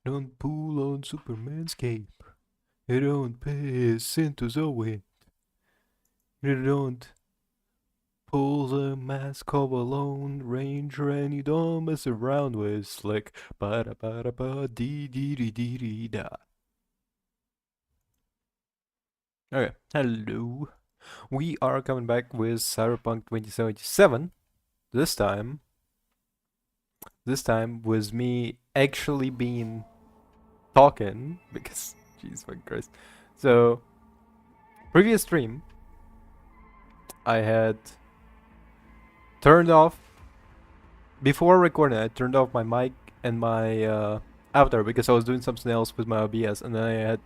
Don't pull on Superman's cape. You don't piss into the wind. You don't pull the mask of a lone ranger, and you don't mess around with slick. Ba da ba da ba dee dee dee dee dee da. Okay, hello. We are coming back with Cyberpunk 2077. This time with me actually being talking because jeez fucking Christ. So previous stream I had turned off before recording. I turned off my mic and my avatar because I was doing something else with my OBS, and then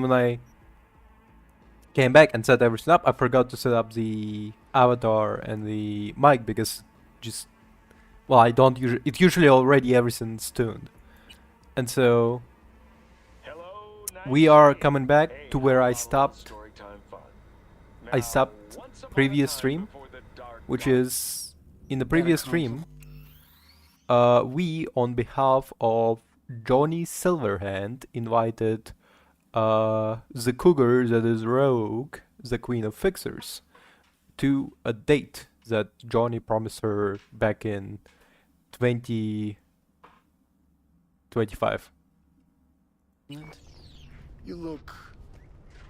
when I came back and set everything up, I forgot to set up the avatar and the mic because just well, I don't usually. It usually already everything's tuned, and so we are coming back to where I stopped. I stopped previous stream, which is in the previous stream. We, on behalf of Johnny Silverhand, invited the cougar that is Rogue, the Queen of Fixers, to a date that Johnny promised her back in 2025. You look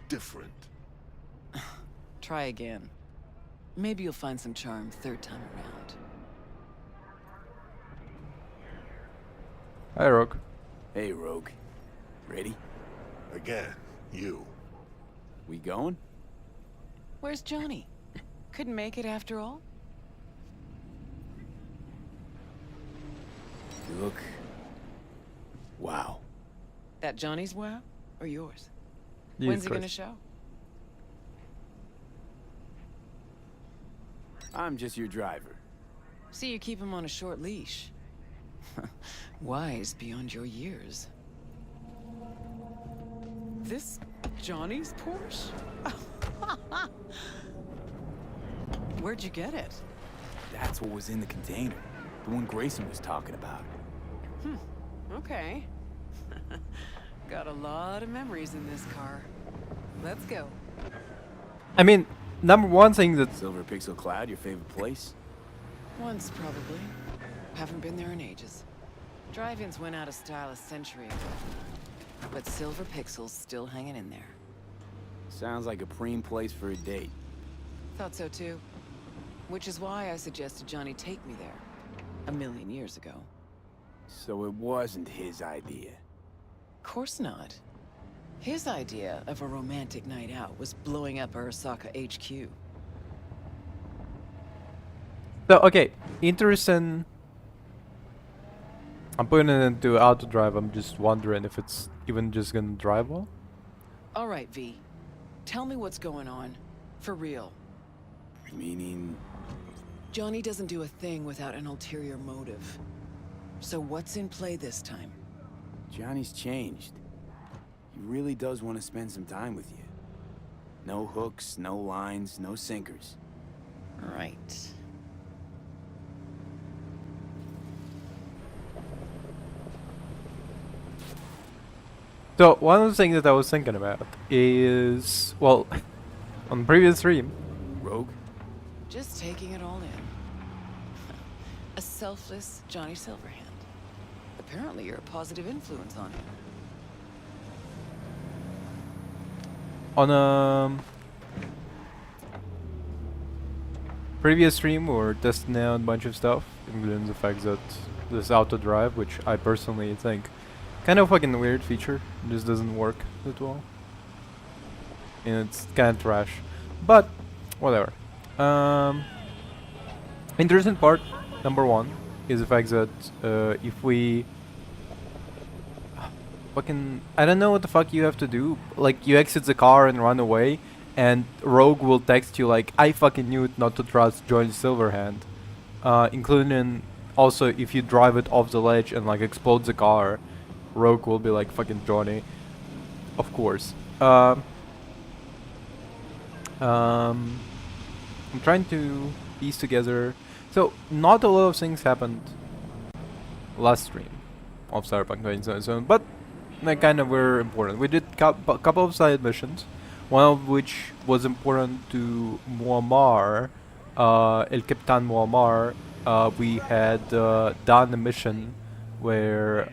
different. Try again. Maybe you'll find some charm third time around. Hi, Rogue. Hey, Rogue. Ready? Again, you. We going? Where's Johnny? Couldn't make it after all? You look... wow. That Johnny's wow? Or yours? Jesus When's he gonna Christ. show? I'm just your driver. See, you keep him on a short leash. Wise beyond your years. This Johnny's Porsche? Where'd you get it? That's what was in the container. The one Grayson was talking about. Okay. Got a lot of memories in this car. Let's go. I mean, number one thing that Silver Pixel Cloud, your favorite place? Once, probably. Haven't been there in ages. Drive-ins went out of style a century ago. But Silver Pixel's still hanging in there. Sounds like a preem place for a date. Thought so too. Which is why I suggested Johnny take me there. 1,000,000 years ago. So it wasn't his idea. Course not. His idea of a romantic night out was blowing up Arasaka HQ. so okay, interesting. I'm putting it into auto drive. I'm just wondering if it's even just gonna drive well. All right, V. Tell me what's going on. For real. Meaning... Johnny doesn't do a thing without an ulterior motive. So what's in play this time? Johnny's changed. He really does want to spend some time with you. No hooks, no lines, no sinkers. Right. So one of the things that I was thinking about is, well, on the previous stream, Rogue? Just taking it all in. A selfless Johnny Silverhand. Apparently you're a positive influence on him. on a previous stream we were testing out a bunch of stuff, including the fact that this auto drive, which I personally think kind of fucking weird feature, just doesn't work that well. And it's kind of trash. But whatever. Interesting part number one is the fact that if we fucking, I don't know what the fuck you have to do. Like, you exit the car and run away, and Rogue will text you like, I fucking knew it not to trust Johnny Silverhand. Including also if you drive it off the ledge and like explode the car, Rogue will be like, fucking Johnny. Of course. I'm trying to piece together. So, not a lot of things happened last stream. of Cyberpunk 2077, but they kind of were important. We did a couple of side missions, one of which was important to Muammar, El Capitan Muammar. We had done a mission where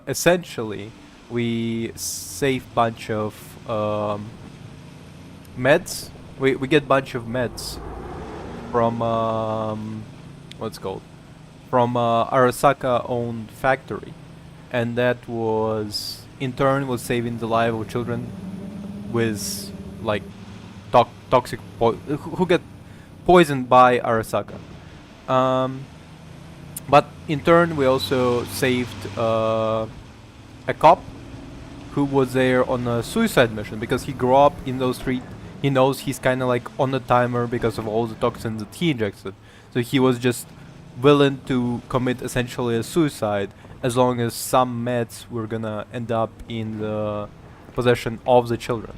essentially we save bunch of meds. We get bunch of meds from what's it called, from Arasaka owned factory, and that was in turn was saving the life of children with like toxic who get poisoned by Arasaka. But in turn we also saved a cop who was there on a suicide mission because he grew up in those streets. He knows he's kind of like on the timer because of all the toxins that he injected. So he was just willing to commit essentially a suicide as long as some meds were gonna end up in the possession of the children.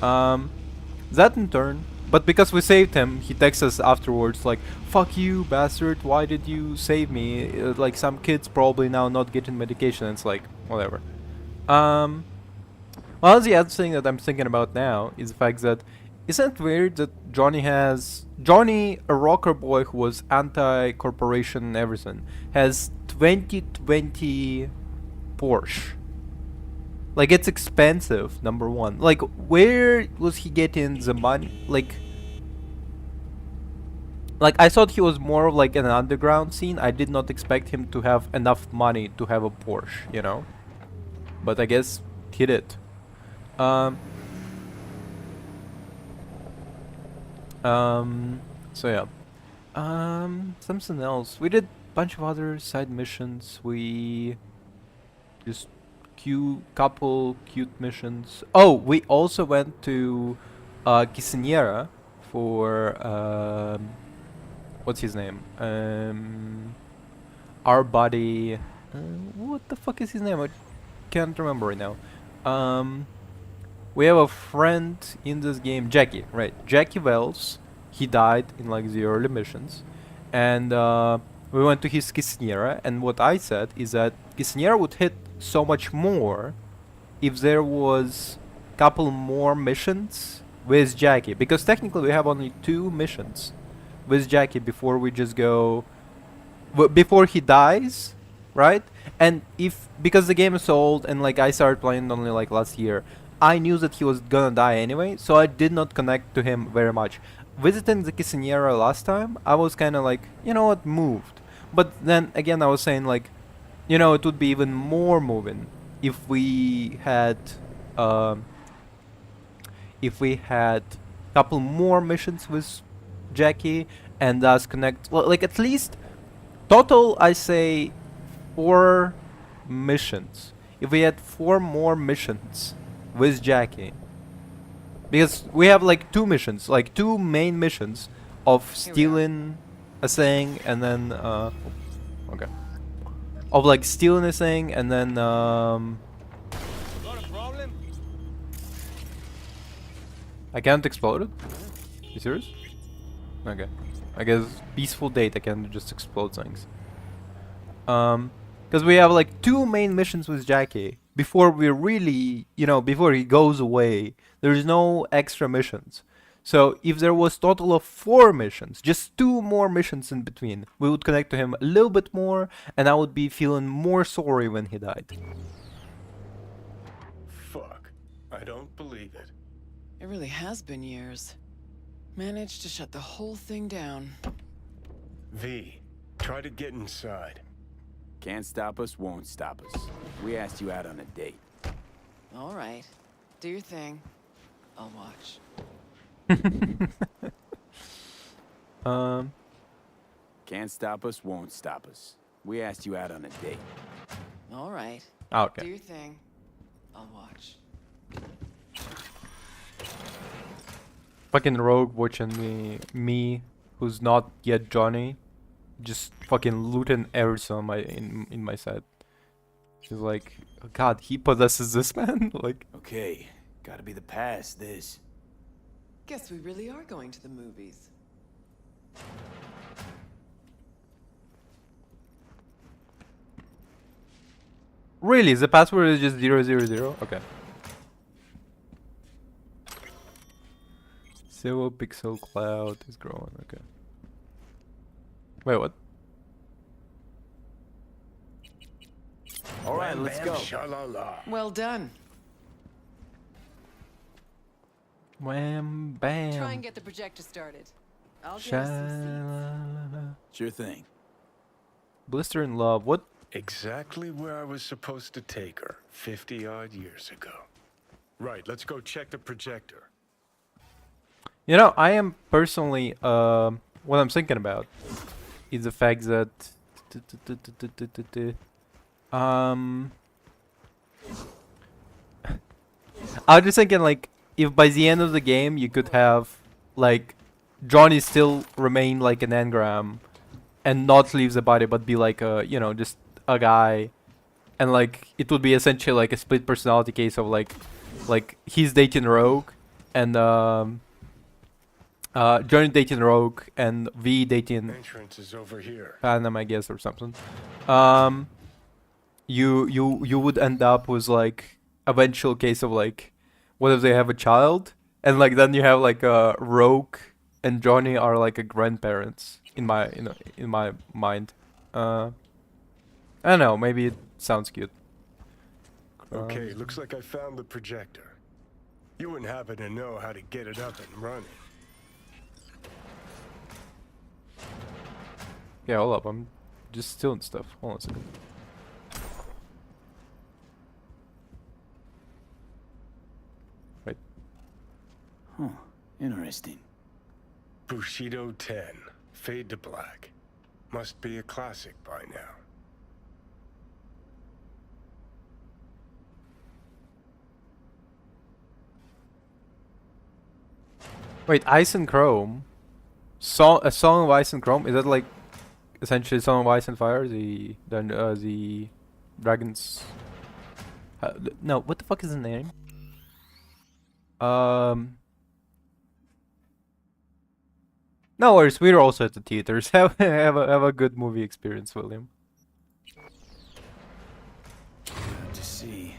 That in turn, but because we saved him, he texts us afterwards like, "Fuck you, bastard! Why did you save me? Like some kids probably now not getting medication." And it's like whatever. Well, the other thing that I'm thinking about now is the fact that isn't it weird that Johnny, a rocker boy who was anti-corporation and everything, has 2020 Porsche. Like it's expensive, number one. Like where was he getting the money? Like I thought he was more of like an underground scene. I did not expect him to have enough money to have a Porsche, you know? But I guess he did. So yeah. Something else. We did a bunch of other side missions. We just couple cute missions. Oh, we also went to Quinceañera for what's his name? Our buddy. What the fuck is his name? I can't remember right now. We have a friend in this game, Jackie, right? Jackie Wells. He died in like the early missions, and we went to his Quinceañera. And what I said is that Quinceañera would hit so much more if there was couple more missions with Jackie, because technically we have only 2 missions with Jackie before we just go before he dies, right? And if because the game is so old and like I started playing only like last year, I knew that he was gonna die anyway, so I did not connect to him very much. Visiting the Quinceañera last time, I was kind of like, you know what, moved. But then again, I was saying like, you know, it would be even more moving if we had a couple more missions with Jackie and thus connect. Well, like at least total, I say 4 missions. If we had 4 more missions with Jackie, because we have like 2 missions, like 2 main missions of stealing a thing and then okay, of like stealing a thing and then I can't explode it? You serious? Okay. I guess peaceful date I can just explode things. Because we have like 2 main missions with Jackie before we really, you know, before he goes away. There's no extra missions. So if there was total of 4 missions, just 2 more missions in between, we would connect to him a little bit more, and I would be feeling more sorry when he died. Fuck. I don't believe it. It really has been years. Managed to shut the whole thing down. V, try to get inside. Can't stop us, won't stop us. We asked you out on a date. All right. Do your thing. I'll watch. Can't stop us, won't stop us. We asked you out on a date. All right. Okay. Do your thing. I'll watch. Fucking Rogue watching me, who's not yet Johnny, just fucking looting everything on my in my set. She's like, oh God, he possesses this man. Like, Okay, gotta be the past, this. Guess we really are going to the movies. Really? The password is just 000? Okay. Silver pixel cloud is growing. Okay. Wait, what? All right, Wham, let's bam, go. sha-la-la. Well done. Wham bam. Try and get the projector started. I'll get us some seats. Sha-la-la-la. Sure thing. Blister in love. What? Exactly where I was supposed to take her 50-odd years ago. Right, let's go check the projector. You know, I am personally, what I'm thinking about is the fact that, um, I was just thinking, like, if by the end of the game you could have, like, Johnny still remain like an engram and not leave the body, but be like a, you know, just a guy, and like it would be essentially like a split personality case of like he's dating Rogue, and Johnny dating Rogue, and V dating Entrance is over here. Phantom, I guess, or something. You would end up with like eventual case of like, what if they have a child, and like then you have like Rogue and Johnny are like a grandparents in my in my mind. I don't know. Maybe it sounds cute. Okay, looks like I found the projector. You wouldn't happen to know how to get it up and running. Yeah, hold up. I'm just stealing stuff. Hold on a second. Right. Huh. Interesting. Bushido 10. Fade to black. Must be a classic by now. Wait, Ice and Chrome. A song of Ice and Chrome. Is that like essentially Song of Ice and Fire? The dragons. No, what the fuck is the name? No worries. We're also at the theaters. Have a good movie experience, William. Good to see.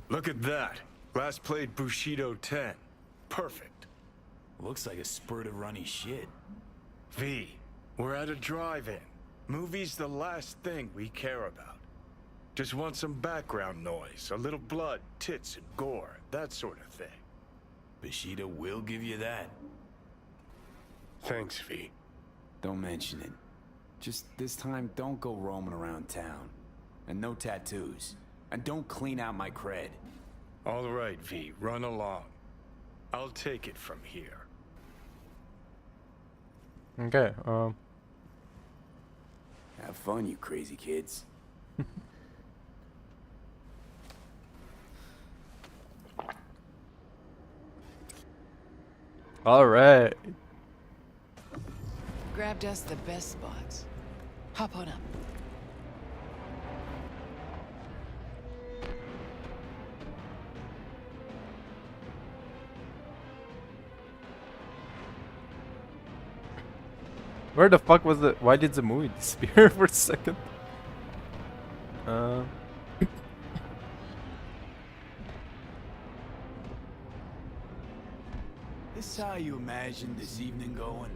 Look at that. Last played Bushido 10. Perfect. Looks like a spurt of runny shit. V, we're at a drive-in. Movie's the last thing we care about. Just want some background noise, a little blood, tits, and gore, that sort of thing. Bushido will give you that. Thanks, V. Don't mention it. Just this time, don't go roaming around town. And no tattoos. And don't clean out my cred. All right, V, run along. I'll take it from here. Okay. Have fun, you crazy kids. All right. Grabbed us the best spots. Hop on up. Where the fuck was the? Why did the movie disappear for a second? This how you imagined this evening going?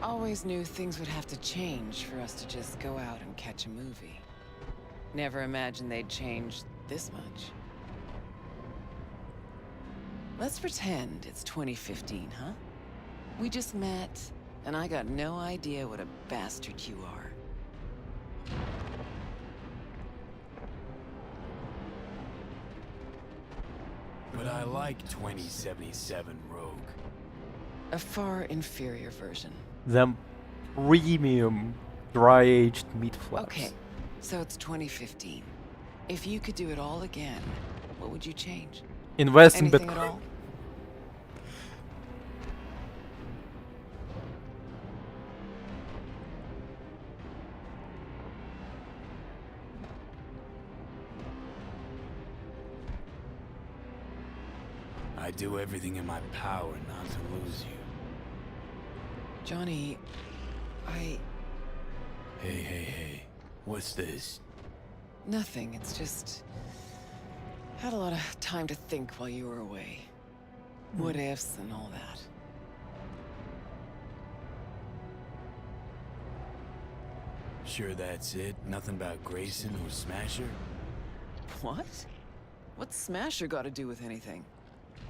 Always knew things would have to change for us to just go out and catch a movie. Never imagined they'd change this much. Let's pretend it's 2015, huh? We just met, and I got no idea what a bastard you are. But I like 2077 Rogue. A far inferior version. Them premium dry-aged meat flaps. Okay, so it's 2015. If you could do it all again, what would you change? Invest in Anything Bitcoin. at all? I do everything in my power not to lose you. Johnny, Hey, hey, hey. What's this? Nothing, it's just... Had a lot of time to think while you were away. What ifs and all that. Sure that's it? Nothing about Grayson or Smasher? What? What's Smasher got to do with anything?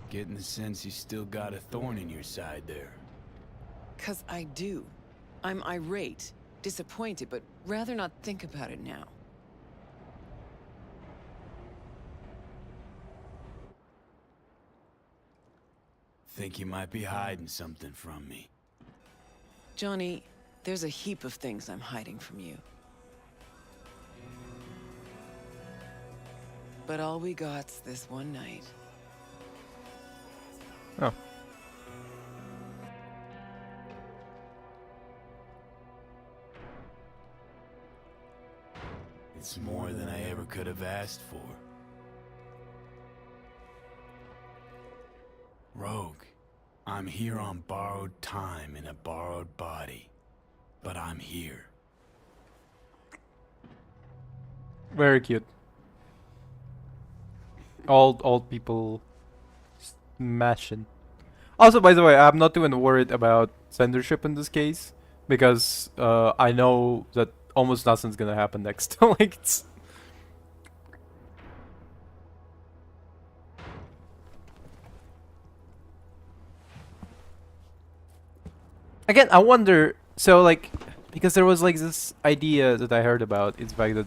Getting the sense you still got a thorn in your side there. 'Cause I do. I'm irate, disappointed, but rather not think about it now. Think you might be hiding something from me. Johnny, there's a heap of things I'm hiding from you. But all we got's this one night. Oh. It's more than I ever could have asked for. Rogue, I'm here on borrowed time in a borrowed body. But I'm here. Very cute. Old people smashing. Also, by the way, I'm not even worried about censorship in this case because I know that almost nothing's gonna happen next. Like it's. Again, I wonder. So like, because there was like this idea that I heard about is the fact that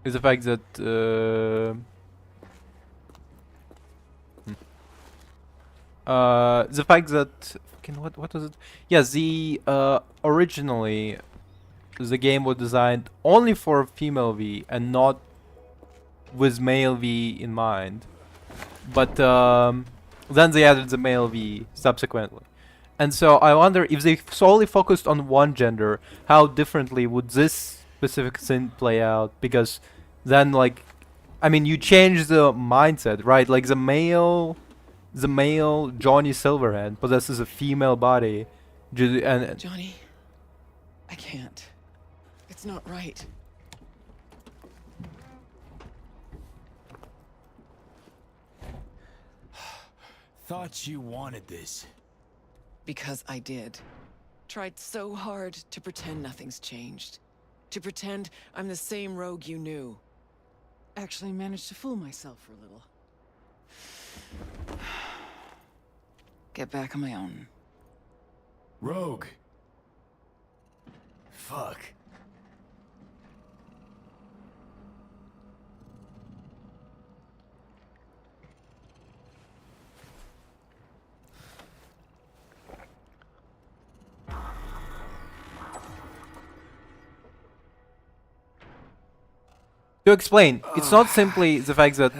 is the fact that the fact that fucking what was it? Yes, the originally the game was designed only for female V and not with male V in mind, but then they added the male V subsequently. And so I wonder if they solely focused on one gender, how differently would this specific scene play out? Because then, like, I mean, you change the mindset, right? Like the male Johnny Silverhand possesses a female body, and Johnny, I can't. It's not right. Thought you wanted this. Because I did. Tried so hard to pretend nothing's changed. To pretend I'm the same Rogue you knew. Actually managed to fool myself for a little. Get back on my own. Rogue. Fuck. to explain, it's not simply the fact that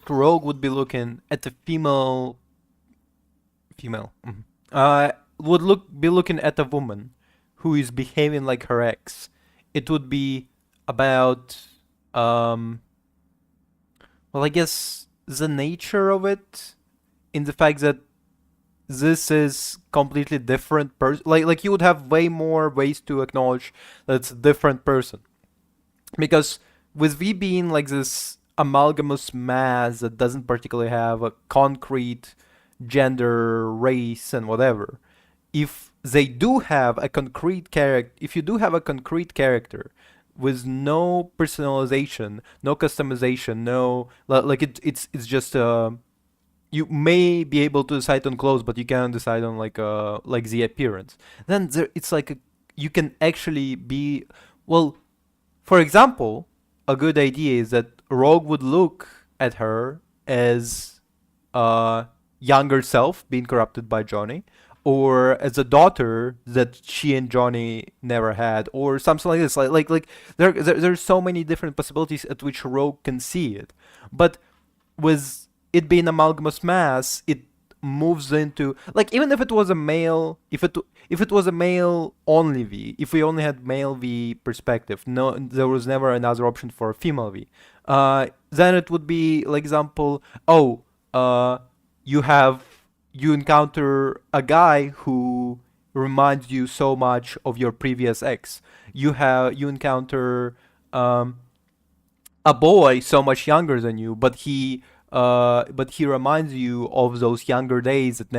Rogue would be looking at a female, be looking at a woman who is behaving like her ex. It would be about, well, I guess the nature of it, in the fact that this is completely different person. Like you would have way more ways to acknowledge that it's a different person, because with V being like this amalgamous mass that doesn't particularly have a concrete gender, race, and whatever. If they do have a concrete character, if you do have a concrete character with no personalization, no customization, no like it's just you may be able to decide on clothes, but you can't decide on like the appearance. Then it's like you can actually be, well, for example, a good idea is that Rogue would look at her as younger self being corrupted by Johnny, or as a daughter that she and Johnny never had, or something like this. Like there's so many different possibilities at which Rogue can see it, but with it being amalgamous mass, it moves into, like, even if it was a male, if it was a male only V, if we only had male V perspective, no, there was never another option for a female V, then it would be, like, example, you encounter a guy who reminds you so much of your previous ex. You encounter a boy so much younger than you, but he reminds you of those younger days that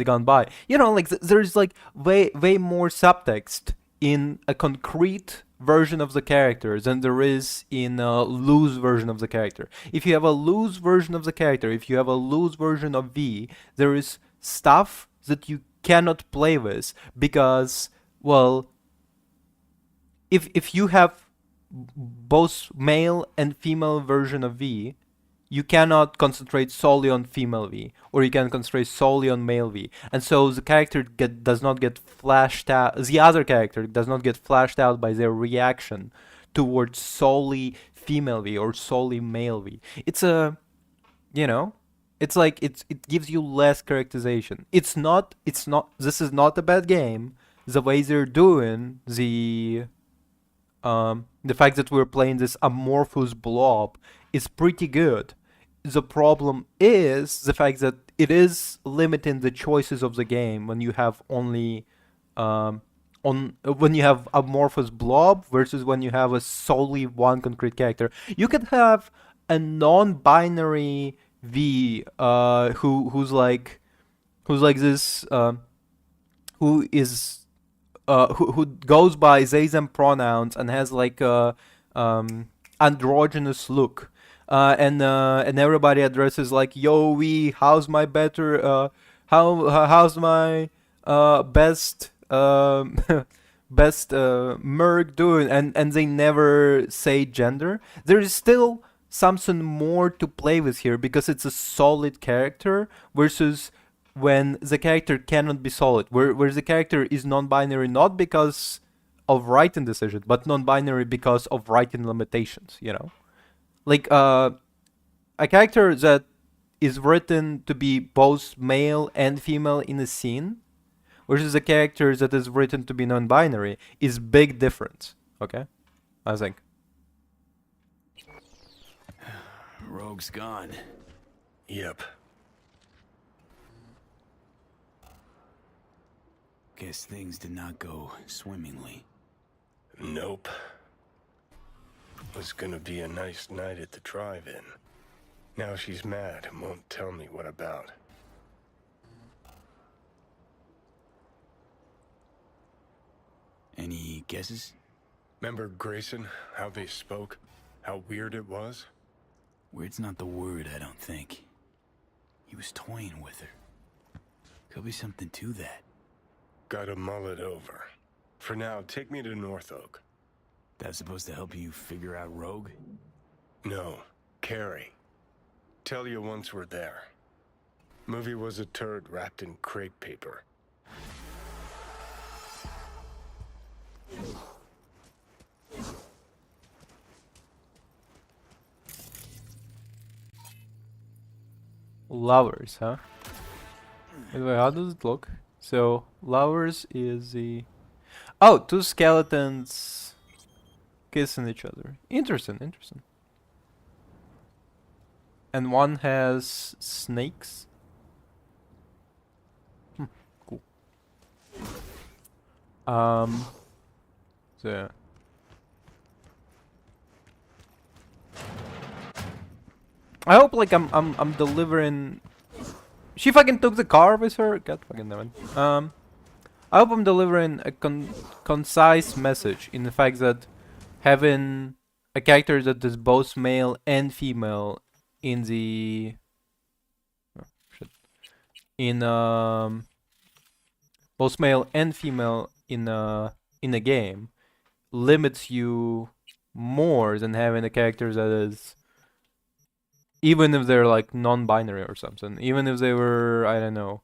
gone by. You know, like there's like way more subtext in a concrete version of the character than there is in a loose version of the character. If you have a loose version of the character, if you have a loose version of V, there is stuff that you cannot play with because, well, if you have both male and female version of V, you cannot concentrate solely on female V, or you can concentrate solely on male V, and so the character does not get flashed out. The other character does not get flashed out by their reaction towards solely female V or solely male V. It's a, you know, it's like it gives you less characterization. It's not. This is not a bad game. The way they're doing the fact that we're playing this amorphous blob is pretty good. The problem is the fact that it is limiting the choices of the game when you have only when you have amorphous blob versus when you have a solely one concrete character. You could have a non-binary V who's like this who is who goes by they them pronouns and has like a androgynous look, and everybody addresses like, yo, we, how's my how's my best best merc doing, and they never say gender. There is still something more to play with here because it's a solid character versus when the character cannot be solid, where the character is non-binary not because of writing decision, but non-binary because of writing limitations, you know? Like a character that is written to be both male and female in a scene versus a character that is written to be non-binary is big difference, okay? I think. Rogue's gone. Yep. Guess things did not go swimmingly. Nope. Was gonna be a nice night at the drive-in. Now she's mad and won't tell me what about. Any guesses? Remember Grayson, how they spoke? How weird it was? Weird's not the word, I don't think. He was toying with her. Could be something to that. Gotta mull it over. For now, take me to North Oak. That's supposed to help you figure out Rogue? No, Carrie. Tell you once we're there. Movie was a turd wrapped in crepe paper. Lovers, huh? Anyway, how does it look? So, lovers is the... Oh, two skeletons kissing each other. Interesting, interesting. And one has snakes. Cool. So... I hope like I'm delivering. She fucking took the car with her. God fucking damn it. I hope I'm delivering a concise message in the fact that having a character that is both male and female in the both male and female in a game limits you more than having a character that is, even if they're like non-binary or something, even if they were, I don't know.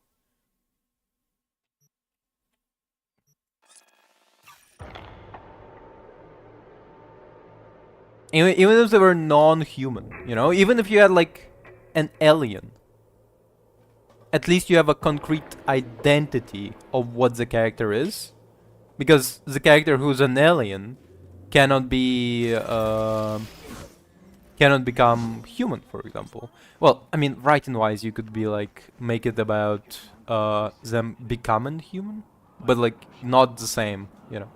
Even if they were non-human, you know? Even if you had like an alien. At least you have a concrete identity of what the character is. Because the character who's an alien cannot be... cannot become human, for example. Well, I mean, writing-wise, you could be like, make it about them becoming human, but like not the same, you know.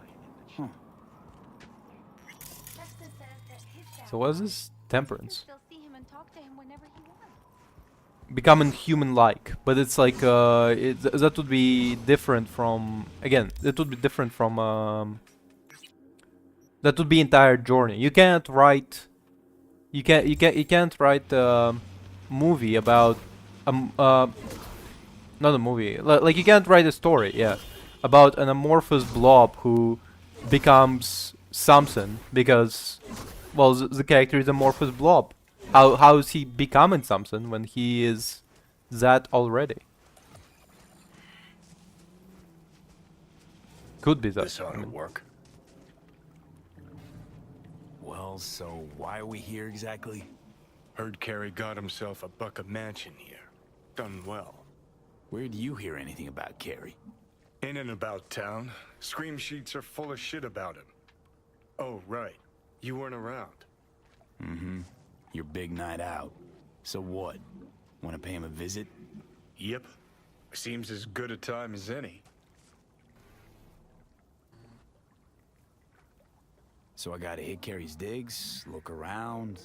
So what is this? Temperance. Becoming human-like, but it's like that would be different from, again, that would be different from that would be entire journey. You can't write you can't write a movie about um uh not a movie, like you can't write a story, yeah, about an amorphous blob who becomes something because, well, the character is amorphous blob. How is he becoming something when he is that already? Could be that. This ought to work. Well, so why are we here exactly? Heard Carey got himself a buck mansion here. Done well. Where do you hear anything about Carey? In and about town. Scream sheets are full of shit about him. Oh, right. You weren't around. Mm-hmm. Your big night out. So what? Want to pay him a visit? Yep. Seems as good a time as any. So I gotta hit Carey's digs, look around,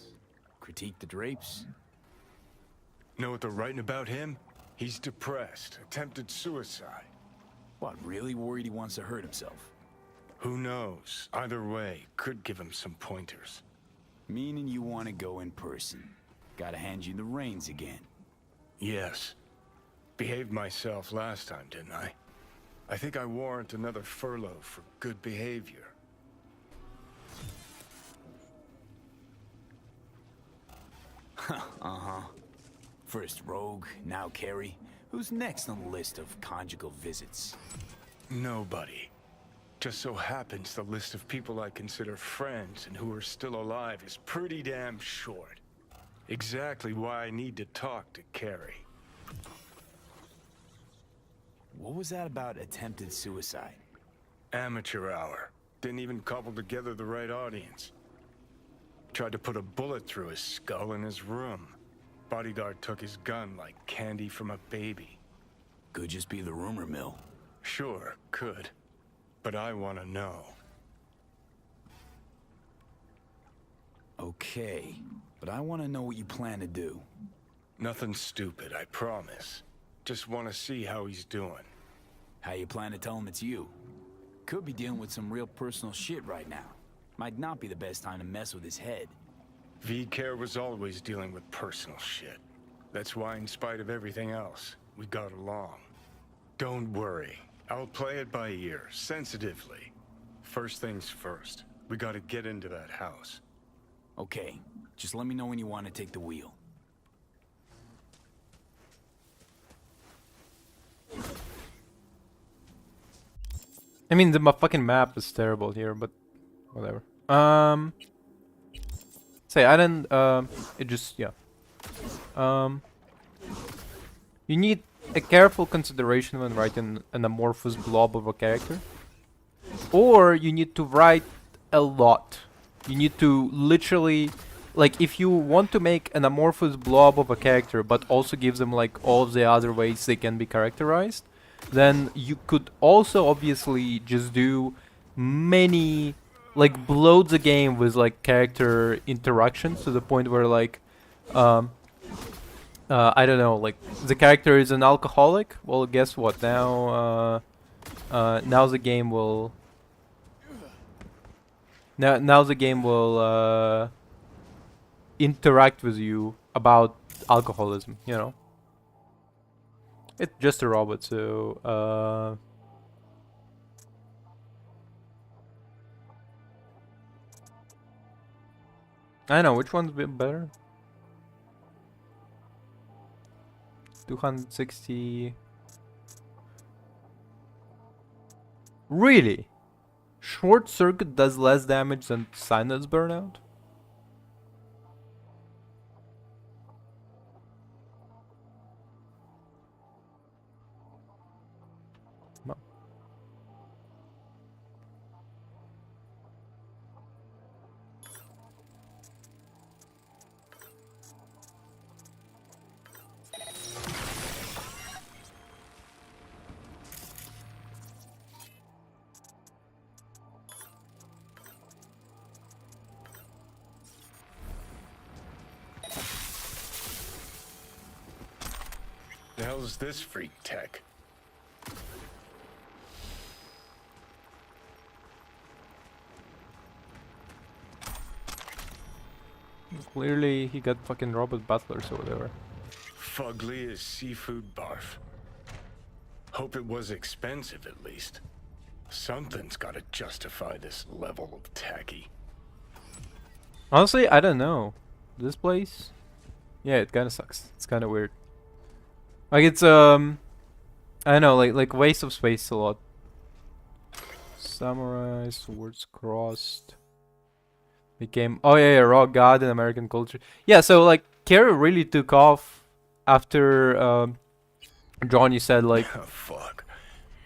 critique the drapes? Know what they're writing about him? He's depressed, attempted suicide. What, really worried he wants to hurt himself? Who knows? Either way, could give him some pointers. Meaning you want to go in person. Gotta hand you the reins again. Yes. Behaved myself last time, didn't I? I think I warrant another furlough for good behavior. Uh-huh. First Rogue, now Carey. Who's next on the list of conjugal visits? Nobody. Just so happens the list of people I consider friends and who are still alive is pretty damn short. Exactly why I need to talk to Carey. What was that about attempted suicide? Amateur hour. Didn't even cobble together the right audience. Tried to put a bullet through his skull in his room. Bodyguard took his gun like candy from a baby. Could just be the rumor mill. Sure, could. But I want to know. Okay, but I want to know what you plan to do. Nothing stupid, I promise. Just want to see how he's doing. How you plan to tell him it's you? Could be dealing with some real personal shit right now. Might not be the best time to mess with his head. V-Care was always dealing with personal shit. That's why, in spite of everything else, we got along. Don't worry. I'll play it by ear, sensitively. First things first. We gotta get into that house. Okay, just let me know when you want to take the wheel. I mean, the fucking map is terrible here, but whatever. Say, I didn't, it just, yeah. You need a careful consideration when writing an amorphous blob of a character. Or you need to write a lot. You need to literally, like, if you want to make an amorphous blob of a character, but also give them, like, all of the other ways they can be characterized, then you could also obviously just do many, like, bloat the game with, like, character interactions to the point where, like, I don't know, like, the character is an alcoholic. Well, guess what? Now, now the game will... Now the game will, interact with you about alcoholism, you know? It's just a robot, so, I don't know, which one's a bit better? 260... Really? Short circuit does less damage than sinus burnout? No. hell's this freak tech? Clearly, he got fucking robot butlers or whatever. Fugly as seafood barf. Hope it was expensive at least. Something's gotta justify this level of tacky. Honestly, I don't know. This place? Yeah, it kinda sucks. It's kinda weird. Like, it's, I don't know, like waste of space a lot. Samurai, swords crossed. Became, oh yeah, raw god in American culture. Yeah, so like Carrie really took off after Johnny said like, Oh, fuck.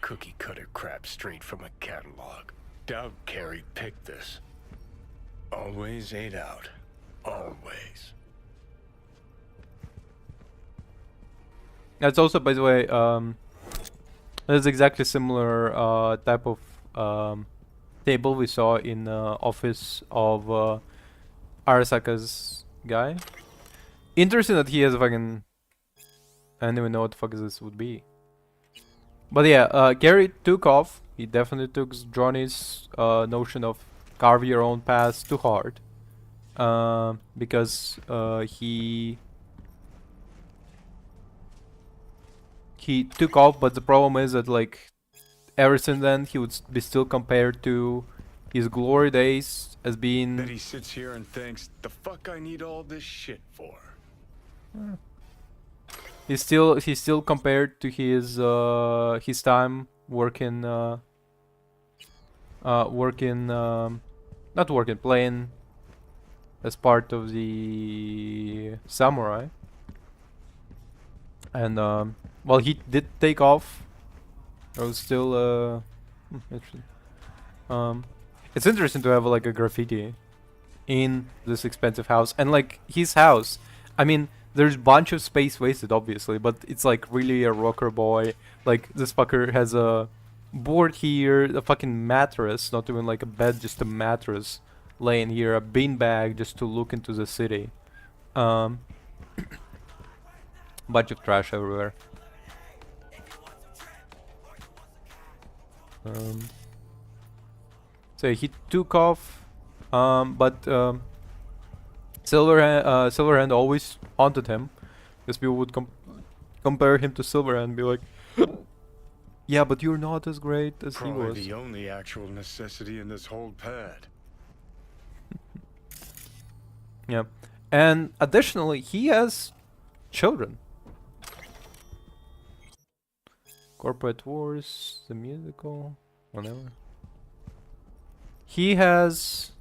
Cookie cutter crap straight from a catalog. Doubt Carrie picked this. Always ate out. Always. that's also, by the way, that's exactly similar type of table we saw in office of Arasaka's guy. Interesting that he has a fucking, I don't even know what the fuck this would be. But yeah, Gary took off. He definitely took Johnny's notion of carve your own path too hard. Because he took off, but the problem is that like ever since then he would be still compared to his glory days as being That he sits here and thinks, the fuck I need all this shit for? he's still compared to his time working not working, playing as part of the samurai. And well, he did take off. I was still interesting. It's interesting to have like a graffiti in this expensive house, and like his house. I mean, there's a bunch of space wasted, obviously, but it's like really a rocker boy. Like this fucker has a board here, a fucking mattress, not even like a bed, just a mattress laying here, a beanbag just to look into the city. Bunch of trash everywhere. So he took off, but Silverhand always haunted him, because people would compare him to Silverhand and be like, yeah, but you're not as great as he Probably was. the only actual necessity in this whole pad. Yeah, and additionally, he has children. Corporate Wars, the musical, whatever. He has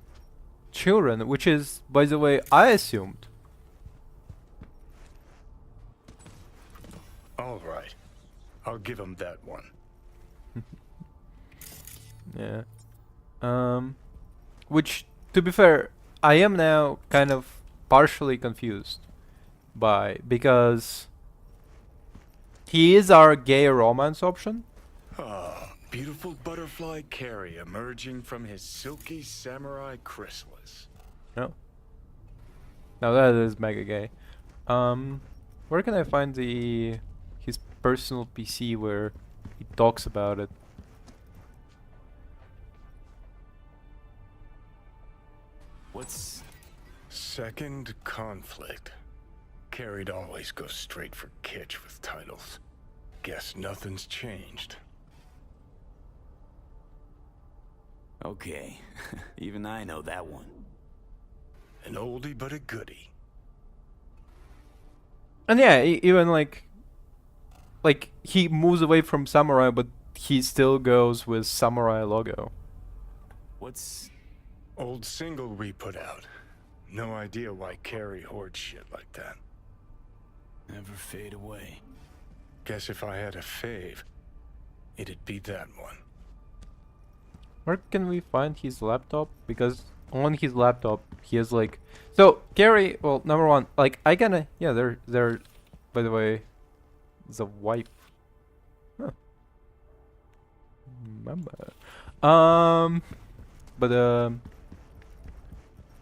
children, which is, by the way, I assumed. All right. I'll give him that one. Yeah. Which, to be fair, I am now kind of partially confused by, because he is our gay romance option. Ah, beautiful butterfly Carrie emerging from his silky samurai chrysalis. No. Now that is mega gay. Where can I find his personal PC where he talks about it? What's... Second conflict. Carrie'd always go straight for kitsch with titles. Guess nothing's changed. Okay, even I know that one. An oldie but a goodie. And yeah, even like he moves away from samurai, but he still goes with samurai logo. What's... Old single we put out. No idea why Carrie hoards shit like that. Never fade away. Guess if I had a fave, it'd be that one. Where can we find his laptop? Because on his laptop he has like, so Carrie, well, number one, like I kinda, yeah, they're by the way, the wife. Huh. Remember. But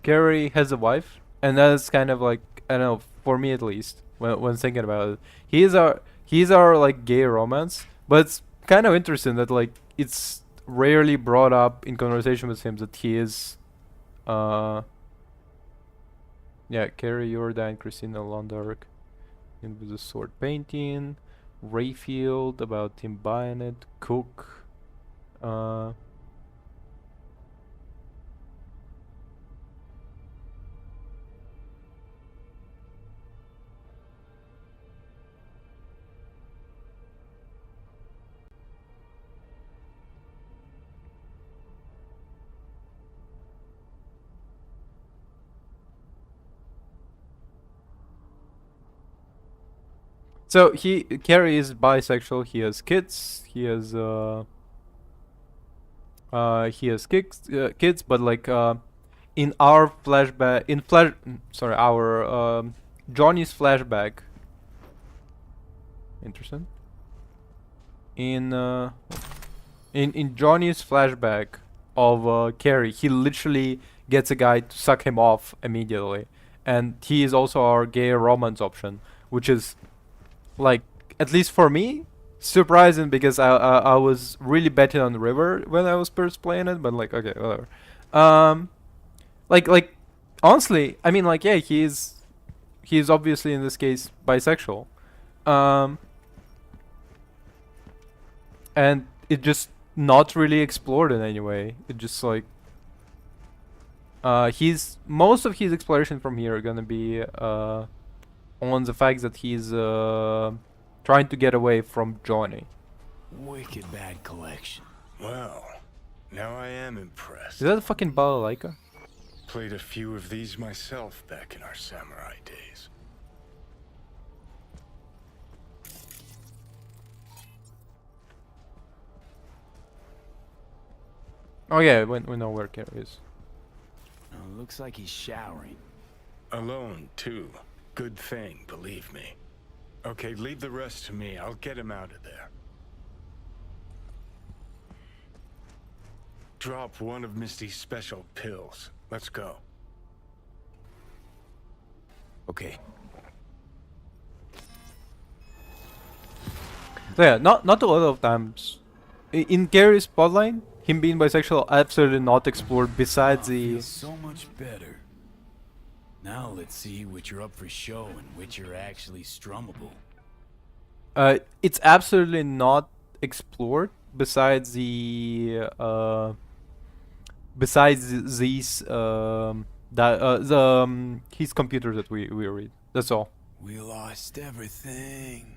Carrie has a wife, and that's kind of like, I don't know, for me at least, when thinking about it, he's our like gay romance, but it's kind of interesting that like it's rarely brought up in conversation with him that he is, uh, yeah, Carrie Jordan, Christina Londark, and with the sword painting, Rayfield about him buying it, Cook, uh. So Carrie is bisexual. He has kids. He has kids, but like in our flashback, sorry, our Johnny's flashback. Interesting. In in Johnny's flashback of Carrie, he literally gets a guy to suck him off immediately, and he is also our gay romance option, which is like, at least for me, surprising because I was really betting on the River when I was first playing it, but like, okay, whatever. Um, like honestly, I mean, like, yeah, he's obviously in this case bisexual, um, and it just not really explored in any way. It just like, he's most of his exploration from here are gonna be on the fact that he's trying to get away from Johnny. Wicked bad collection. Well, now I am impressed. Is that a fucking balalaika? Played a few of these myself back in our samurai days. Oh yeah, we know where Carrie is. Oh, looks like he's showering. Alone, too. Good thing, believe me. Okay, leave the rest to me. I'll get him out of there. Drop one of Misty's special pills. Let's go. Okay. So yeah, not a lot of times in Carrie's plotline, him being bisexual absolutely not explored. Besides the Feels so much better. Now let's see which are up for show and which are actually strummable. it's absolutely not explored. Besides the these his computer that we read. That's all. We lost everything.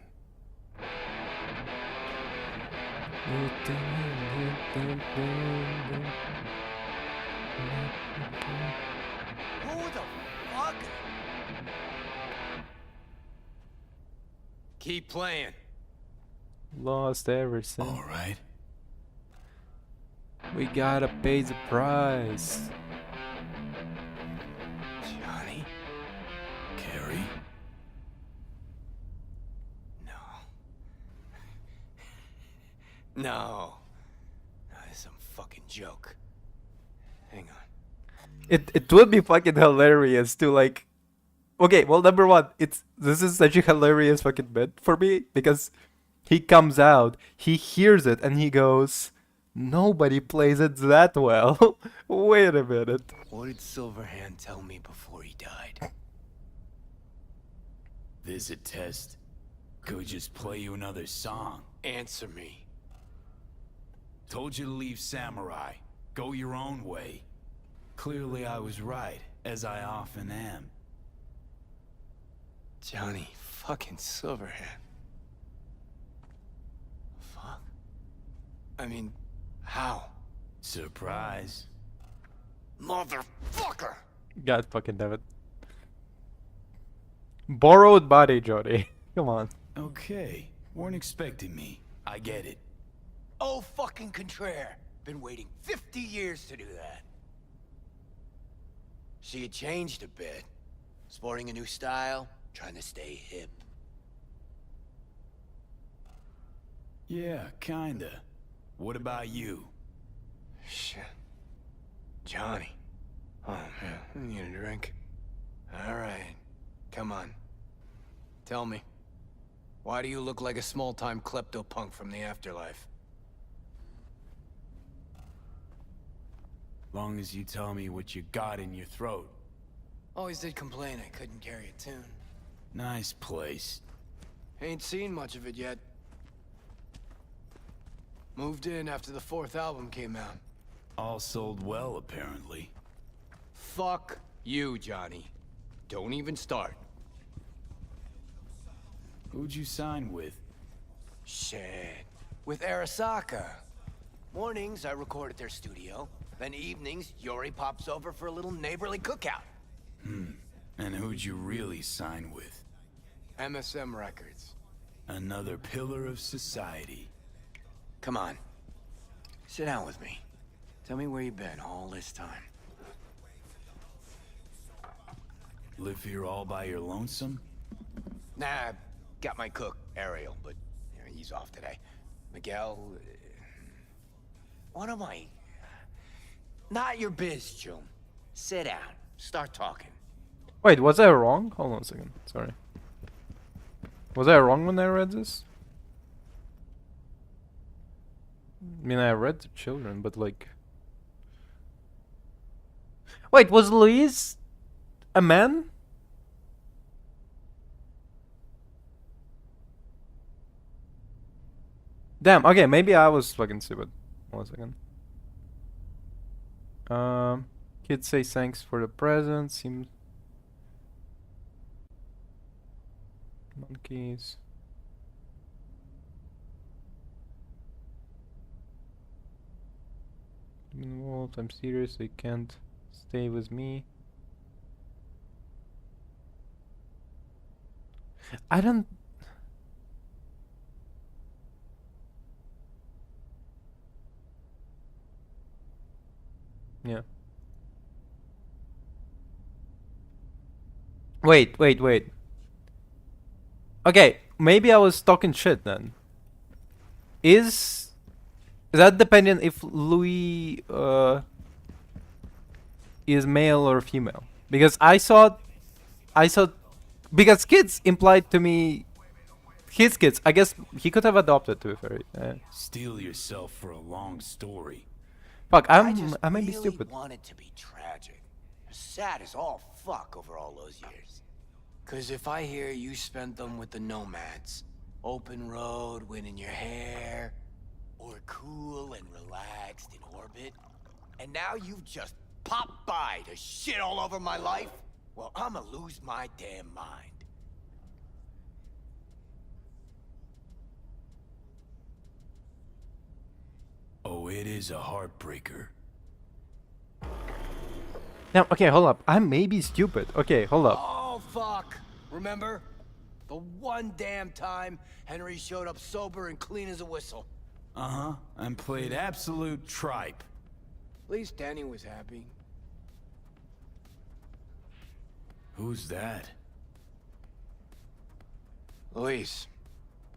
Who the fuck? Keep playing. Lost everything. All right. We gotta pay the price. Johnny? Carrie? No. No. That's some fucking joke. Hang on. It would be fucking hilarious to like. Okay, well, number one, this is such a hilarious fucking bit for me because he comes out, he hears it, and he goes, "Nobody plays it that well." Wait a minute. What did Silverhand tell me before he died? This a test? Could just play you another song. Answer me. Told you to leave Samurai. Go your own way. Clearly I was right, as I often am. Johnny fucking Silverhand. Fuck. I mean, how? Surprise. Motherfucker! God fucking damn it. Borrowed body, Jody. Come on. Okay, weren't expecting me. I get it. Oh, fucking contraire. Been waiting 50 years to do that. She had changed a bit. Sporting a new style, trying to stay hip. Yeah, kinda. What about you? Shit. Johnny. Oh, man. I need a drink. All right. Come on. Tell me. Why do you look like a small-time klepto-punk from the afterlife? Long as you tell me what you got in your throat. Always did complain I couldn't carry a tune. Nice place. Ain't seen much of it yet. Moved in after the 4th album came out. All sold well, apparently. Fuck you, Johnny. Don't even start. Who'd you sign with? Shit. With Arasaka. Mornings, I record at their studio. Then evenings, Yori pops over for a little neighborly cookout. And who'd you really sign with? MSM Records. Another pillar of society. Come on. Sit down with me. Tell me where you've been all this time. Live here all by your lonesome? Nah, got my cook, Ariel, but he's off today. Miguel... what am I... Not your biz, June. Sit down. Start talking. Wait, was I wrong? Hold on a second. Sorry. Was I wrong when I read this? I mean, I read the children, but like... Wait, was Luis a man? Damn, okay, maybe I was fucking stupid. 1 second. Kids say thanks for the present. Seems... Monkeys. Involved. I'm serious. They can't stay with me. I don't... Yeah. Wait. Okay, maybe I was talking shit then. Is that dependent if Louis is male or female? Because I saw because kids implied to me his kids. I guess he could have adopted, to be fair. Steel yourself for a long story. Fuck, I might be really stupid. Want it to be tragic. Sad as all fuck over all those years. Cause if I hear you spent them with the nomads, open road, wind in your hair, or cool and relaxed in orbit, and now you've just popped by to shit all over my life, well, I'ma lose my damn mind. Oh, it is a heartbreaker. Now, okay, hold up. I may be stupid. Okay, hold up. Oh, fuck. Remember? The one damn time Henry showed up sober and clean as a whistle. Uh-huh, and played absolute tripe. At least Danny was happy. Who's that? Luis,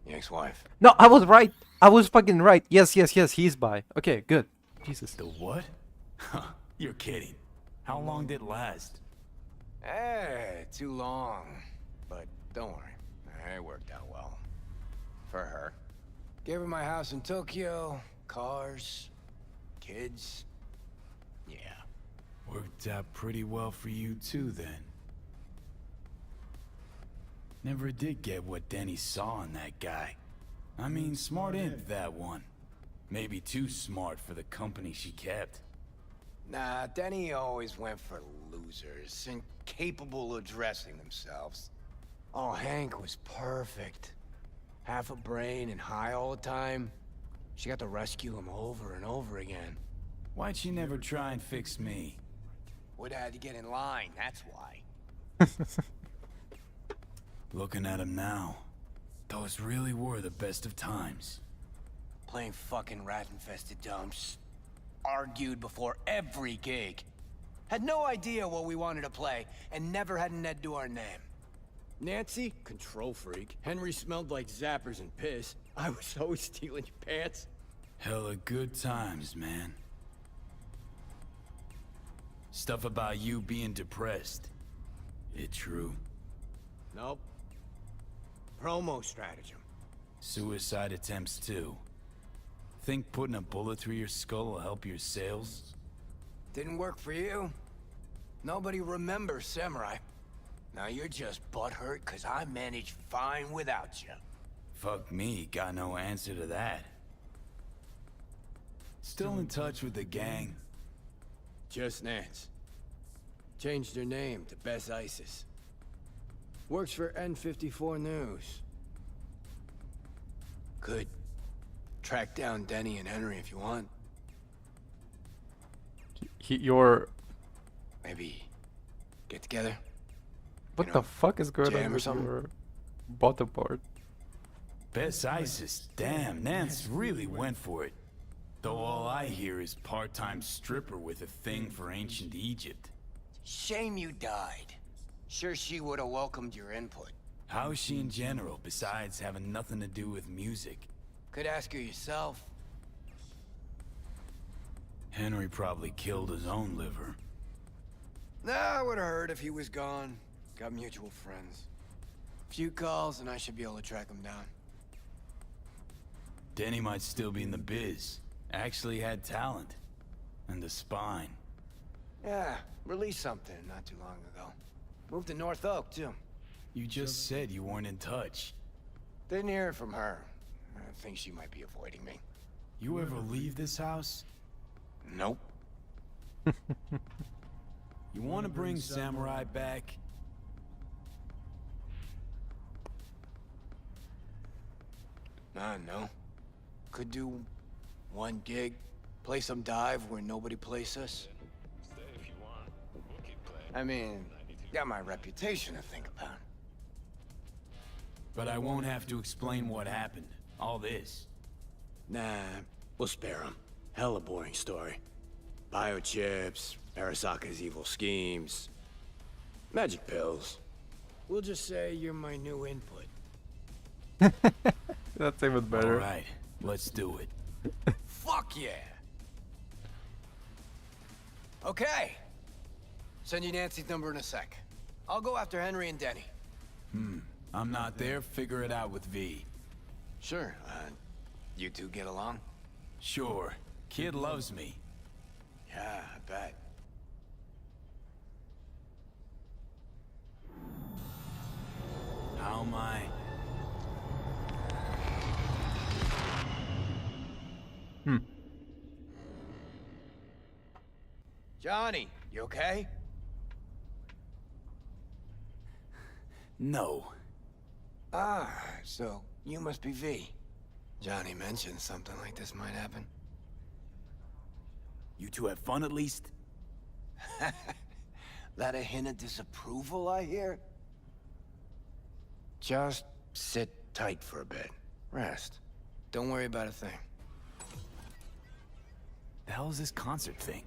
the ex-wife. No, I was right. I was fucking right. Yes, he's bi. Okay, good. Jesus. The what? Huh, you're kidding. How long did it last? Too long. But don't worry, it worked out well. For her. Gave her my house in Tokyo, cars, kids. Yeah. Worked out pretty well for you too, then. Never did get what Denny saw in that guy. I mean, smart imp, that one. Maybe too smart for the company she kept. Nah, Denny always went for losers, incapable of dressing themselves. Oh, Hank was perfect. Half a brain and high all the time. She got to rescue him over and over again. Why'd she never try and fix me? Would've had to get in line, that's why. Looking at him now, those really were the best of times. Playing fucking rat-infested dumps. Argued before every gig. Had no idea what we wanted to play, and never had an Ed do our name. Nancy, control freak. Henry smelled like zappers and piss. I was always stealing your pants. Hella good times, man. Stuff about you being depressed. It true? Nope. promo stratagem. Suicide attempts too. Think putting a bullet through your skull will help your sales? Didn't work for you. Nobody remembers Samurai. Now you're just butthurt because I managed fine without you. Fuck me, got no answer to that. Still in touch with the gang? Just Nance. Changed her name to Bess Isis. Works for N54 News. Could track down Denny and Henry if you want. You're... Maybe get together. What You the know, fuck is going jam on or with something? your bottom part? Bess Isis, damn, Nance really went for it. Though all I hear is part-time stripper with a thing for ancient Egypt. Shame you died. Sure she would have welcomed your input. How's she in general, besides having nothing to do with music? Could ask her yourself. Henry probably killed his own liver. Nah, I would have heard if he was gone. Got mutual friends. Few calls and I should be able to track him down. Denny might still be in the biz. Actually had talent. And a spine. Yeah, released something not too long ago. Moved to North Oak, too. You just said you weren't in touch. Didn't hear it from her. I think she might be avoiding me. You ever leave this house? Nope. You want to bring Samurai back? No. Could do one gig, play some dive where nobody plays us. I mean, got my reputation to think about. But I won't have to explain what happened. All this. Nah, we'll spare him. Hella boring story. Biochips, Arasaka's evil schemes, magic pills. We'll just say you're my new input. That's even better. Alright, let's do it. Fuck yeah! Okay. Send you Nancy's number in a sec. I'll go after Henry and Denny. I'm not there, figure it out with V. Sure, you two get along? Sure, kid loves me. Yeah, I bet. How am I? Johnny, you okay? No. Ah, so you must be V. Johnny mentioned something like this might happen. You two have fun at least? That a hint of disapproval, I hear? Just sit tight for a bit. Rest. Don't worry about a thing. The hell is this concert thing?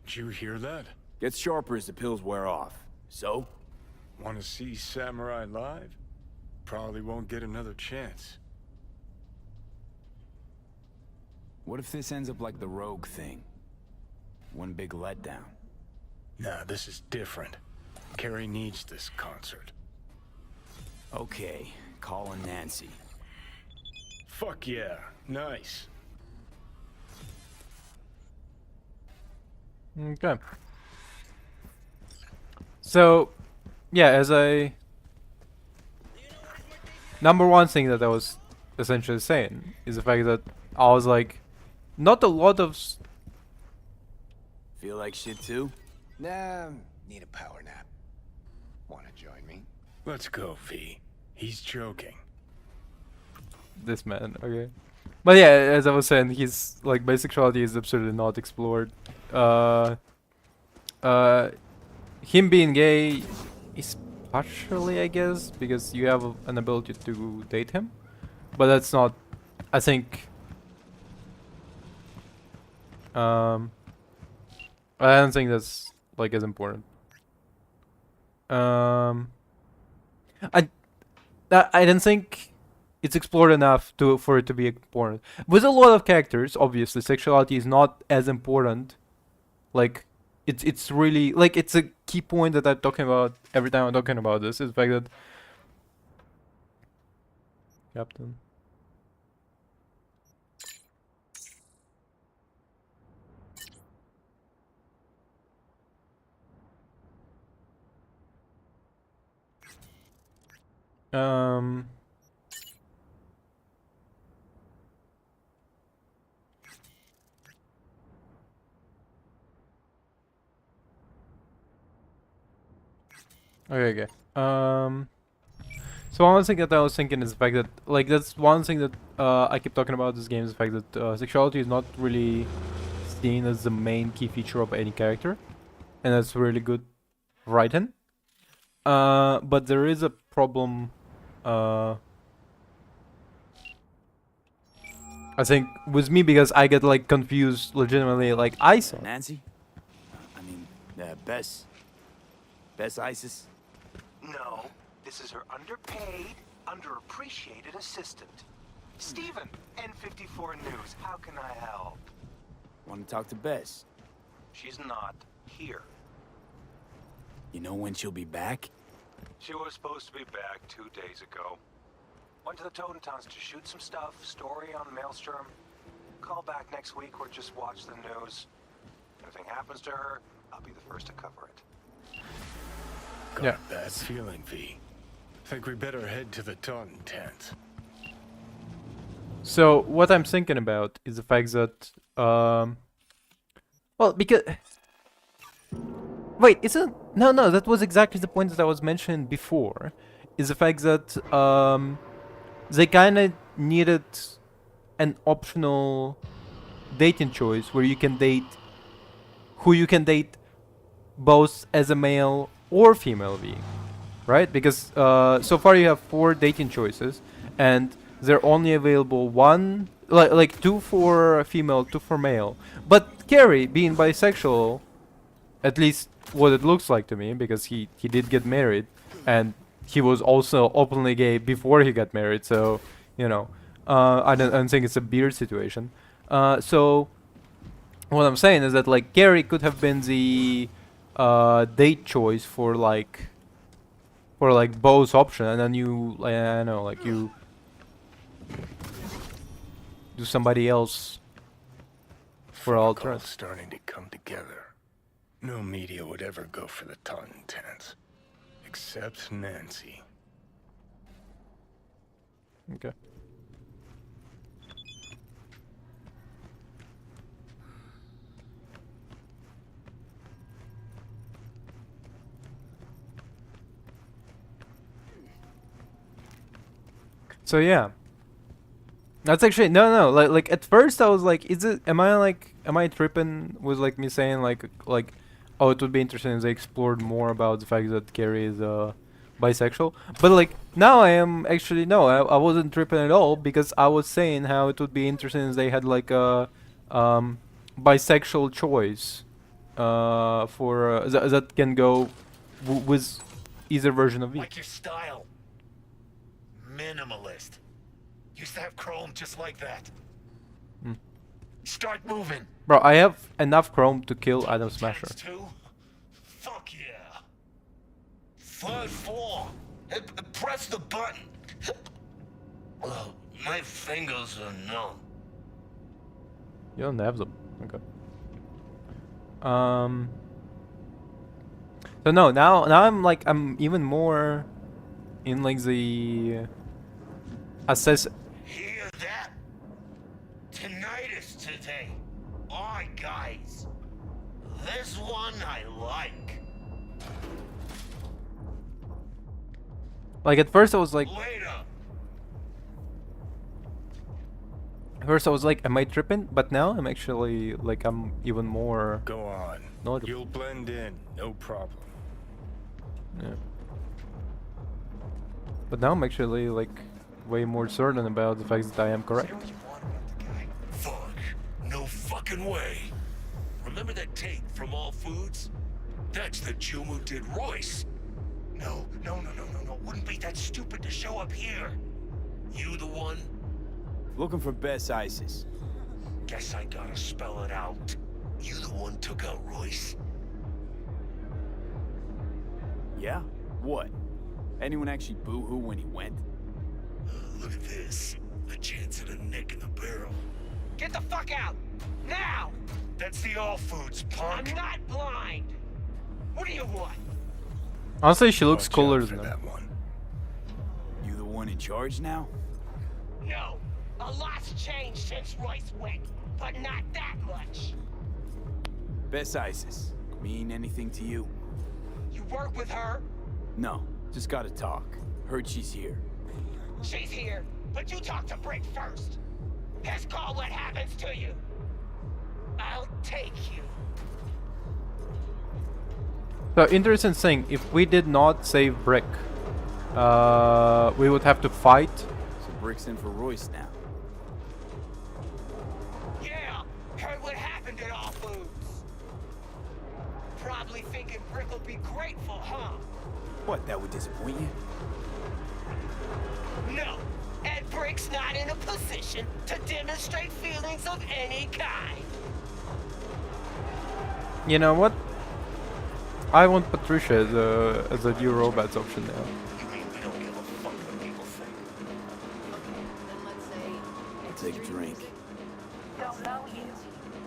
Did you hear that? Gets sharper as the pills wear off. So? Want to see Samurai live? Probably won't get another chance. What if this ends up like the Rogue thing? One big letdown. Nah, this is different. Carrie needs this concert. Okay, calling Nancy. Fuck yeah, nice. Okay. So, yeah, as I... Number one thing that I was essentially saying is the fact that I was like, not a lot of... Feel like shit too? Nah, need a power nap. Wanna join me? Let's go, V. He's joking. This man, okay. But yeah, as I was saying, he's like bisexuality is absolutely not explored. Him being gay is partially, I guess, because you have an ability to date him, but that's not, I think. I don't think that's like as important. I don't think it's explored enough for it to be important. With a lot of characters, obviously, sexuality is not as important. Like, it's really like it's a key point that I'm talking about every time I'm talking about this. Is the fact Captain. Um. Okay, okay. So one thing that I was thinking is the fact that, like, that's one thing that I keep talking about this game is the fact that sexuality is not really seen as the main key feature of any character, and that's really good writing. But there is a problem. I think with me because I get like confused legitimately. Like I saw. Nancy? I mean, Bess. Bess Isis? No, this is her underpaid, underappreciated assistant. Steven, N54 News, how can I help? Want to talk to Bess? She's not here. You know when she'll be back? She was supposed to be back 2 days ago. Went to the Totentowns to shoot some stuff, story on Maelstrom. Call back next week or just watch the news. If anything happens to her, I'll be the first to cover it. Got Yeah. a bad feeling, V. Think we better head to the Taunton tent. So what I'm thinking about is the fact that well, because wait, isn't no, that was exactly the point that I was mentioning before, is the fact that they kind of needed an optional dating choice where you can date who you can date both as a male or female being, right? Because so far you have 4 dating choices, and they're only available one, like 2 for female, 2 for male. But Carrie, being bisexual, at least what it looks like to me, because he did get married, and he was also openly gay before he got married. So you know, I don't think it's a beard situation. So what I'm saying is that like Carrie could have been the date choice for like both option, and then you I don't know, like you do somebody else for Fuck, all alternate. starting to come together. No media would ever go for the Taunton tent. Except Nancy. Okay. So yeah. That's actually no, like at first I was like, am I tripping with like me saying like oh, it would be interesting if they explored more about the fact that Carrie is bisexual. But like now I am actually no, I wasn't tripping at all, because I was saying how it would be interesting if they had like a bisexual choice for that can go with either version of me. Like your style. Minimalist. Used to have chrome just like that. Hmm. Start moving. Bro, I have enough chrome to kill Adam Smasher. Tenants too? Fuck yeah. Third floor. Press the button. Oh, my fingers are numb. You don't have them. Okay. So no, now I'm even more in like the assess. Hear that? Tinnitus today. Alright, guys. This one I like. Like at first I was like, Later. am I tripping? But now I'm actually like I'm even more. Go on. knowledgeable. You'll blend in, no problem. Yeah. But now I'm actually like way more certain about the fact that I am correct. Say what you want about the guy. Fuck. No fucking way. Remember that tape from All Foods? That's the Jew who did Royce. No. Wouldn't be that stupid to show up here. You the one? Looking for Bess Isis. Guess I gotta spell it out. You the one took out Royce? Yeah? What? Anyone actually boo-hoo when he went? look at this. A chance at a nick in the barrel. Get the fuck out! Now! That's the all foods, I'm punk. not blind! What do you want? Honestly, she looks Watch cooler out for than him. that one. You the one in charge now? No. A lot's changed since Royce went, but not that much. Bess Isis. Mean anything to you? You work with her? No, just gotta talk. Heard she's here. She's here, but you talk to Brick first. His call what happens to you. I'll take you. So interesting thing, if we did not save Brick, we would have to fight. So Brick's in for Royce now. Yeah, heard what happened at All Foods. Probably thinking Brick will be grateful, huh? What, that would disappoint you? No, and Brick's not in a position to demonstrate feelings of any kind. You know what? I want Patricia as a new robots option now. You mean we don't give a fuck what people think? Then let's say I'll take a drink. Don't know you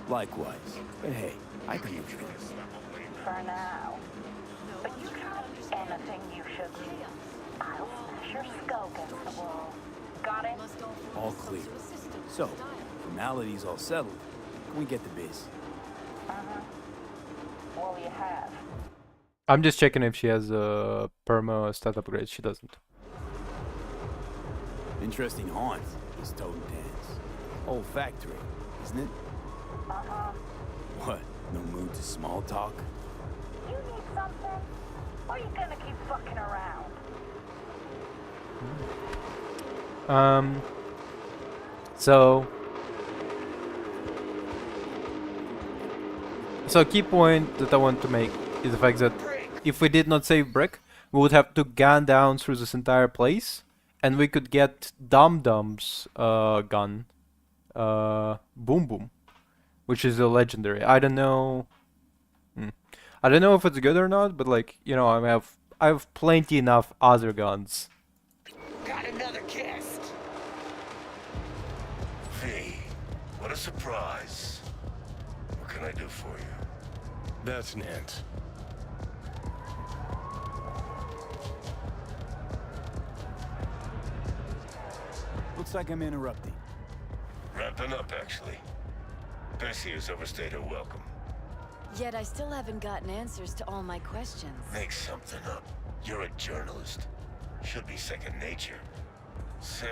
Likewise. But hey, I can drink. for now. But you try anything you shouldn't. I'll smash your skull against the wall. Got it? All clear. So, formalities all settled. Can we get the biz? Well, you have. I'm just checking if she has a perma stat upgrade. She doesn't. Interesting haunt, this Totem Dance. Old factory, isn't it? What? No mood to small talk? You need something? Or you gonna keep fucking around? So a key point that I want to make is the fact that if we did not save Brick, we would have to gun down through this entire place, and we could get Dum Dum's gun, Boom Boom, which is a legendary. I don't know. I don't know if it's good or not, but like, you know, I have plenty enough other guns. Got another guest. V, what a surprise. What can I do for you? That's Nance. Looks like I'm interrupting. Ramping up, actually. Bessie has overstayed her welcome. Yet I still haven't gotten answers to all my questions. Make something up. You're a journalist. Should be second nature. Say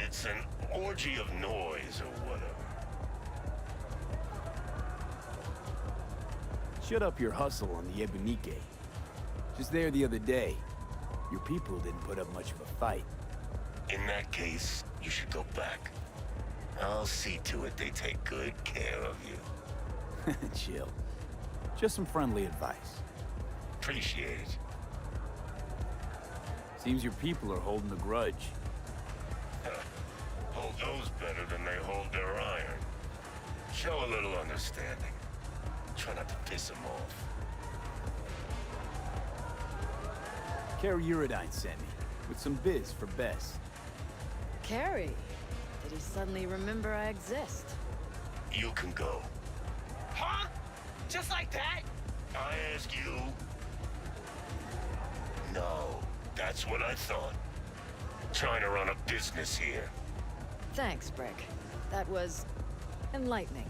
it's an orgy of noise or whatever. Shut up your hustle on the Ebunike. Just there the other day. Your people didn't put up much of a fight. In that case, you should go back. I'll see to it they take good care of you. Chill. Just some friendly advice. Appreciate it. Seems your people are holding a grudge. Hold those better than they hold their iron. Show a little understanding. Try not to piss them off. Carrie Uridine sent me, with some biz for Bess. Carrie, did he suddenly remember I exist? You can go. Huh? Just like that? I ask you. No, that's what I thought. Trying to run a business here. Thanks, Brick. That was enlightening.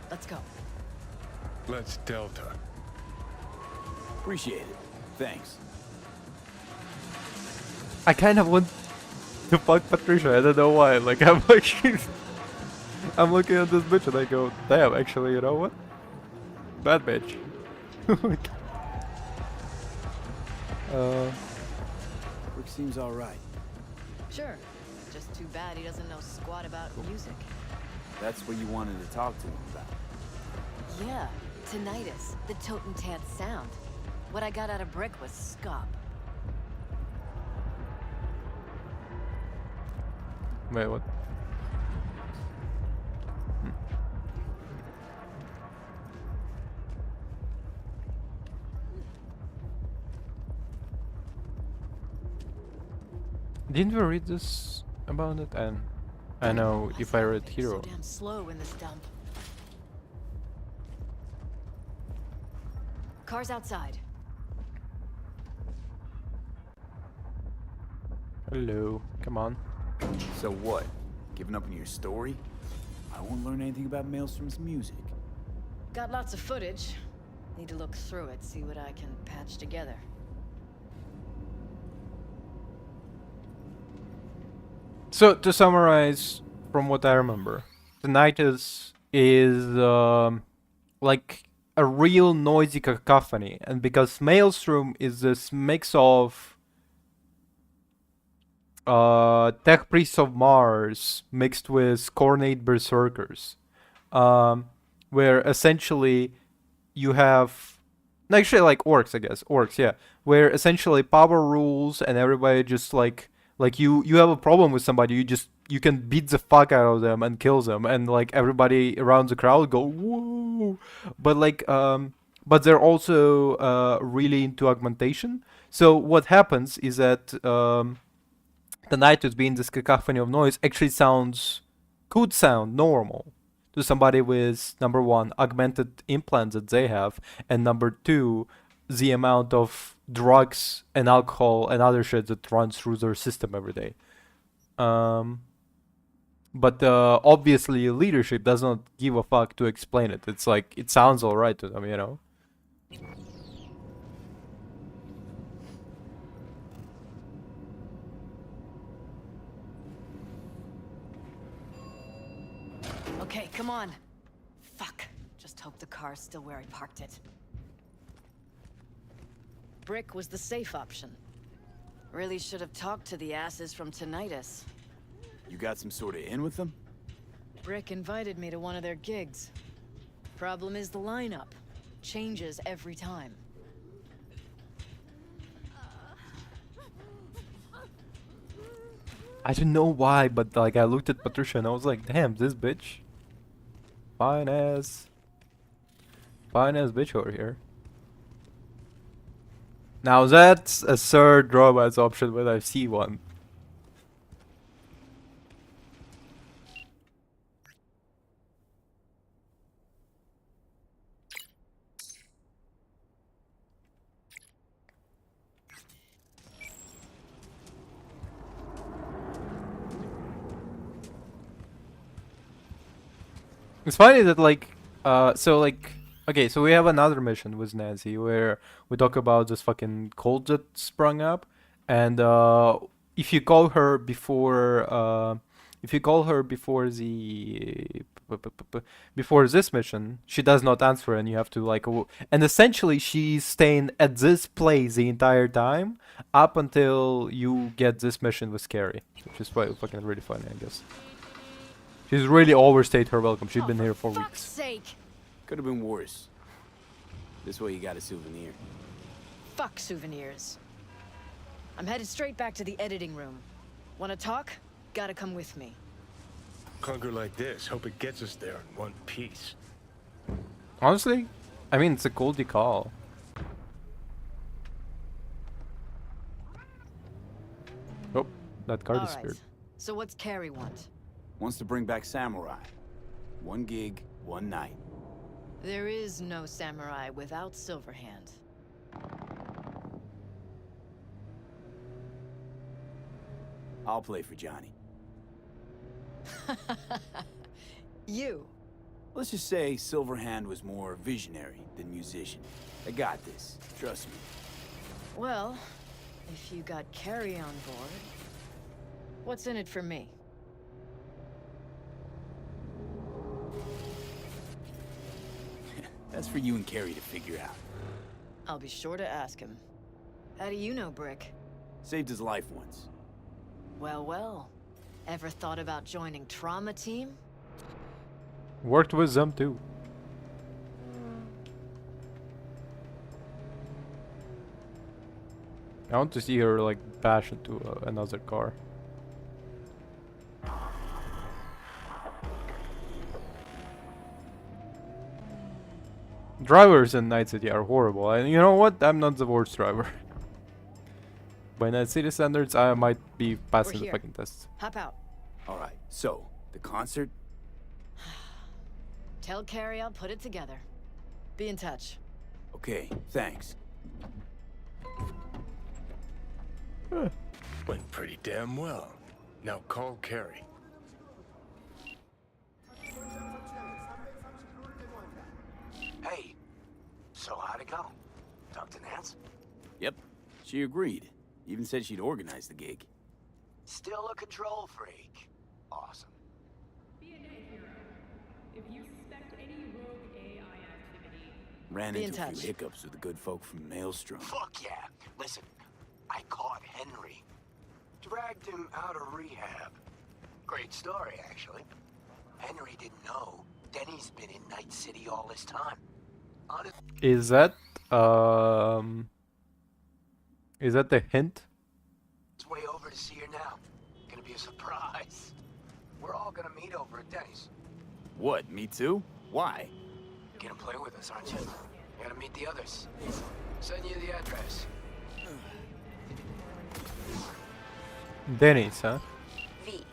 Let's go. Let's Delta. Appreciate it. Thanks. I kind of want to fuck Patricia. I don't know why. Like I'm like, I'm looking at this bitch and I go, damn. Actually, you know what? Bad bitch. Rick seems alright. Sure. Just too bad he doesn't know squat about music. That's what you wanted to talk to him about. Yeah, tinnitus, the Totentant sound. What I got out of Brick was scop. Wait, what? Didn't we read this about it, and I know if I read So Hero. damn slow in this dump. Cars outside. Hello, come on. So what? Giving up on your story? I won't learn anything about Maelstrom's music. Got lots of footage. Need to look through it, see what I can patch together. So to summarize, from what I remember, tinnitus is like a real noisy cacophony, and because Maelstrom is this mix of Tech Priests of Mars mixed with Cornate Berserkers, where essentially you have actually like orcs, I guess orcs, yeah, where essentially power rules and everybody just like you have a problem with somebody, you can beat the fuck out of them and kill them, and like everybody around the crowd go whoa, but but they're also really into augmentation. So what happens is that the Nitrous, being this cacophony of noise, actually could sound normal to somebody with, number one, augmented implants that they have, and number two, the amount of drugs and alcohol and other shit that runs through their system every day. But obviously, leadership does not give a fuck to explain it. It's like, it sounds alright to them, you know? Okay, come on. Fuck. Just hope the car's still where I parked it. Brick was the safe option. Really should have talked to the asses from Tinnitus. You got some sort of in with them? Brick invited me to one of their gigs. Problem is the lineup. Changes every time. I don't know why, but like I looked at Patricia and I was like, damn, this bitch. Fine ass bitch over here. Now that's a third romance option when I see one. It's funny that like, okay, so we have another mission with Nancy where we talk about this fucking cold that sprung up, and if you call her before, before this mission, she does not answer, and you have to like, and essentially she's staying at this place the entire time up until you get this mission with Carrie, which is quite fucking really funny, I guess. She's really overstayed her welcome. She's been here for fuck's weeks. Sake. Could have been worse. This way you got a souvenir. Fuck souvenirs. I'm headed straight back to the editing room. Wanna talk? Gotta come with me. Clunker like this, hope it gets us there in one piece. Honestly, I mean, it's a cool decal. Oh, that card All disappeared. right. So what's Carrie want? Wants to bring back Samurai. One gig, one night. There is no samurai without Silverhand. I'll play for Johnny. You. Let's just say Silverhand was more visionary than musician. I got this. Trust me. Well, if you got Carrie on board, what's in it for me? That's for you and Carrie to figure out. I'll be sure to ask him. How do you know Brick? Saved his life once. Well, well. Ever thought about joining Trauma Team? Worked with them too. I want to see her like bash into another car. Drivers in Night City are horrible, and you know what? I'm not the worst driver. By Night City standards, I might be passing the here. fucking test. Hop out. All right, so the concert. Tell Carrie I'll put it together. Be in touch. Okay, thanks. Went pretty damn well. Now call Carrie. Hey, so how'd it go? Talk to Nance? Yep, she agreed. Even said she'd organize the gig. Still a control freak. Awesome. Ran Be in into a touch. few hiccups with the good folk from Maelstrom. Fuck yeah. Listen, I caught Henry. Dragged him out of rehab. Great story, actually. Henry didn't know Denny's been in Night City all this time. Honest. Is that the hint? It's way over to see her now. Gonna be a surprise. We're all gonna meet over at Denny's. What, me too? Why? Gonna play with us, aren't you? Gotta meet the others. Send you the address. Dennis, huh? V.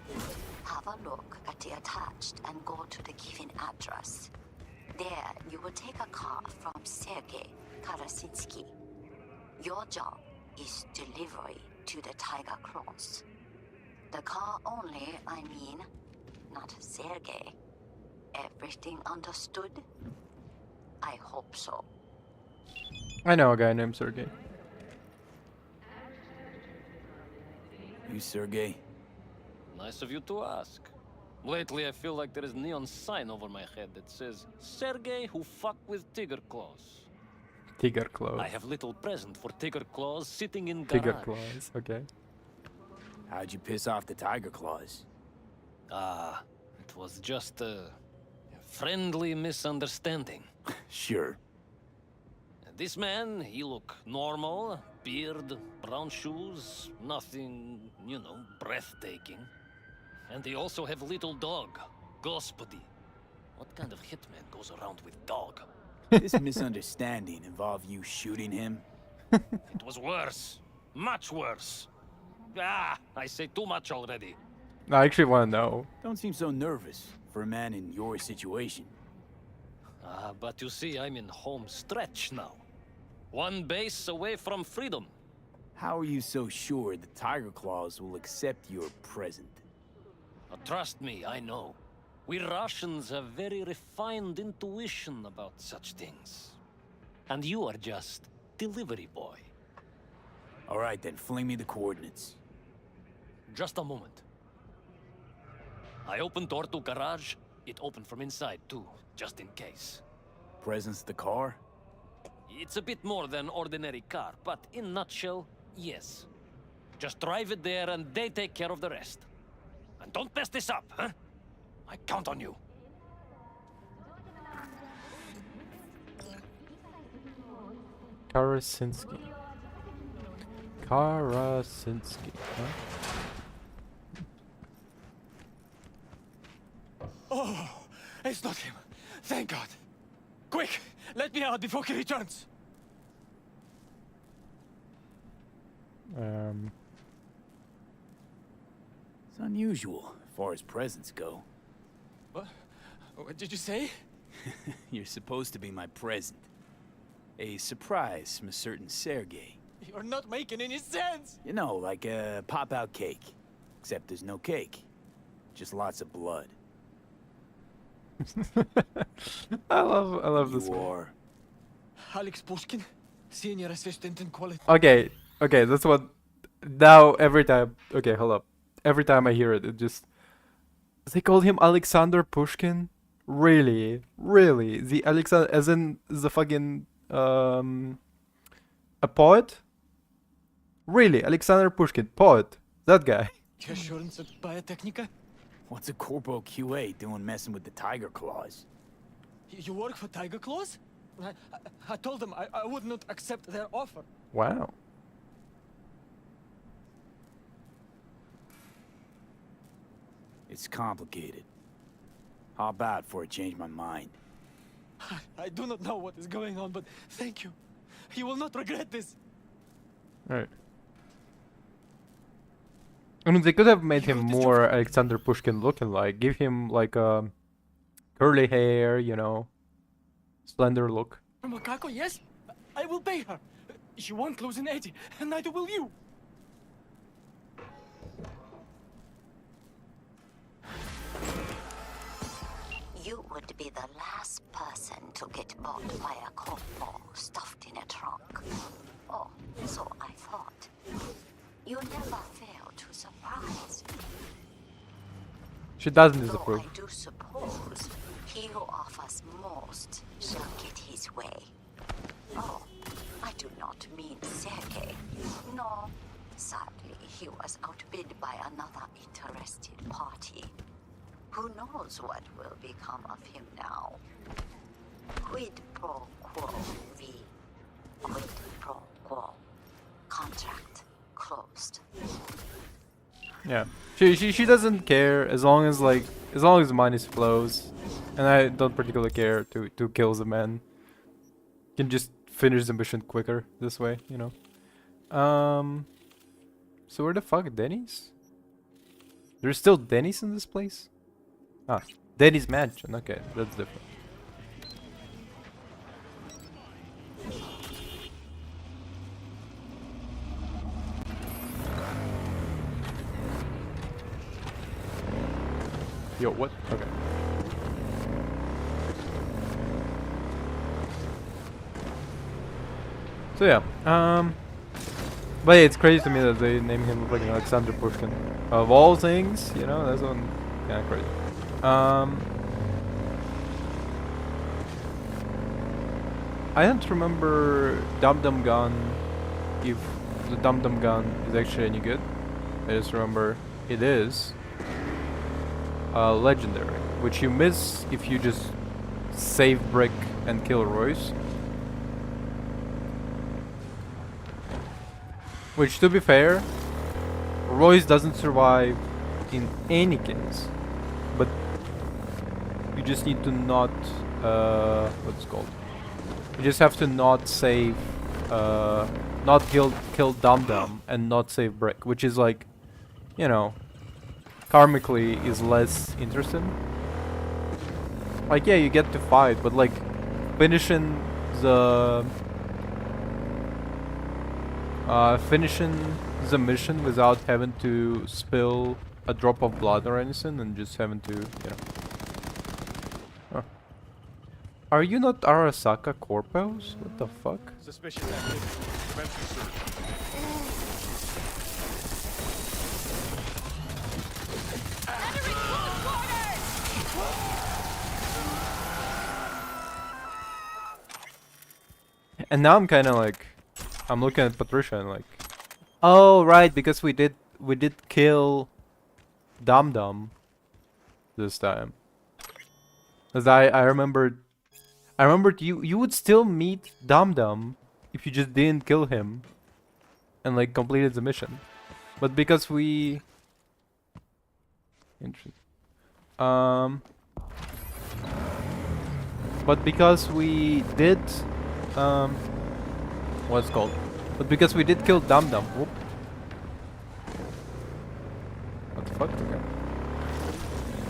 Have a look at the attached and go to the given address. There, you will take a car from Sergei Karasitsky. Your job is delivery to the Tiger Claws. The car only, I mean, not Sergei. Everything understood? I hope so. I know a guy named Sergey. You, Sergey? Nice of you to ask. Lately, I feel like there is a neon sign over my head that says, Sergey who fuck with Tiger Claws. Tiger Claws. I have little present for Tiger Claws sitting in garage. Tiger Claws, okay. How'd you piss off the Tiger Claws? It was just a friendly misunderstanding. Sure. This man, he look normal, beard, brown shoes, nothing, you know, breathtaking. And they also have little dog, Gospody. What kind of hitman goes around with dog? This misunderstanding involved you shooting him? It was worse. Much worse. I say too much already. I actually want to know. Don't seem so nervous for a man in your situation. But you see, I'm in home stretch now. One base away from freedom. How are you so sure the Tiger Claws will accept your present? Trust me, I know. We Russians have very refined intuition about such things. And you are just delivery boy. All right, then fling me the coordinates. Just a moment. I opened door to garage. It opened from inside too, just in case. Presence of the car? It's a bit more than ordinary car, but in nutshell, yes. Just drive it there and they take care of the rest. And don't mess this up, huh? I count on you. Karasinski. Karasinski, huh? Oh, it's not him. Thank God. Quick, let me out before he returns. It's unusual, as far as presents go. What did you say? You're supposed to be my present. A surprise from a certain Sergey. You're not making any sense. You know, like a pop-out cake. Except there's no cake. Just lots of blood. I love this You one. are... Alex Pushkin, senior assistant in quality. Okay, that's what. Now every time. Okay, hold up. Every time I hear it, it just. They called him Alexander Pushkin. Really, the Alexander, as in the fucking a poet. Really, Alexander Pushkin, poet. That guy. Assurance at Biotechnica? What's a Corpo QA doing messing with the Tiger Claws? You work for Tiger Claws? I told them I would not accept their offer. Wow. It's complicated. How about before I change my mind? I do not know what is going on, but thank you. You will not regret this. All right. I mean, they could have made him more Alexander Pushkin looking like. Give him like curly hair, you know, slender look. Makako, yes? I will pay her. She won't close in 80, and neither will you. You would be the last person to get bought by a corpo stuffed in a trunk. Oh, so I thought. You never fail to surprise. She doesn't Though disapprove. I do suppose he who offers most shall get his way. Oh, I do not mean Sergei. No, sadly, he was outbid by another interested party. Who knows what will become of him now? Quid pro quo, V. Quid pro quo. Contract closed. Yeah, she doesn't care as long as the money flows, and I don't particularly care to kill the man. Can just finish the mission quicker this way, you know. So where the fuck Denny's? There's still Denny's in this place? Ah, Denny's mansion. Okay, that's different. Yo, what? Okay. So yeah, but yeah, it's crazy to me that they name him like Alexander Pushkin. Of all things, you know, that's one kind of crazy. I don't remember Dum Dum Gun, if the Dum Dum Gun is actually any good. I just remember it is legendary, which you miss if you just save Brick and kill Royce. Which, to be fair, Royce doesn't survive in any case, but you just need to not, what's it called? You just have to not save, not kill Dum Dum and not save Brick, which is like, you know, karmically is less interesting. Like, yeah, you get to fight, but like, finishing the mission without having to spill a drop of blood or anything, and just having to, you know. Huh. Are you not Arasaka Corpos? What the fuck? Suspicious activity. Commence the search. And now I'm kind of like, I'm looking at Patricia and like, oh right, because we did kill Dum Dum this time. Cause I remembered you would still meet Dum Dum if you just didn't kill him and like completed the mission, but because we interesting. But because we did what's it called? But because we did kill Dum Dum. Whoop. What the fuck? Okay.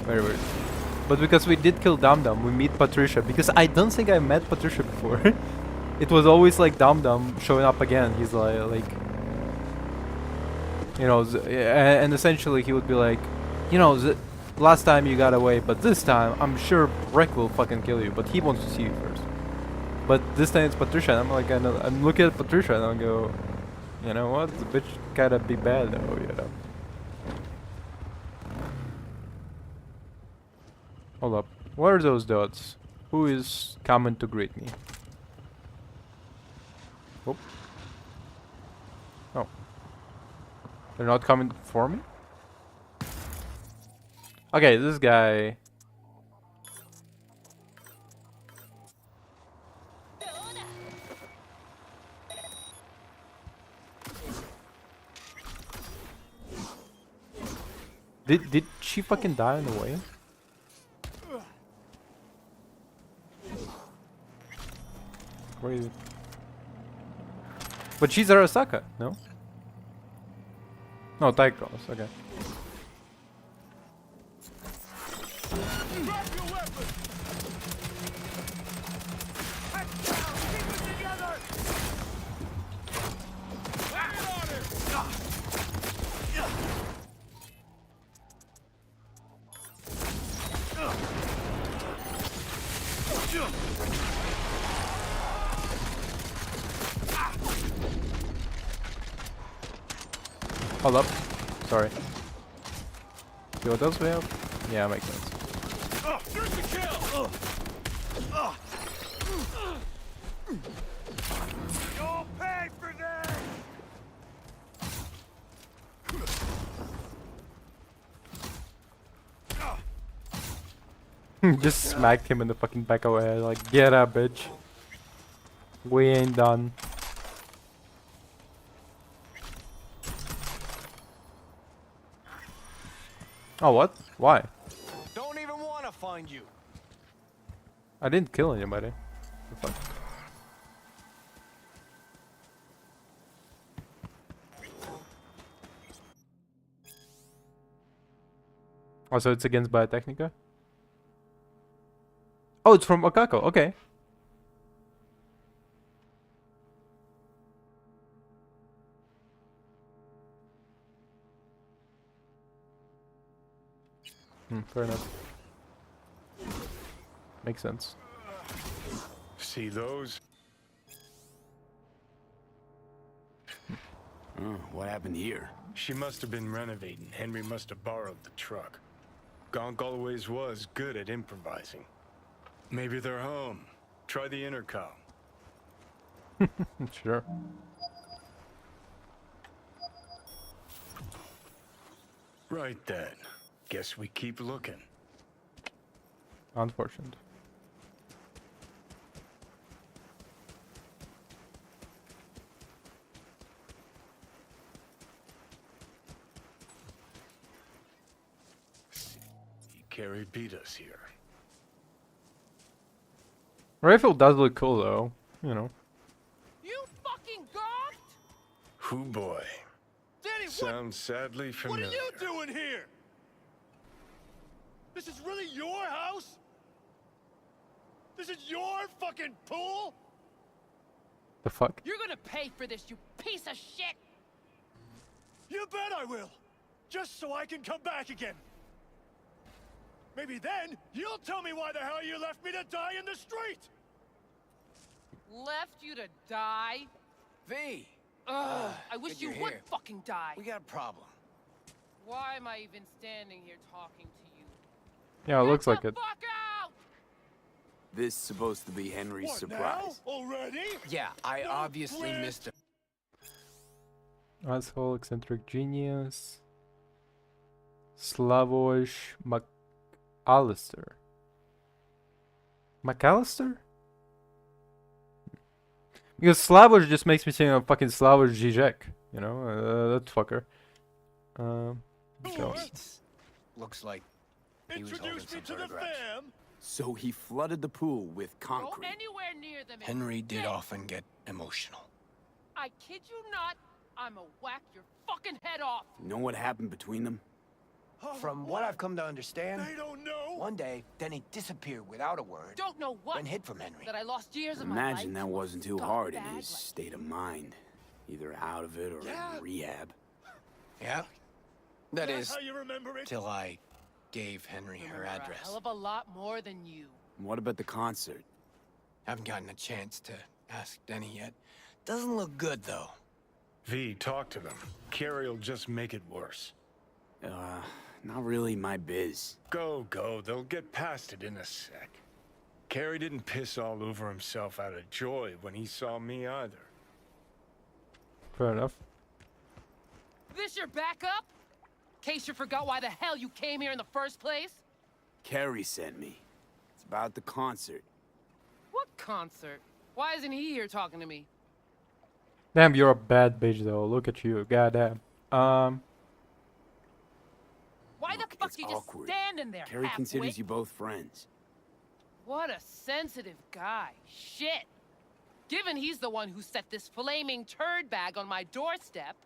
Very weird. But because we did kill Dum Dum, we meet Patricia. Because I don't think I met Patricia before. It was always like Dum Dum showing up again. He's like you know, and essentially he would be like, you know, last time you got away, but this time I'm sure Rick will fucking kill you, but he wants to see you first. But this time it's Patricia, and I'm like, I'm looking at Patricia and I go, you know what, the bitch gotta be bad though, you know. Hold up, what are those dots? Who is coming to greet me? Oh. Oh. They're not coming for me? Okay, this guy... Did she fucking die on the way? Where is it? But she's Arasaka, no? No, tight cross. Okay. Drop your weapon! Head down! Keep it together! Hang it on him! Hold up. Sorry. See what else we have? Yeah, makes sense. There's the kill! You'll pay for this! Just smacked him in the fucking back of the head, like, get up, bitch. We ain't done. Oh, what? Why? Don't even want to find you. I didn't kill anybody. The fuck? Oh, so it's against Biotechnica? Oh, it's from Okako. Okay. Fair enough. Makes sense. See those? What happened here? She must have been renovating. Henry must have borrowed the truck. Gonk always was good at improvising. Maybe they're home. Try the intercom. Sure. Right then. Guess we keep looking. Unfortunate. Carrie beat us here. Rifle does look cool though, you know. You fucking gawked? Hoo boy. Danny, Sounds sadly what familiar. are you doing here? This is really your house? This is your fucking pool? The fuck? You're gonna pay for this, you piece of shit! You bet I will! Just so I can come back again! Maybe then, you'll tell me why the hell you left me to die in the street! Left you to die? V! Ugh, I wish good you you're would here. fucking die. We got a problem. Why am I even standing here talking to you? Yeah, it looks like it. Fuck out! This supposed to be Henry's What, surprise. now? Already? Yeah, I No obviously plan. missed it. Asshole, eccentric genius. Slavoj McAllister. McAllister? Because Slavoj just makes me think of fucking Slavoj Žižek, you know, that fucker. So. Looks like he was holding Introduce me some to sort the of grudge. fam! So he flooded the pool with Go concrete. anywhere near them. and Henry did stay. often get emotional. I kid you not. I'ma whack your fucking head off. You know what happened between them? From what I've come to understand, They don't know! one day, Denny disappeared without a word Don't know what. and hid from Henry. That I lost years of my life. Imagine that wasn't too Got hard in bad his like state of mind. Either out of it or Yeah. in rehab. Yeah? That That's is, how you remember it? till I gave Henry her remember a address. hell of a lot more than you. What about the concert? Haven't gotten a chance to ask Denny yet. Doesn't look good, though. V, talk to them. Carrie'll just make it worse. Not really my biz. Go, go. They'll get past it in a sec. Carrie didn't piss all over himself out of joy when he saw me either. Fair enough. This your backup? Case you forgot why the hell you came here in the first place? Carrie sent me. It's about the concert. What concert? Why isn't he here talking to me? Damn, you're a bad bitch though. Look at you. Goddamn. Why Look, the fuck it's you just awkward. standing there? Carrie halfway? considers you both friends. What a sensitive guy. Shit. Given he's the one who set this flaming turd bag on my doorstep.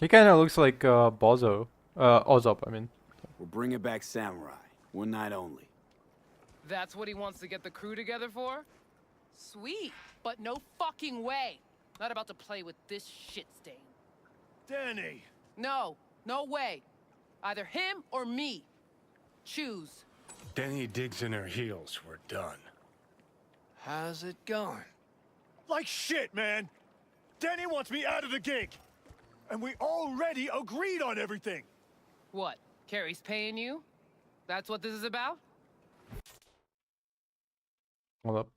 He kind of looks like Bozo. Ozop, I mean. We're bringing back Samurai. One night only. That's what he wants to get the crew together for? Sweet, but no fucking way. Not about to play with this shit stain. Danny! No, no way. Either him or me. Choose. Denny digs in her heels. We're done. How's it going? Like shit, man! Danny wants me out of the gig! And we already agreed on everything! What? Carrie's paying you? That's what this is about? Hold up.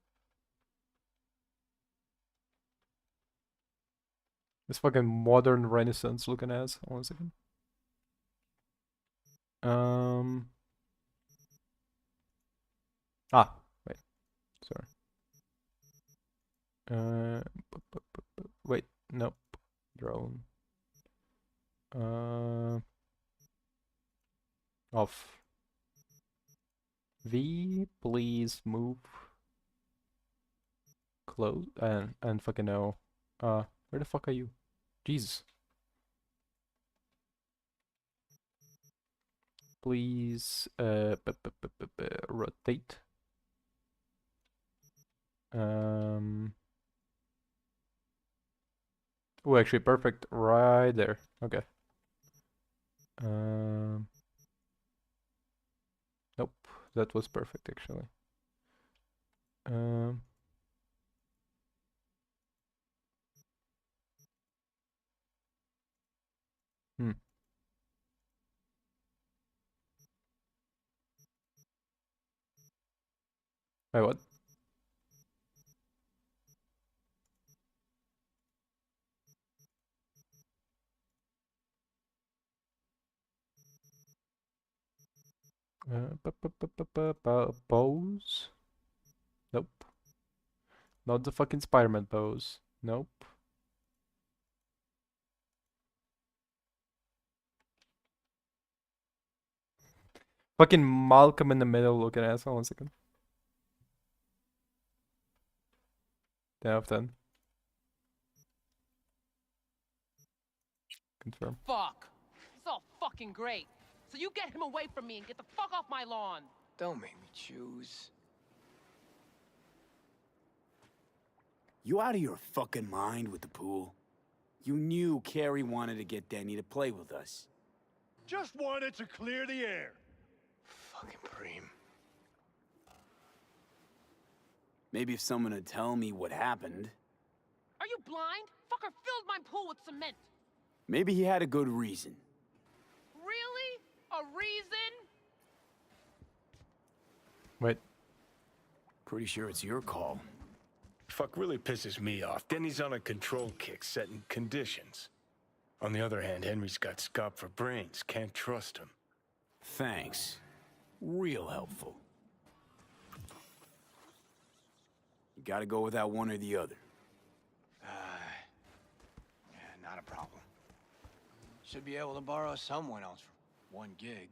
This fucking modern Renaissance looking ass. Hold on a second. Ah, wait. Sorry. Wait, nope. Drone. Off. V, please move. Close and fucking no. Where the fuck are you? Jesus. Please rotate. Oh, actually perfect right there. Okay. Nope, that was perfect actually. Hmm. Wait, what? Pose? Nope. Not the fucking Spider-Man pose. Nope. Fucking Malcolm in the middle looking asshole. 1 second. 10 out of 10. Confirm. Fuck. It's all fucking great. So you get him away from me and get the fuck off my lawn. Don't make me choose. You out of your fucking mind with the pool? You knew Carrie wanted to get Denny to play with us. Just wanted to clear the air. Fucking Preem. Maybe if someone would tell me what happened. Are you blind? Fucker filled my pool with cement. Maybe he had a good reason. Really? A reason? Wait. Pretty sure it's your call. Fuck really pisses me off. Denny's on a control kick, setting conditions. On the other hand, Henry's got scop for brains. Can't trust him. Thanks. Real helpful. You gotta go without one or the other. Yeah, not a problem. Should be able to borrow someone else for one gig.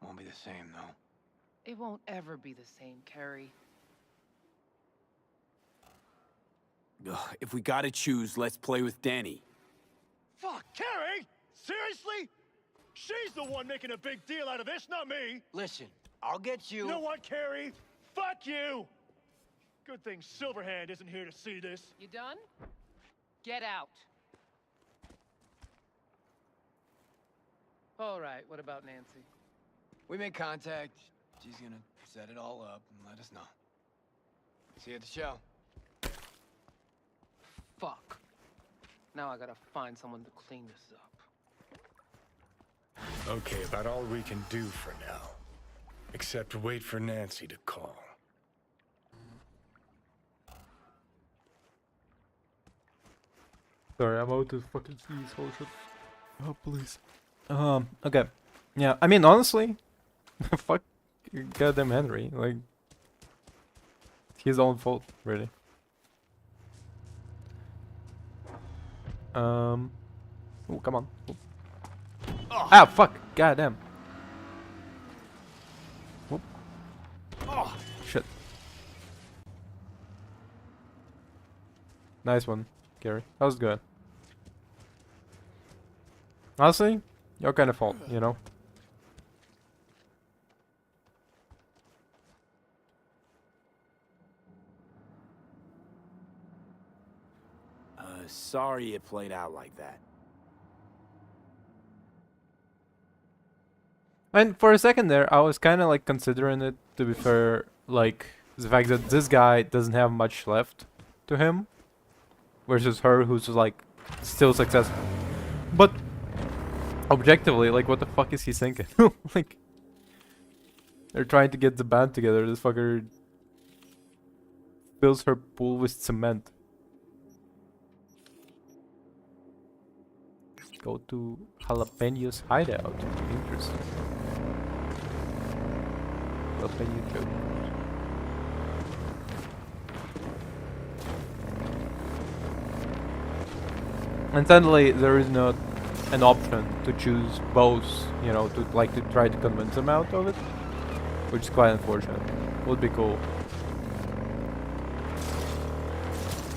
Won't be the same, though. It won't ever be the same, Carrie. Ugh, if we gotta choose, let's play with Denny. Fuck, Carrie? Seriously? She's the one making a big deal out of this, not me. Listen, I'll get you... You know what, Carrie? Fuck you! Good thing Silverhand isn't here to see this. You done? Get out. All right, what about Nancy? We made contact. She's gonna set it all up and let us know. See you at the show. Fuck. Now I gotta find someone to clean this up. Okay, about all we can do for now. Except wait for Nancy to call. Sorry, I'm out to fucking sneeze. Holy shit. Oh, please. Okay. Yeah, I mean, honestly, fuck goddamn Henry. Like, it's his own fault, really. Oh, come on. Oh. Ah, fuck. Goddamn. Whoop. Oh, shit. Nice one, Gary. That was good. Honestly, your kind of fault, you know? Sorry it played out like that. And for a second there, I was kind of like considering it, to be fair, like the fact that this guy doesn't have much left to him, versus her who's like still successful. But objectively, like what the fuck is he thinking? Like they're trying to get the band together. This fucker fills her pool with cement. Go to Jalapeno's hideout. Interesting. Jalapeno joke. And suddenly there is not an option to choose both, you know, to like to try to convince them out of it, which is quite unfortunate. Would be cool.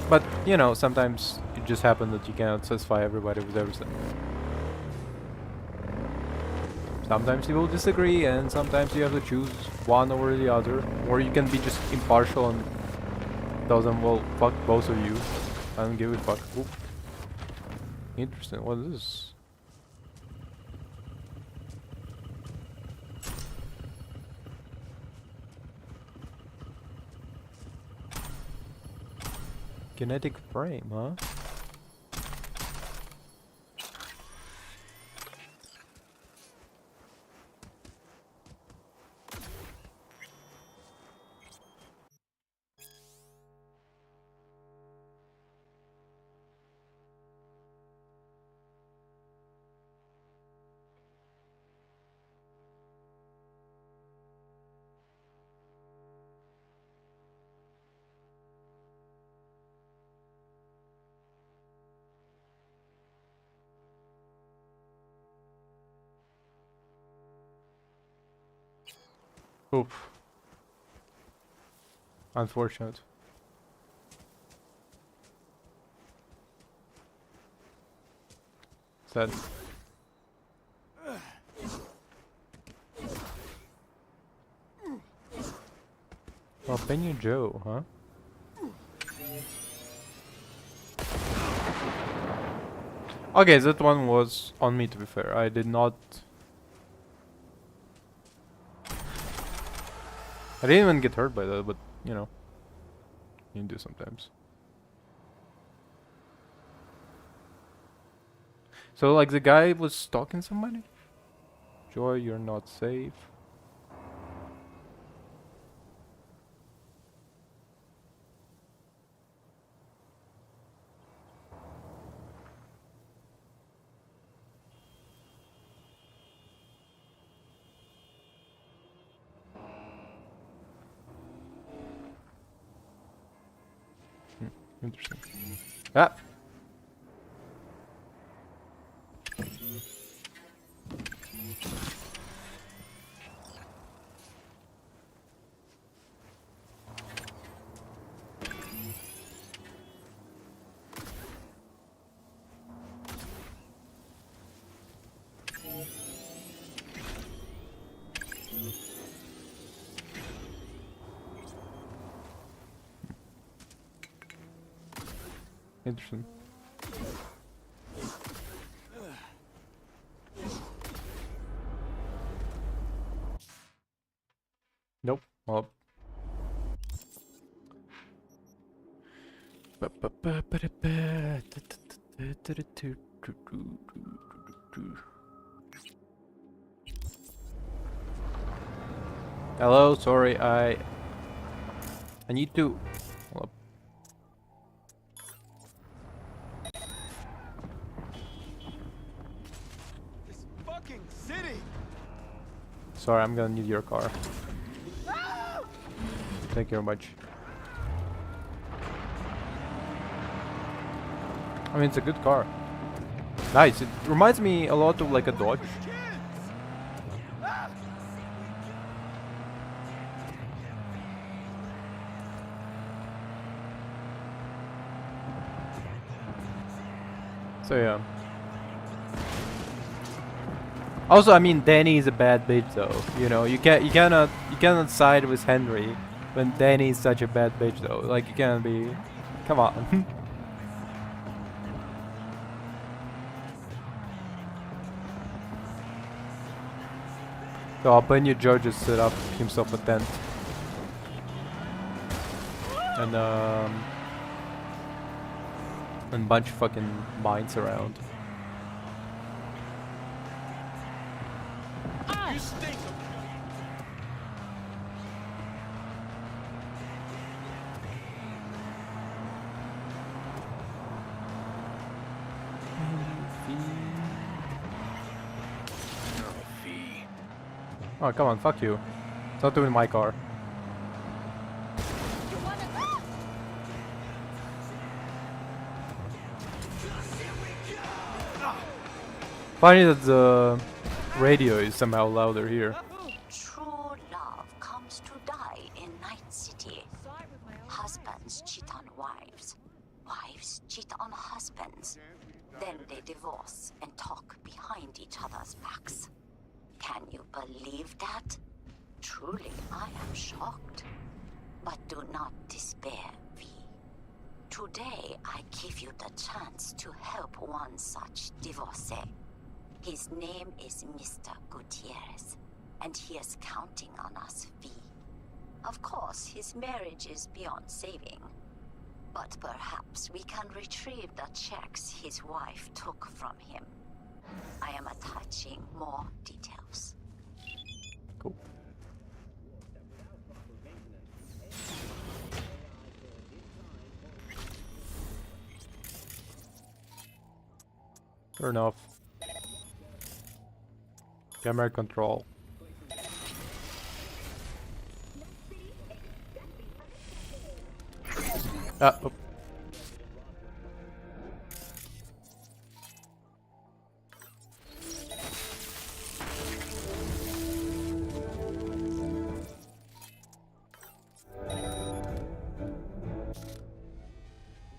But, you know, sometimes it just happens that you cannot satisfy everybody with everything. Sometimes you will disagree, and sometimes you have to choose one over the other. Or you can be just impartial and tell them, well, fuck both of you. I don't give a fuck. Oop. Interesting, what is this? Kinetic frame, huh? Oof. Unfortunate. Sad. Jalapeno Joe, huh? Okay, that one was on me, to be fair. I did not... I didn't even get hurt by that, but, you know. You do sometimes. So, like, the guy was stalking somebody? Joy, you're not safe. Interesting. Ah! Interesting. Nope. Well. Hello, sorry, I need to... Hold up. This fucking city. Sorry, I'm gonna need your car. Thank you very much. I mean, it's a good car. Nice. It reminds me a lot of like a Dodge. So yeah. Also, I mean, Danny is a bad bitch, though. You know, you cannot side with Henry when Danny is such a bad bitch, though. Like, you can't be. Come on. So Albania George just set up himself a tent. And a bunch of fucking mines around. You stink. Oh, come on, fuck you. It's not doing my car. Funny that the radio is somehow louder here. True love comes to die in Night City. Husbands cheat on wives. Wives cheat on husbands. Then they divorce and talk behind each other's backs. Can you believe that? Truly, I am shocked. But do not despair, V. Today, I give you the chance to help one such divorcee. His name is Mr. Gutierrez, and he is counting on us, V. Of course, his marriage is beyond saving. But perhaps we can retrieve the checks his wife took from him. I am attaching more details. Cool. Turn off. Camera control. Oh.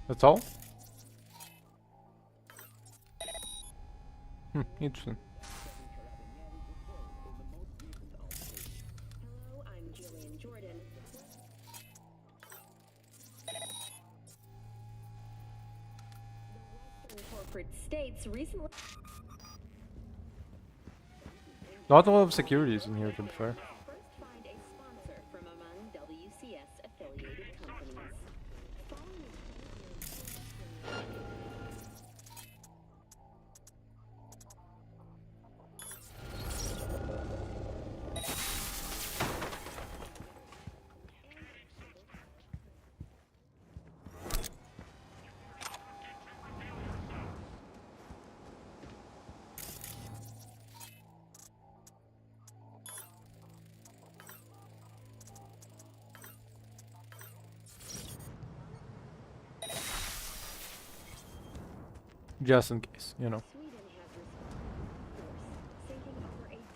That's all? Interesting. States recently. Not a lot of securities in here, to be fair. First find a sponsor from among WCS affiliated companies. Just in case, you know.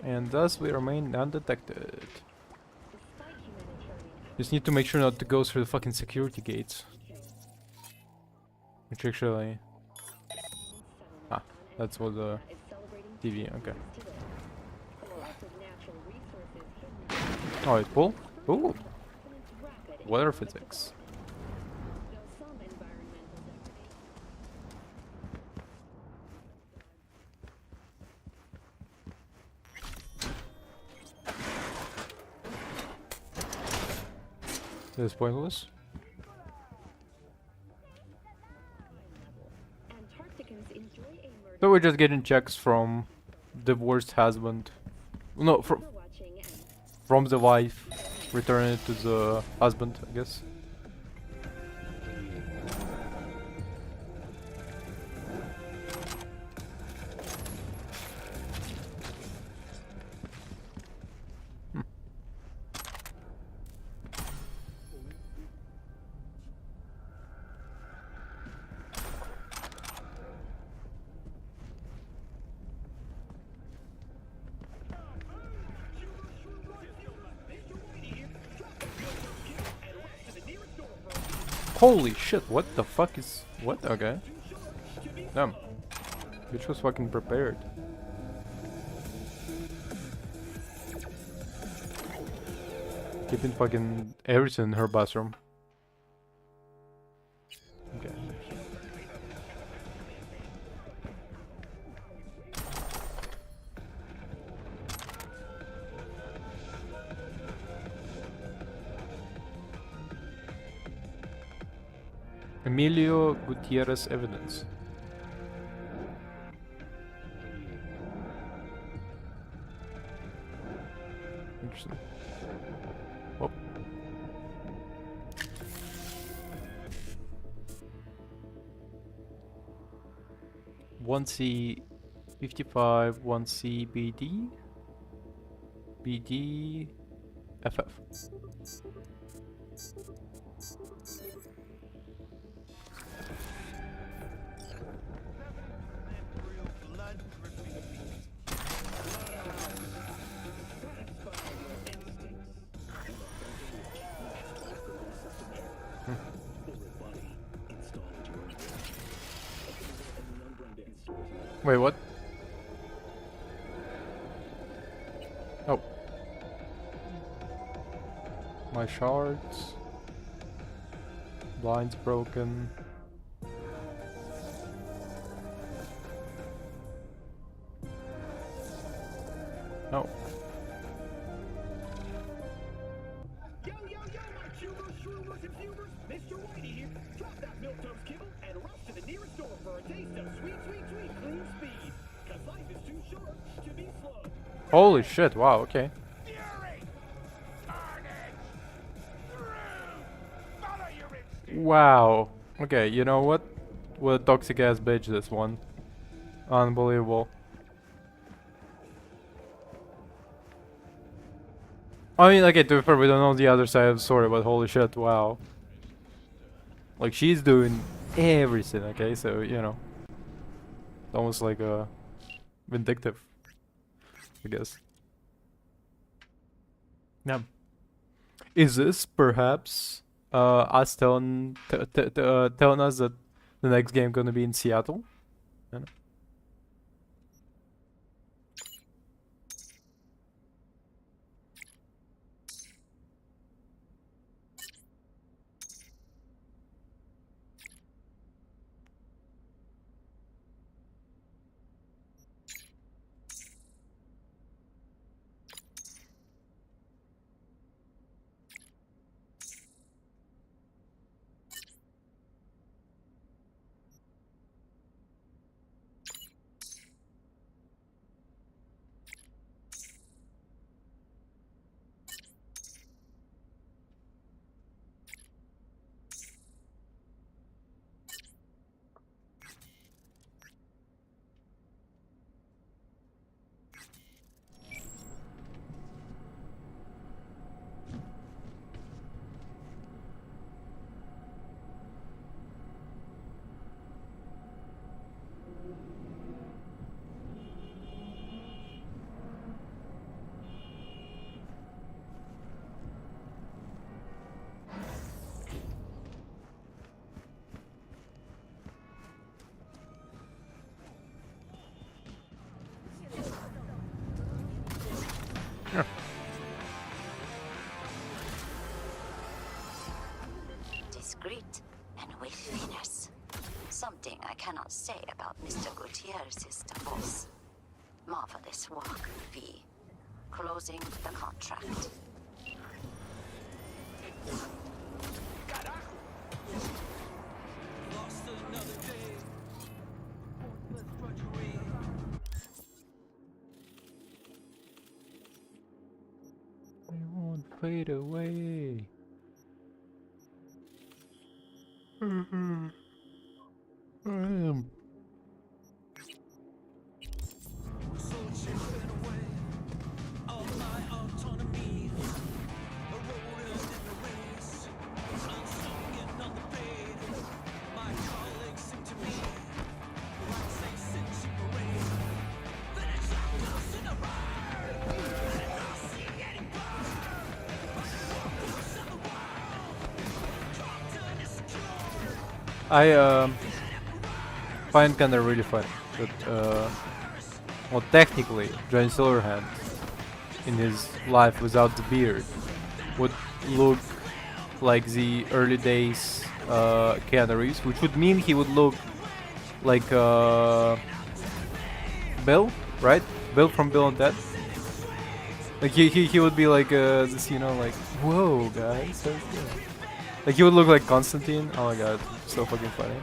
And thus we remain undetected. Just need to make sure not to go through the fucking security gates. Which actually... Ah, that's what the TV, okay. Oh, it's full? Ooh! Weather physics. This is pointless. So we're just getting checks from divorced husband. No, from the wife, returning it to the husband, I guess. Holy shit, what the fuck is... What? Okay. Damn. Bitch was fucking prepared. keeping fucking everything in her bathroom. Okay. Emilio Gutierrez evidence. Interesting. Oh. One C 55, one C BD, BD FF. Wait, what? Oh. My shards. Blinds broken. No. Yo, my tubers, shroomers, and fumers! Mr. Whitey here. Drop that milquetoast kibble and rush to the nearest store for a taste of sweet, clean speed. Cause life is too short to be slow. Holy shit, wow, okay. Wow. Okay, you know what? What a toxic ass bitch this one. Unbelievable. I mean, okay, to be fair, we don't know the other side of the story, but holy shit, wow. Like, she's doing everything, okay, so, you know. Almost like a vindictive, I guess. Yeah. Is this perhaps us telling us that the next game gonna be in Seattle? I don't know. Discreet and with finesse. Something I cannot say about Mr. Gutierrez's divorce. Marvelous work, V. Closing the contract. They won't fade away. I find kinda really funny that well, technically Johnny Silverhand in his life without the beard would look like the early days Keanu Reeves, which would mean he would look like Bill, right? Bill from Bill and Ted. Like he would be like this, you know, like, whoa guys, so good. Like he would look like Constantine. Oh my god, so fucking funny.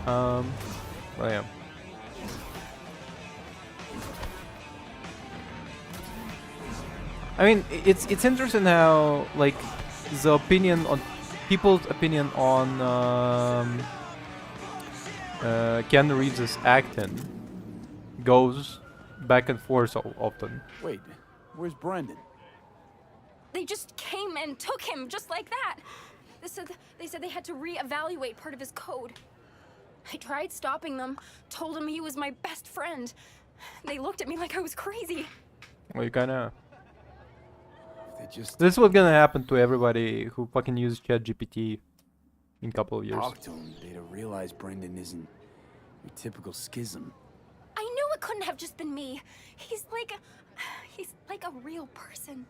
Well, yeah. I mean, it's interesting how like the opinion on people's opinion on Keanu Reeves' acting goes back and forth so often. Wait, where's Brendan? They just came and took him just like that. They said they had to reevaluate part of his code. I tried stopping them, told him he was my best friend. They looked at me like I was crazy. Well, you kinda. This is what's gonna happen to everybody who fucking uses ChatGPT in a couple of years. Talk to him. They'd realize Brendan isn't your typical schism. I knew it couldn't have just been me. He's like a real person.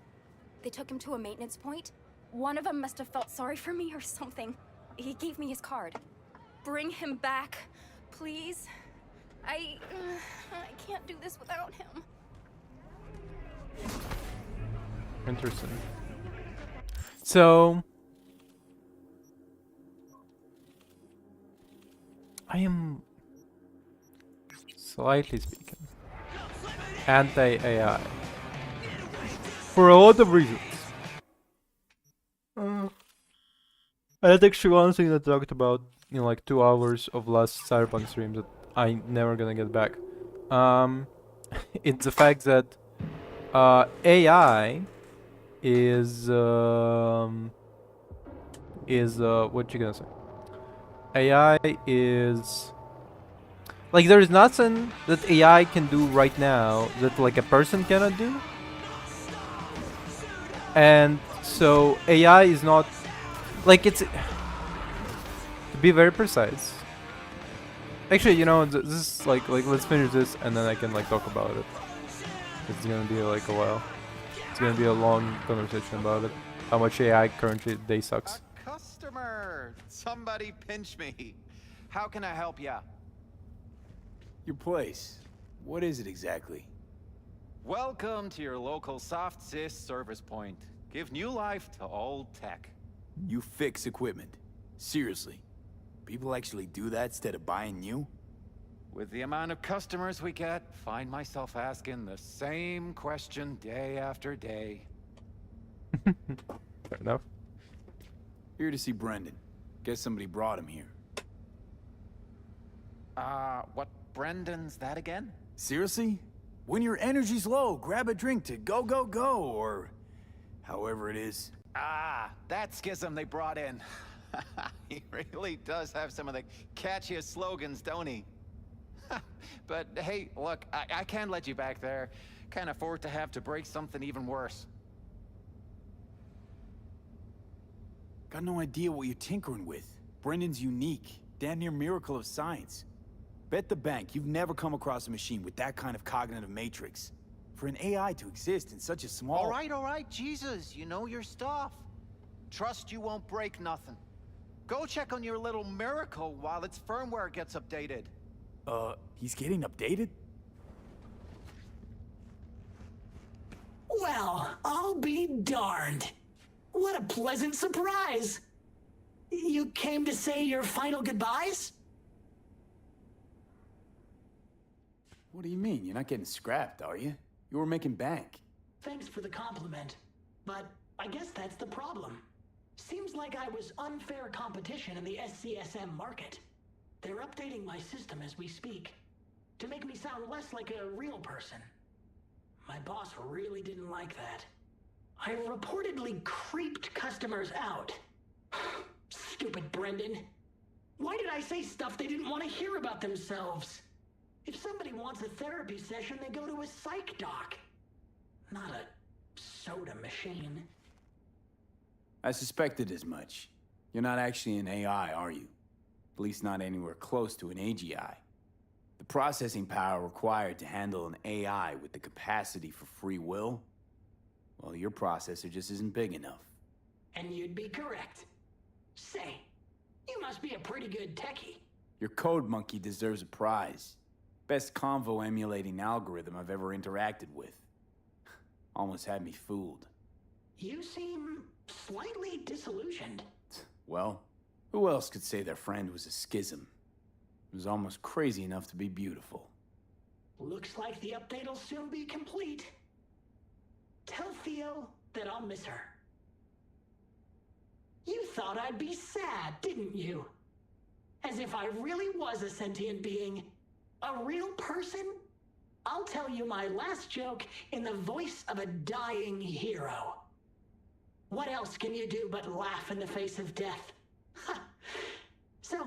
They took him to a maintenance point. One of them must have felt sorry for me or something. He gave me his card. Bring him back, please. I can't do this without him. Interesting. So I am, slightly speaking, anti-AI for a lot of reasons. That's actually one thing that I talked about in like 2 hours of last Cyberpunk stream that I never gonna get back. It's the fact that AI is what you gonna say? AI is like there is nothing that AI can do right now that like a person cannot do, and so AI is not like it's, to be very precise. Actually, you know, this is like let's finish this and then I can like talk about it. It's gonna be like a while. It's gonna be a long conversation about it. How much AI currently day sucks. Customer! Somebody pinch me. How can I help ya? Your place. What is it exactly? Welcome to your local soft sys service point. Give new life to old tech. You fix equipment. Seriously. People actually do that instead of buying new? With the amount of customers we get, find myself asking the same question day after day. Fair enough. Here to see Brendan. Guess somebody brought him here. What Brendan's that again? Seriously? When your energy's low, grab a drink to go, go, go, or however it is. Ah, that schism they brought in. He really does have some of the catchiest slogans, don't he? But hey, look, I can't let you back there. Can't afford to have to break something even worse. Got no idea what you're tinkering with. Brendan's unique. Damn near miracle of science. Bet the bank you've never come across a machine with that kind of cognitive matrix. For an AI to exist in such a small... All right, Jesus, you know your stuff. Trust you won't break nothing. Go check on your little miracle while its firmware gets updated. He's getting updated? Well, I'll be darned. What a pleasant surprise. You came to say your final goodbyes? What do you mean? You're not getting scrapped, are you? You were making bank. Thanks for the compliment, but I guess that's the problem. Seems like I was unfair competition in the SCSM market. They're updating my system as we speak, to make me sound less like a real person. My boss really didn't like that. I reportedly creeped customers out. Stupid Brendan. Why did I say stuff they didn't want to hear about themselves? If somebody wants a therapy session, they go to a psych doc, not a soda machine. I suspected as much. You're not actually an AI, are you? At least not anywhere close to an AGI. The processing power required to handle an AI with the capacity for free will? Well, your processor just isn't big enough. And you'd be correct. Say, you must be a pretty good techie. Your code monkey deserves a prize. Best convo emulating algorithm I've ever interacted with. Almost had me fooled. You seem slightly disillusioned. Well, who else could say their friend was a schism? It was almost crazy enough to be beautiful. Looks like the update'll soon be complete. Tell Theo that I'll miss her. You thought I'd be sad, didn't you? As if I really was a sentient being. A real person? I'll tell you my last joke in the voice of a dying hero. What else can you do but laugh in the face of death? So,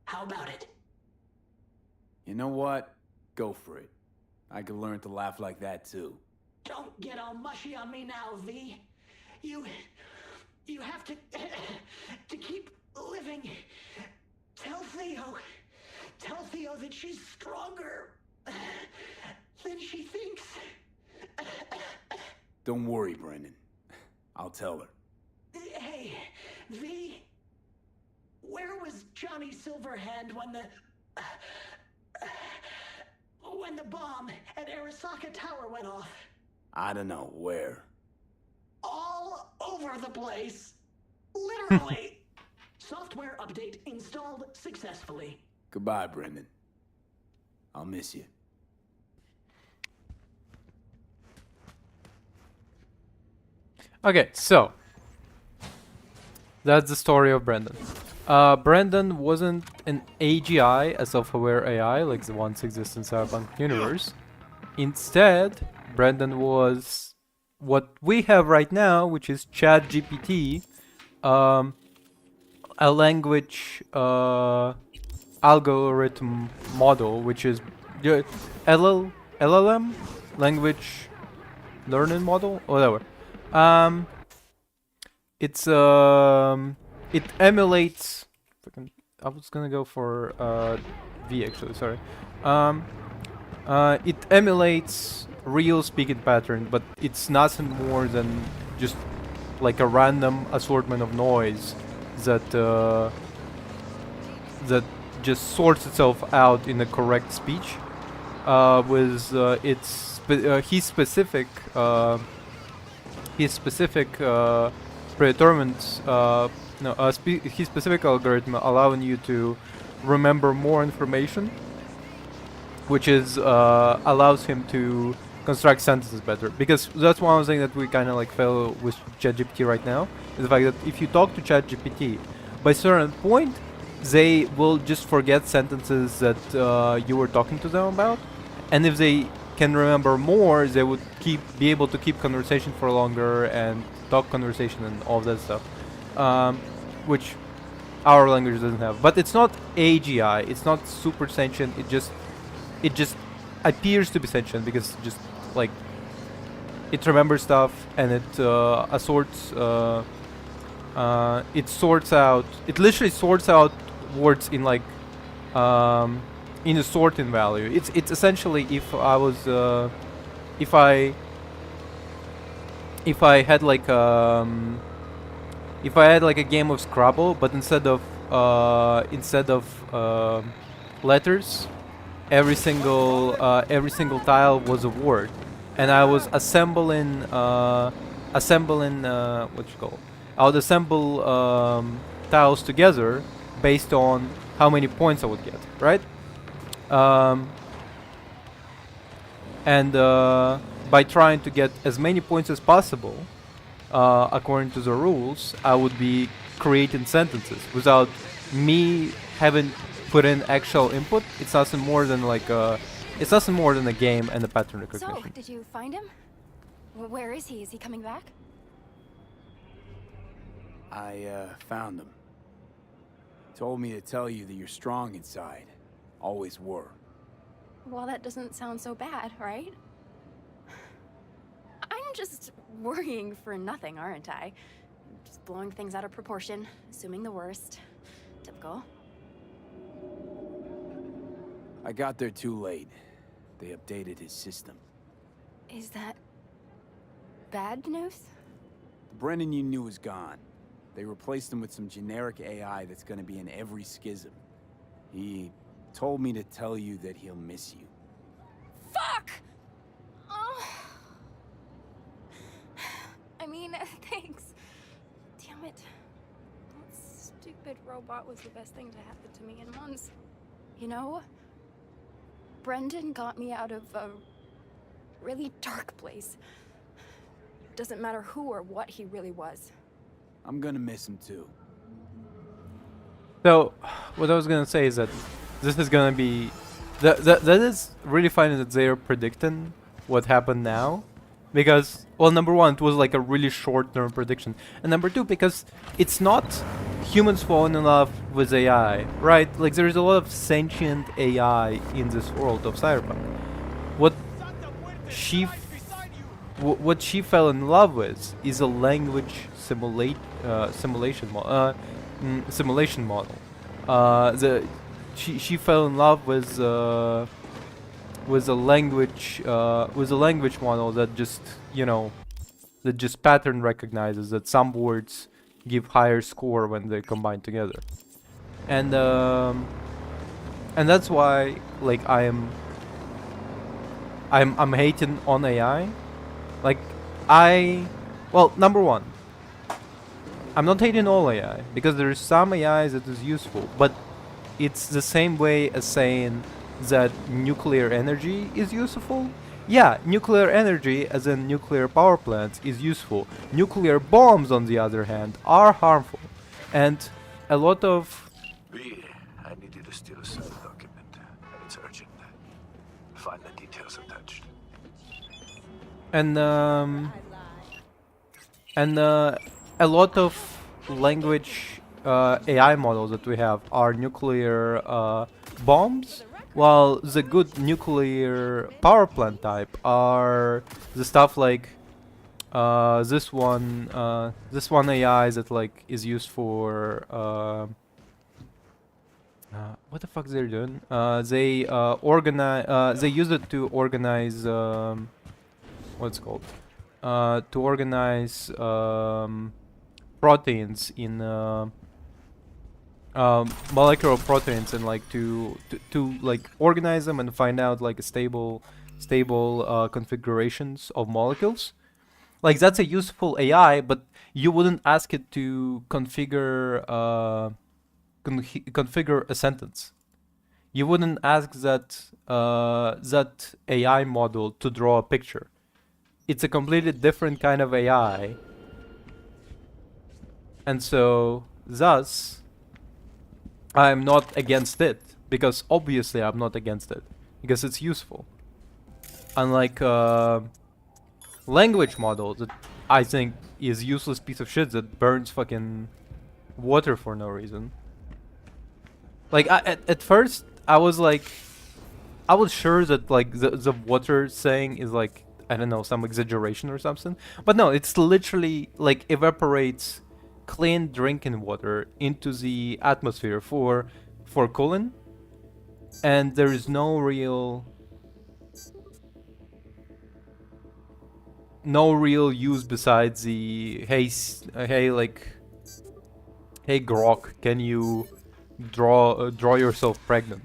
how about it? You know what? Go for it. I could learn to laugh like that too. Don't get all mushy on me now, V. You have to keep living. Tell Theo that she's stronger than she thinks. Don't worry, Brendan. I'll tell her. Hey, V, where was Johnny Silverhand when the bomb at Arasaka Tower went off? I don't know where. All over the place. Literally. Software update installed successfully. Goodbye, Brendan. I'll miss you. Okay, so that's the story of Brendan. Brendan wasn't an AGI, a self-aware AI, like the ones exist in Cyberpunk universe. Instead, Brendan was what we have right now, which is ChatGPT, a language algorithm model, which is LLM, language learning model, whatever. It emulates. I was gonna go for V actually. Sorry. It emulates real speaking pattern, but it's nothing more than just like a random assortment of noise that that just sorts itself out in the correct speech with his specific predetermined his specific algorithm allowing you to remember more information, which is allows him to construct sentences better. Because that's one thing that we kind of like fail with ChatGPT right now, is the fact that if you talk to ChatGPT, by a certain point, they will just forget sentences that you were talking to them about, and if they can remember more, they would be able to keep conversation for longer and talk conversation and all that stuff, which our language doesn't have. But it's not AGI, it's not super sentient. It just appears to be sentient because just like it remembers stuff and it assorts. It literally sorts out words in like in a sorting value. It's essentially if I had like a game of Scrabble, but instead of letters, every single tile was a word, and I was assembling what you call. I would assemble tiles together based on how many points I would get, right? And by trying to get as many points as possible, according to the rules, I would be creating sentences without me having put in actual input. It's nothing more than like it's nothing more than a game and a pattern recognition. So, did you find him? Where is he? Is he coming back? I found him. Told me to tell you that you're strong inside. Always were. Well, that doesn't sound so bad, right? I'm just worrying for nothing, aren't I? Just blowing things out of proportion, assuming the worst. Typical. I got there too late. They updated his system. Is that... Bad news? Brendan you knew is gone. They replaced him with some generic AI that's gonna be in every schism. He told me to tell you that he'll miss you. Fuck! Oh. I mean, thanks. Damn it. That stupid robot was the best thing to happen to me in months. You know, Brendan got me out of a really dark place. Doesn't matter who or what he really was. I'm gonna miss him too. So, what I was gonna say is that this is gonna be... That is really funny that they're predicting what happened now. Because, well, number one, it was like a really short-term prediction. And number two, because it's not humans falling in love with AI, right? Like, there's a lot of sentient AI in this world of Cyberpunk. What she fell in love with is a language simulation model. She fell in love with a language model that just, you know, that just pattern recognizes that some words give higher score when they combine together, and that's why, like, I'm hating on AI. Like, well, number one, I'm not hating all AI, because there's some AI that is useful, but it's the same way as saying that nuclear energy is useful. Yeah, nuclear energy, as in nuclear power plants, is useful. Nuclear bombs, on the other hand, are harmful. And a lot of... V, I need you to steal a certain document. It's urgent. Find the details attached. And a lot of language AI models that we have are nuclear bombs, while the good nuclear power plant type are the stuff like this one AI that, like, is used for what the fuck they're doing? They organize. They use it to organize. What's it called? To organize proteins in molecular proteins, and like to like organize them and find out like a stable configurations of molecules. Like, that's a useful AI, but you wouldn't ask it to configure configure a sentence. You wouldn't ask that that AI model to draw a picture. It's a completely different kind of AI, and so thus I'm not against it, because obviously I'm not against it, because it's useful. Unlike language model that I think is useless piece of shit that burns fucking water for no reason. Like, at first I was like, I was sure that like the water saying is like, I don't know, some exaggeration or something. But no, it's literally like evaporates clean drinking water into the atmosphere for cooling, and there is no real use besides the hey Grok, can you draw yourself pregnant?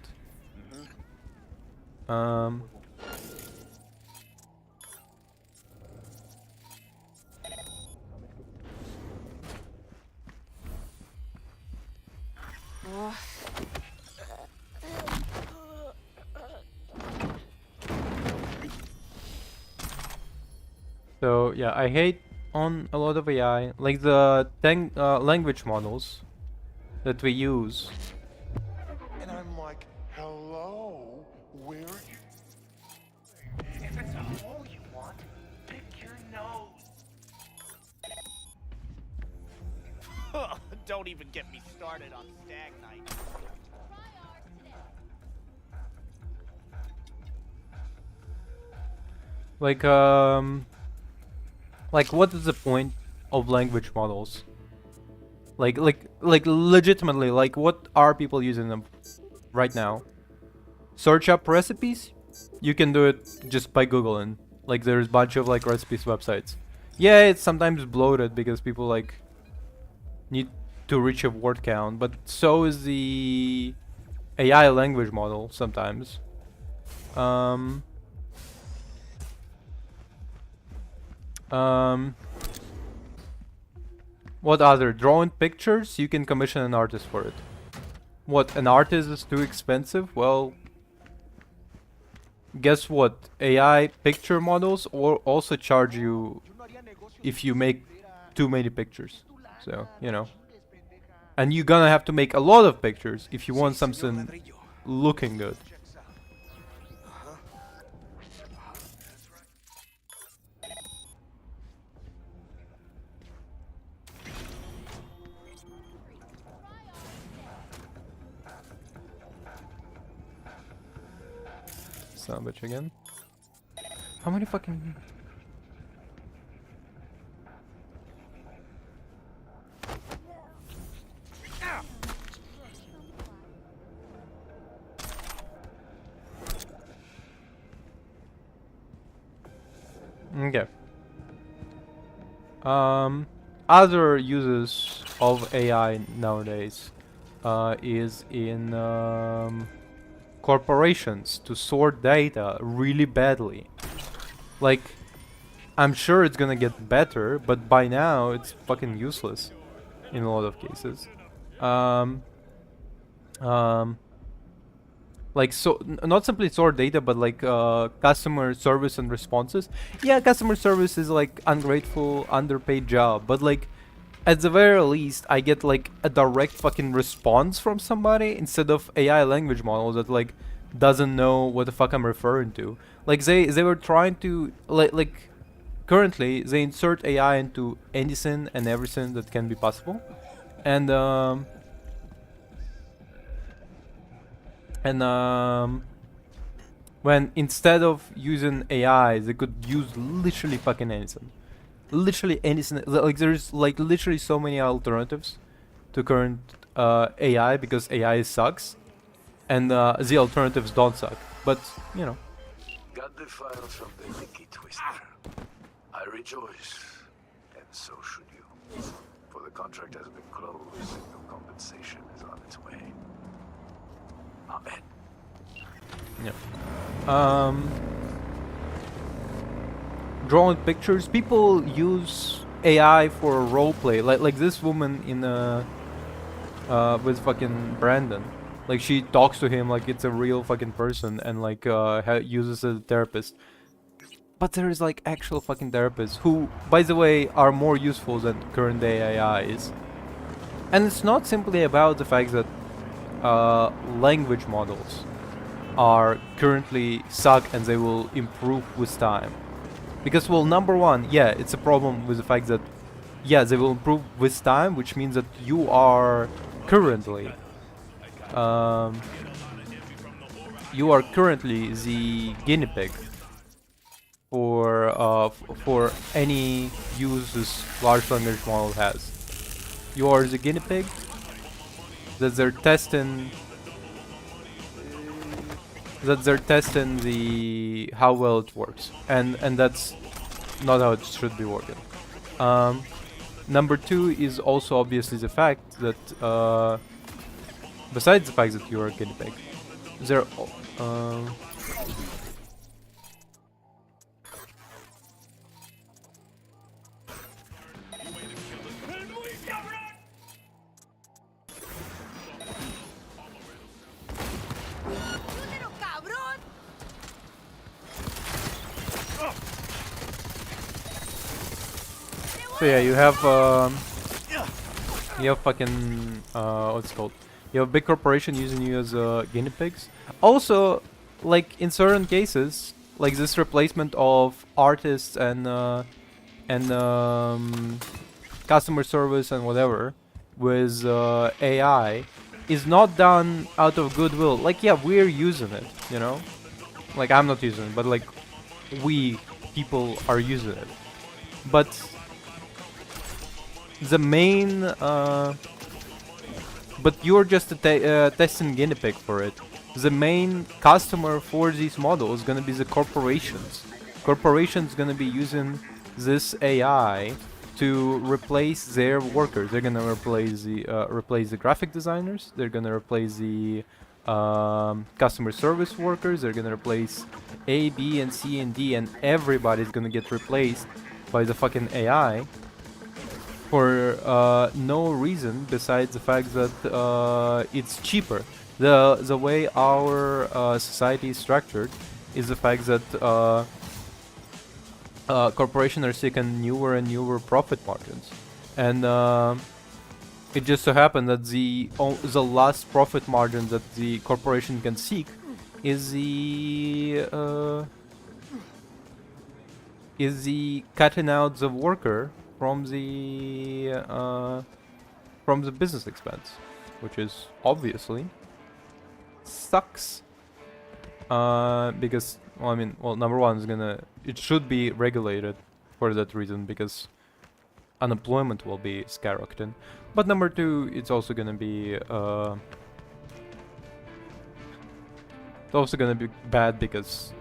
So yeah, I hate on a lot of AI, like the language models that we use. And I'm like, hello, where are you? If it's a hole you want, pick your nose. Don't even get me started on Stag Night. Like what is the point of language models? Like legitimately, like what are people using them right now? Search up recipes? You can do it just by Googling. Like there's a bunch of like recipes websites. Yeah, it's sometimes bloated because people like need to reach a word count, but so is the AI language model sometimes. Um, um, what other? Drawing pictures? You can commission an artist for it. What, an artist is too expensive? Well, guess what? AI picture models or also charge you if you make too many pictures. So, you know. And you're gonna have to make a lot of pictures if you want something looking good. Son of a bitch again. How many fucking... Okay. Other uses of AI nowadays is in corporations to sort data really badly. Like, I'm sure it's gonna get better, but by now it's fucking useless in a lot of cases. Like, so not simply sort data, but like customer service and responses. Yeah, customer service is like ungrateful, underpaid job, but like at the very least I get like a direct fucking response from somebody instead of AI language models that like doesn't know what the fuck I'm referring to. Like they were trying to like currently they insert AI into anything and everything that can be possible, and when instead of using AI, they could use literally fucking anything. Literally anything. Like there's like literally so many alternatives to current AI because AI sucks, and the alternatives don't suck. But you know. Got the files from the Nicky Twister. I rejoice, and so should you. For the contract has been closed, and your compensation is on its way. Amen. Yeah. Drawing pictures. People use AI for roleplay. Like this woman in with fucking Brandon. Like she talks to him like it's a real fucking person and like uses as a therapist. But there is like actual fucking therapists who, by the way, are more useful than current day AIs. And it's not simply about the fact that language models are currently suck and they will improve with time. Because, well, number one, yeah, it's a problem with the fact that, yeah, they will improve with time, which means that you are currently, the guinea pig for any use this large language model has. You are the guinea pig that they're testing. The how well it works, and that's not how it should be working. Number two is also obviously the fact that besides the fact that you are a guinea pig, there So yeah, you have fucking what's it called? You have a big corporation using you as guinea pigs. Also, like in certain cases, like this replacement of artists and customer service and whatever with AI is not done out of goodwill. Like, yeah, we're using it, you know? Like, I'm not using it, but like we people are using it. But the main but you're just a testing guinea pig for it. The main customer for these models is gonna be the corporations. Corporations gonna be using this AI to replace their workers. They're gonna replace the graphic designers. They're gonna replace the customer service workers. They're gonna replace A, B, and C, and D, and everybody's gonna get replaced by the fucking AI for no reason besides the fact that it's cheaper. The way our society is structured is the fact that corporations are seeking newer and newer profit margins, and it just so happened that the last profit margin that the corporation can seek is the cutting out the worker from the business expense, which is obviously sucks. Because well, I mean, well, number one is it should be regulated for that reason, because unemployment will be skyrocketing. But number two, it's also gonna be bad because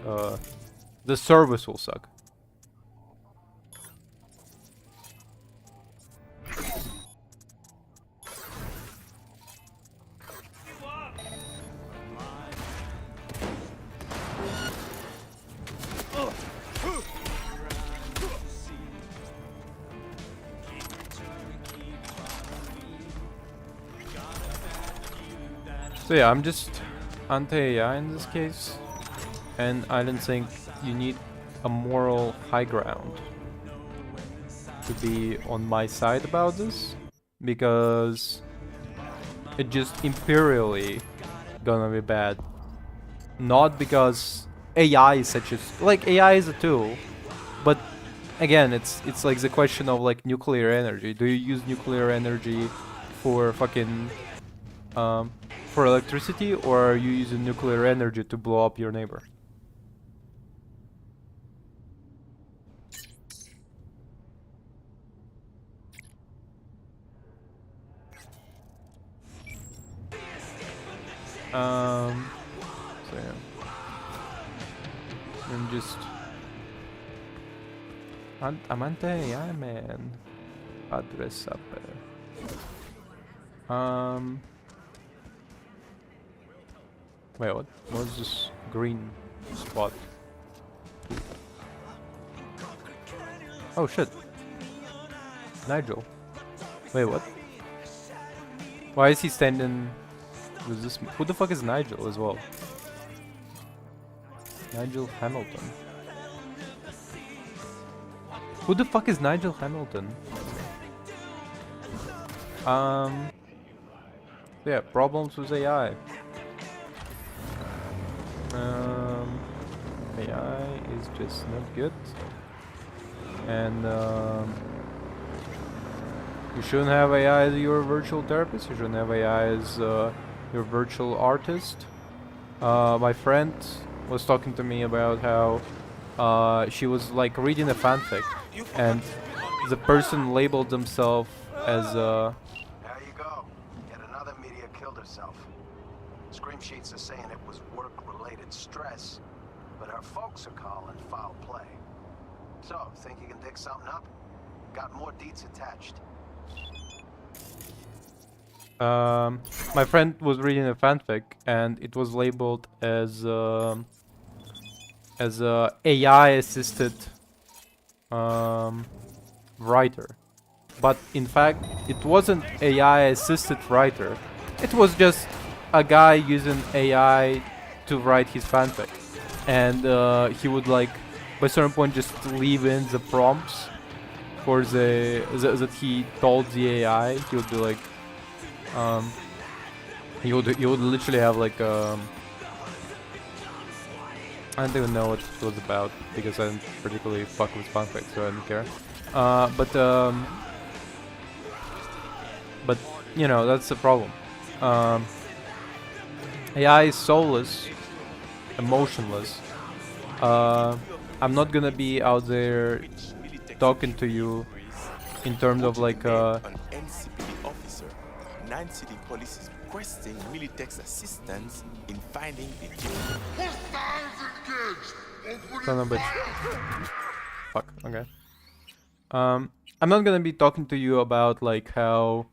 the service will suck. So yeah, I'm just anti-AI in this case, and I don't think you need a moral high ground to be on my side about this, because it just imperially gonna be bad. Not because AI is AI is a tool, but again, it's like the question of like nuclear energy. Do you use nuclear energy for fucking for electricity, or are you using nuclear energy to blow up your neighbor? So yeah. I'm just I'm anti-AI, man. Address up there. Wait, what? What's this green spot? Oh shit. Nigel. Wait, what? Why is he standing with this? Who the fuck is Nigel as well? Nigel Hamilton. Who the fuck is Nigel Hamilton? Yeah, problems with AI. AI is just not good, and you shouldn't have AI as your virtual therapist. You shouldn't have AI as your virtual artist. My friend was talking to me about how she was like reading a fanfic, and the person labeled themselves as There you go. Yet another media killed herself. Scream sheets are saying it was work-related stress, but her folks are calling foul play. So, think you can dig something up? Got more deets attached. My friend was reading a fanfic, and it was labeled as a AI-assisted writer, but in fact, it wasn't AI-assisted writer. It was just a guy using AI to write his fanfic, and he would like, by a certain point, just leave in the prompts for that he told the AI. He would be like, he would literally have like I don't even know what it was about, because I didn't particularly fuck with fanfic, so I didn't care. But you know, that's the problem. AI is soulless, emotionless. I'm not gonna be out there talking to you in terms of like an NCPD officer. 9 city police is requesting Militech's assistance in finding the Son of a bitch. Fuck, okay. I'm not gonna be talking to you about like how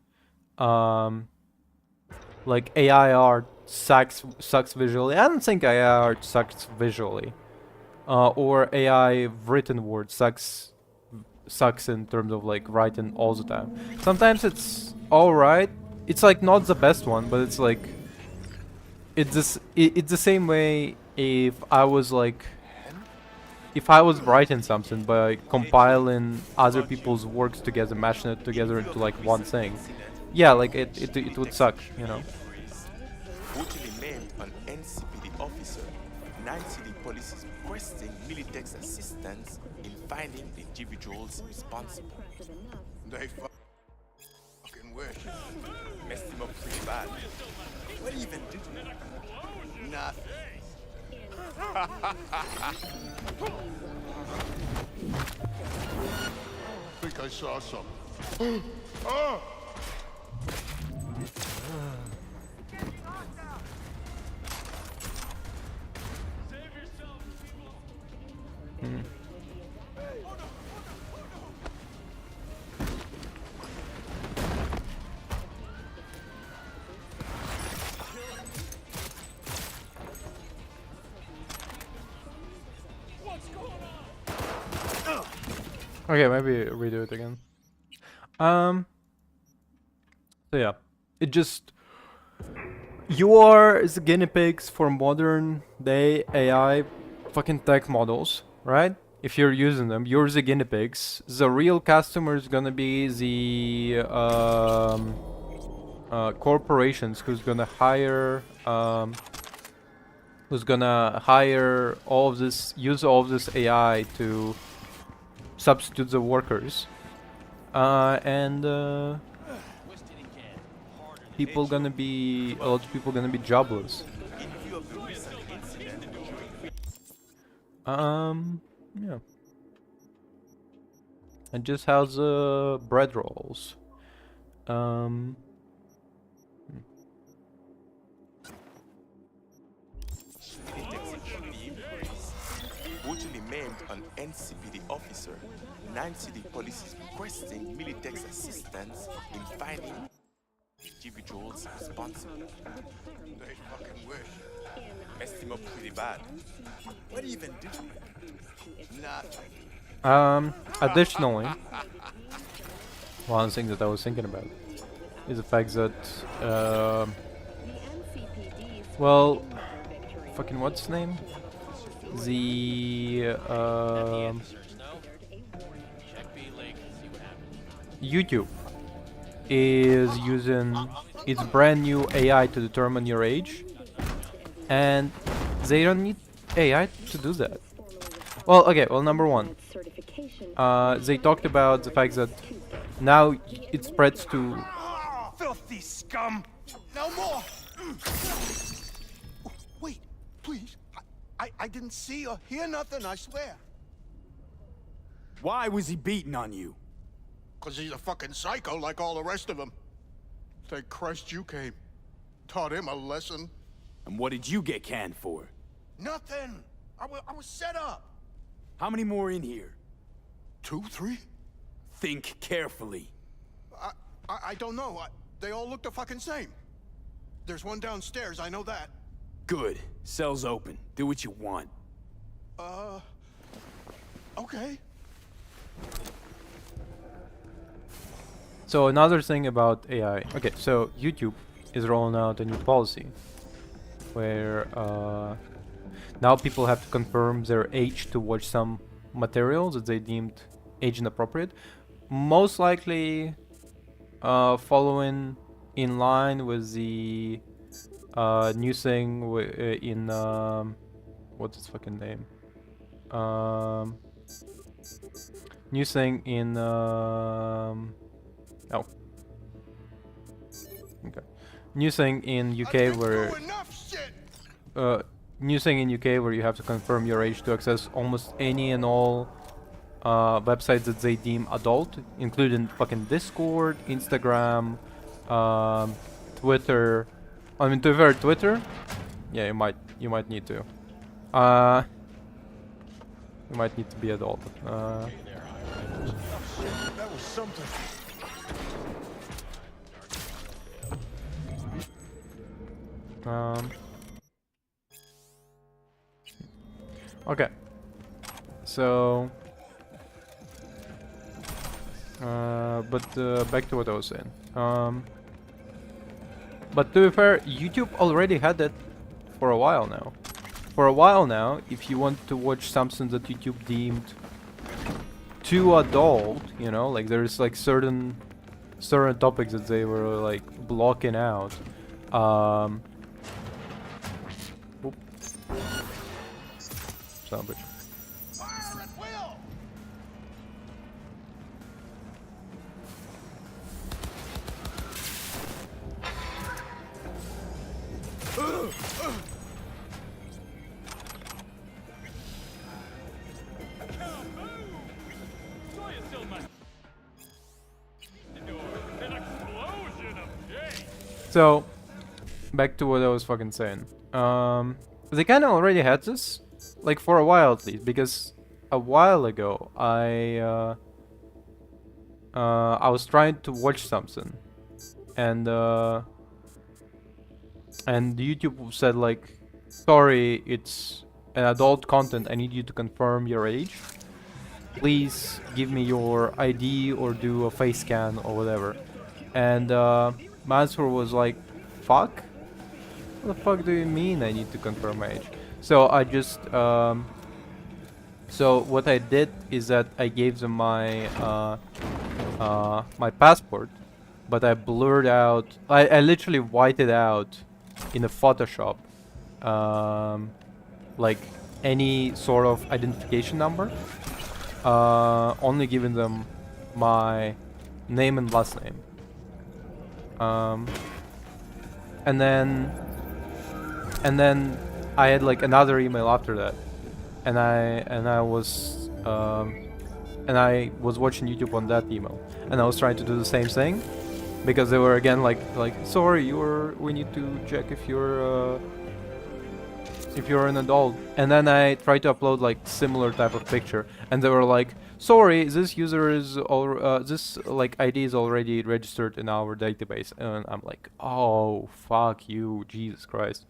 like AI art sucks visually. I don't think AI art sucks visually. Or AI written word sucks in terms of like writing all the time. Sometimes it's alright. It's like not the best one, but it's like it's the same way if I was writing something by compiling other people's works together, mashing it together into like one thing. Yeah, like it would suck, you know. Brutally maimed an NCPD officer. 9 city police is requesting Militech's assistance in finding the individuals responsible. They fucking wish. Messed him up pretty bad. What even did you? Nothing. Think I saw something. Oh! Okay, maybe redo it again. So yeah, it just you are the guinea pigs for modern day AI fucking tech models, right? If you're using them, you're the guinea pigs. The real customer is gonna be the corporations who's gonna hire all of this, use all of this AI to substitute the workers, and a lot of people gonna be jobless. Yeah. And just how's the bread rolls? Brutally maimed an NCPD officer. 9 city police is requesting Militech's assistance in finding individuals responsible. They fucking wish. Messed him up pretty bad. What even did you? Nothing. Additionally, one thing that I was thinking about is the fact that, well, fucking what's his name? The, YouTube is using its brand new AI to determine your age, and they don't need AI to do that. Well, okay, well, number one, they talked about the fact that now it spreads to... Filthy scum! No more! Wait, please. I didn't see or hear nothing, I swear. Why was he beating on you? 'Cause he's a fucking psycho like all the rest of them. Thank Christ you came. Taught him a lesson. And what did you get canned for? Nothing. I was set up. How many more in here? 2, 3? Think carefully. I don't know. They all look the fucking same. There's one downstairs, I know that. Good. Cell's open. Do what you want. Okay. So another thing about AI. Okay, so YouTube is rolling out a new policy where now people have to confirm their age to watch some material that they deemed age inappropriate. Most likely following in line with the new thing in what's its fucking name? New thing in oh. Okay. New thing in UK where new thing in UK where you have to confirm your age to access almost any and all websites that they deem adult, including fucking Discord, Instagram, Twitter. I mean, to be fair, Twitter. Yeah, you might need to. You might need to be adult. something. Okay. So, back to what I was saying. But to be fair, YouTube already had that for a while now. For a while now, if you want to watch something that YouTube deemed too adult, you know, like there's like certain topics that they were like blocking out. Oop. Son of a bitch. So, back to what I was fucking saying. They kind of already had this, like for a while at least, because a while ago I was trying to watch something, and YouTube said like, sorry, it's an adult content. I need you to confirm your age. Please give me your ID or do a face scan or whatever. And my answer was like, fuck? What the fuck do you mean I need to confirm my age? So I just, so what I did is that I gave them my, my passport, but I blurred out, I literally whited out in a Photoshop, like any sort of identification number, only giving them my name and last name. And then I had like another email after that, and I was watching YouTube on that email, and I was trying to do the same thing, because they were again like sorry, we need to check if you're an adult. And then I tried to upload like similar type of picture, and they were like, sorry, this user is this like ID is already registered in our database. And I'm like, oh fuck you, Jesus Christ.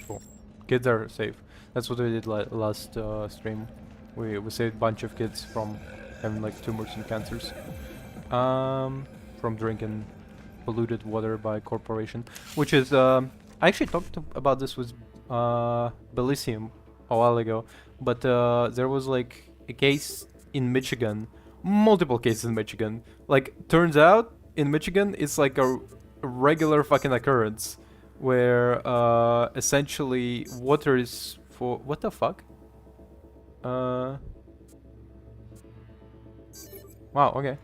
Cool. Kids are safe. That's what we did last stream. We saved a bunch of kids from having like tumors and cancers, from drinking polluted water by corporation, which is I actually talked about this with Bellisium a while ago, but there was like a case in Michigan, multiple cases in Michigan. Like, turns out in Michigan it's like a regular fucking occurrence where essentially water is for what the fuck? Wow, okay.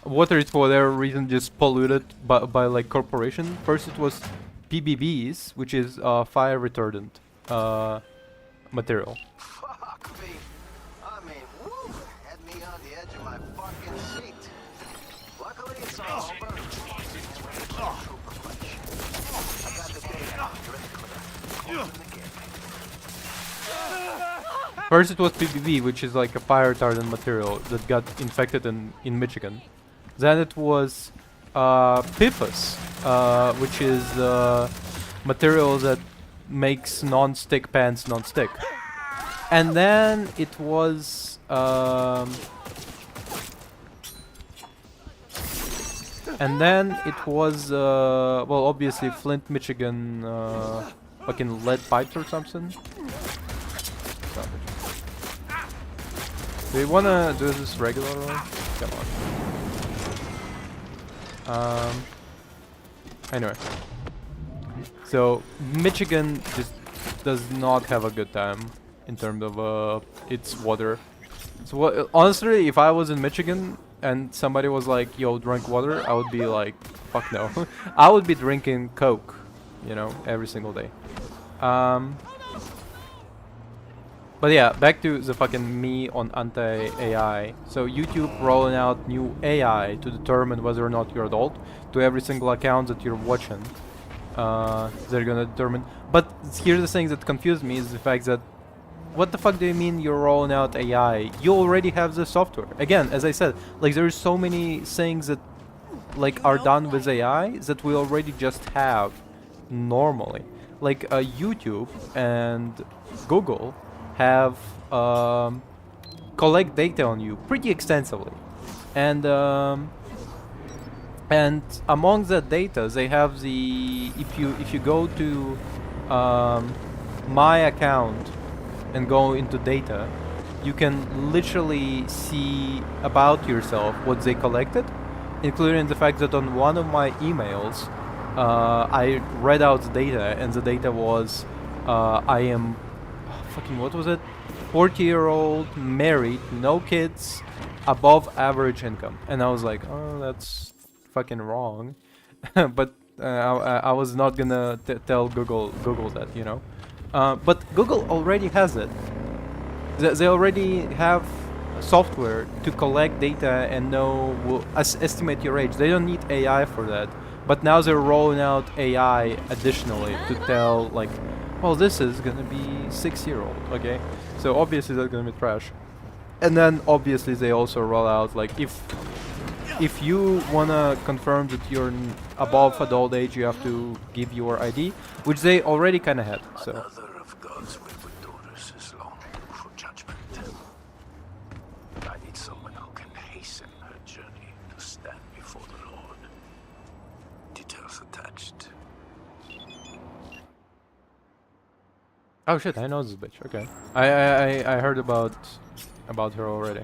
Water is for whatever reason just polluted by like corporation. First it was PBBs, which is fire retardant material. Fuck me. I mean, woo, had me on the edge of my fucking seat. Luckily, it's all over. I got the data. You're in the clear. Closing the gate. First it was PBB, which is like a fire retardant material that got infected in Michigan. Then it was PFAS, which is material that makes non-stick pans non-stick. And then it was well, obviously Flint, Michigan, fucking lead pipes or something. Do you wanna do this regularly? Come on. Anyway. So, Michigan just does not have a good time in terms of its water. So, honestly, if I was in Michigan and somebody was like, yo, drink water, I would be like, fuck no. I would be drinking Coke, you know, every single day. But yeah, back to the fucking me on anti-AI. So YouTube rolling out new AI to determine whether or not you're adult to every single account that you're watching. They're gonna determine. But here's the thing that confused me is the fact that what the fuck do you mean you're rolling out AI? You already have the software. Again, as I said, like there's so many things that like are done with AI that we already just have normally. Like YouTube and Google have collect data on you pretty extensively, and among that data they have the if you go to my account and go into data, you can literally see about yourself what they collected, including the fact that on one of my emails I read out the data, and the data was I am fucking what was it? 40-year-old, married, no kids, above average income. And I was like, oh, that's fucking wrong. But I was not gonna tell Google that, you know. But Google already has it. They already have software to collect data and know estimate your age. They don't need AI for that. But now they're rolling out AI additionally to tell like, well, this is gonna be 6-year-old, okay? So obviously that's gonna be trash. And then obviously they also roll out like if you wanna confirm that you're above adult age, you have to give your ID, which they already kind of had. So. Another of God's wayward daughters is longing for judgment. I need someone who can hasten her journey to stand before the Lord. Details attached. Oh shit! I know this bitch. Okay, I heard about her already.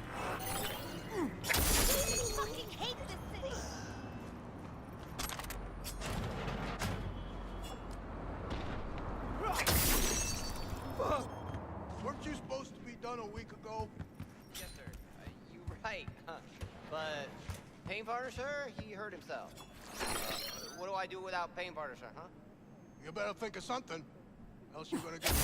Weren't you supposed to be done a week ago? Yes, sir. You right. But pain partner, sir, he hurt himself. What do I do without pain partner, sir, huh? You better think of something, else you're gonna get.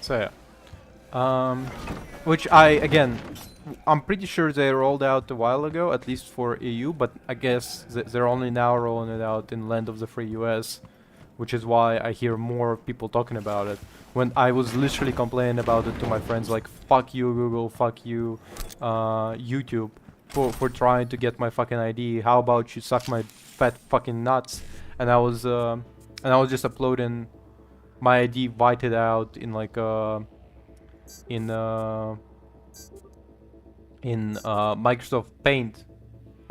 So yeah, which I'm pretty sure they rolled out a while ago, at least for EU, but I guess they're only now rolling it out in Land of the Free US, which is why I hear more people talking about it. When I was literally complaining about it to my friends, like, fuck you Google, fuck you YouTube, for trying to get my fucking ID, how about you suck my fat fucking nuts, and I was just uploading my ID whited out in like in Microsoft Paint.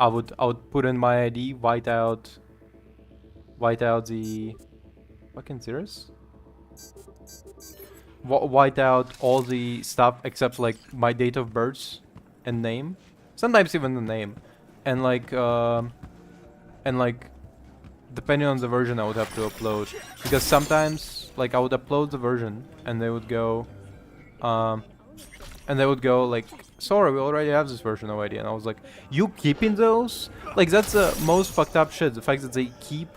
I would put in my ID, white out the fucking serious? White out all the stuff except like my date of birth and name, sometimes even the name, and like depending on the version I would have to upload, because sometimes like I would upload the version and they would go like, sorry, we already have this version already, and I was like, you keeping those? Like, that's the most fucked up shit, the fact that they keep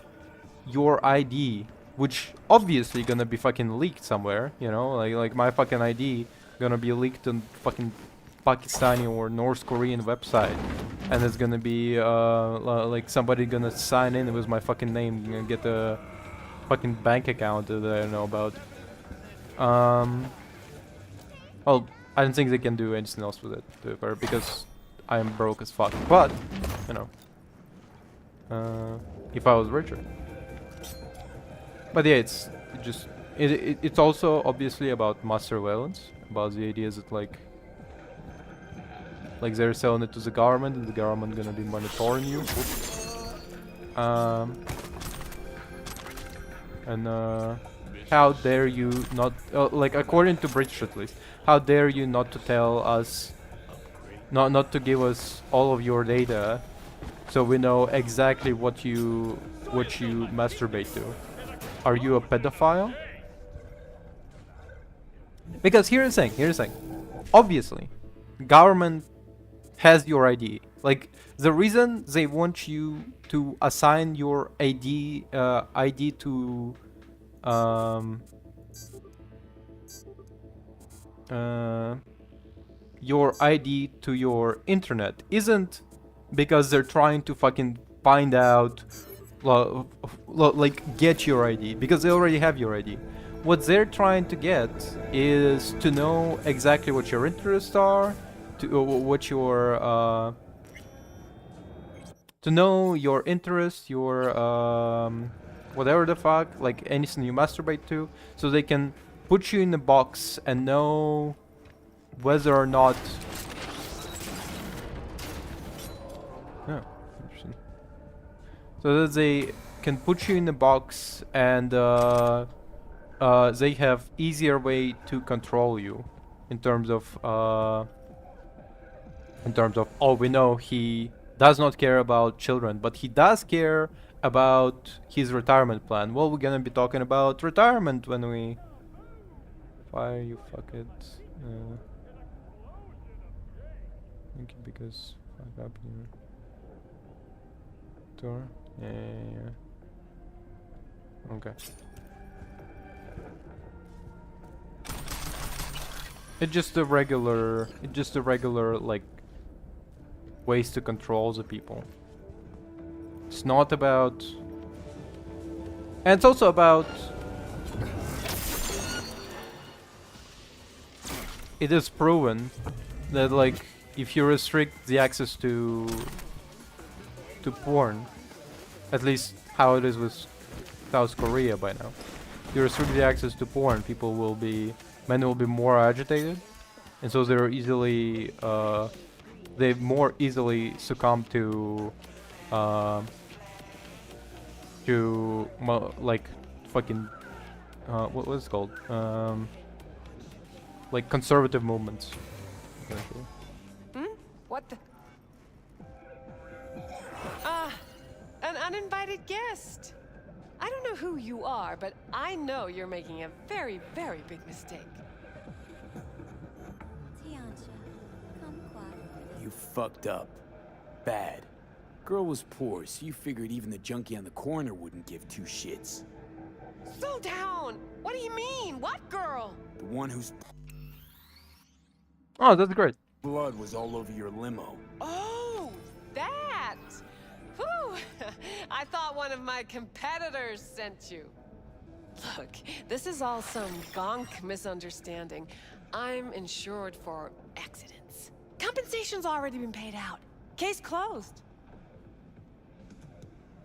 your ID, which obviously gonna be fucking leaked somewhere, you know, like my fucking ID gonna be leaked on fucking Pakistani or North Korean website, and it's gonna be like somebody gonna sign in with my fucking name and get a fucking bank account that I don't know about. Well, I don't think they can do anything else with it, to be fair, because I am broke as fuck. But you know, if I was richer. But yeah, it's also obviously about mass surveillance, about the idea that like they're selling it to the government, and the government gonna be monitoring you. And how dare you not, like according to British at least, how dare you not to tell us, not to give us all of your data, so we know exactly what you masturbate to. Are you a pedophile? Because here's the thing. Obviously, government has your ID. Like, the reason they want you to assign your ID to um, your ID to your internet isn't because they're trying to fucking find out, like, get your ID, because they already have your ID. What they're trying to get is to know exactly what your interests are, what your to know your interests, your whatever the fuck, like anything you masturbate to, so they can put you in a box and know whether or not. Oh, interesting. So that they can put you in a box and they have easier way to control you in terms of oh, we know he does not care about children, but he does care about his retirement plan. Well, we're gonna be talking about retirement when we fire you, fuck it. Thank you, because fuck up here. Door? Yeah. Okay. It's just a regular like ways to control the people. It's not about, and it's also about, it is proven that, like, if you restrict the access to porn, at least how it is with South Korea by now, if you restrict the access to porn, men will be more agitated, and so they're easily they more easily succumb to like fucking what was it called, like conservative movements. What the? An uninvited guest. I don't know who you are, but I know you're making a very, very big mistake. You fucked up. Bad. Girl was poor, so you figured even the junkie on the corner wouldn't give two shits. Slow down! What do you mean? What girl? The one whose Oh, that's great. blood was all over your limo. Oh, that! Whew! I thought one of my competitors sent you. Look, this is all some gonk misunderstanding. I'm insured for accidents. Compensation's already been paid out. Case closed.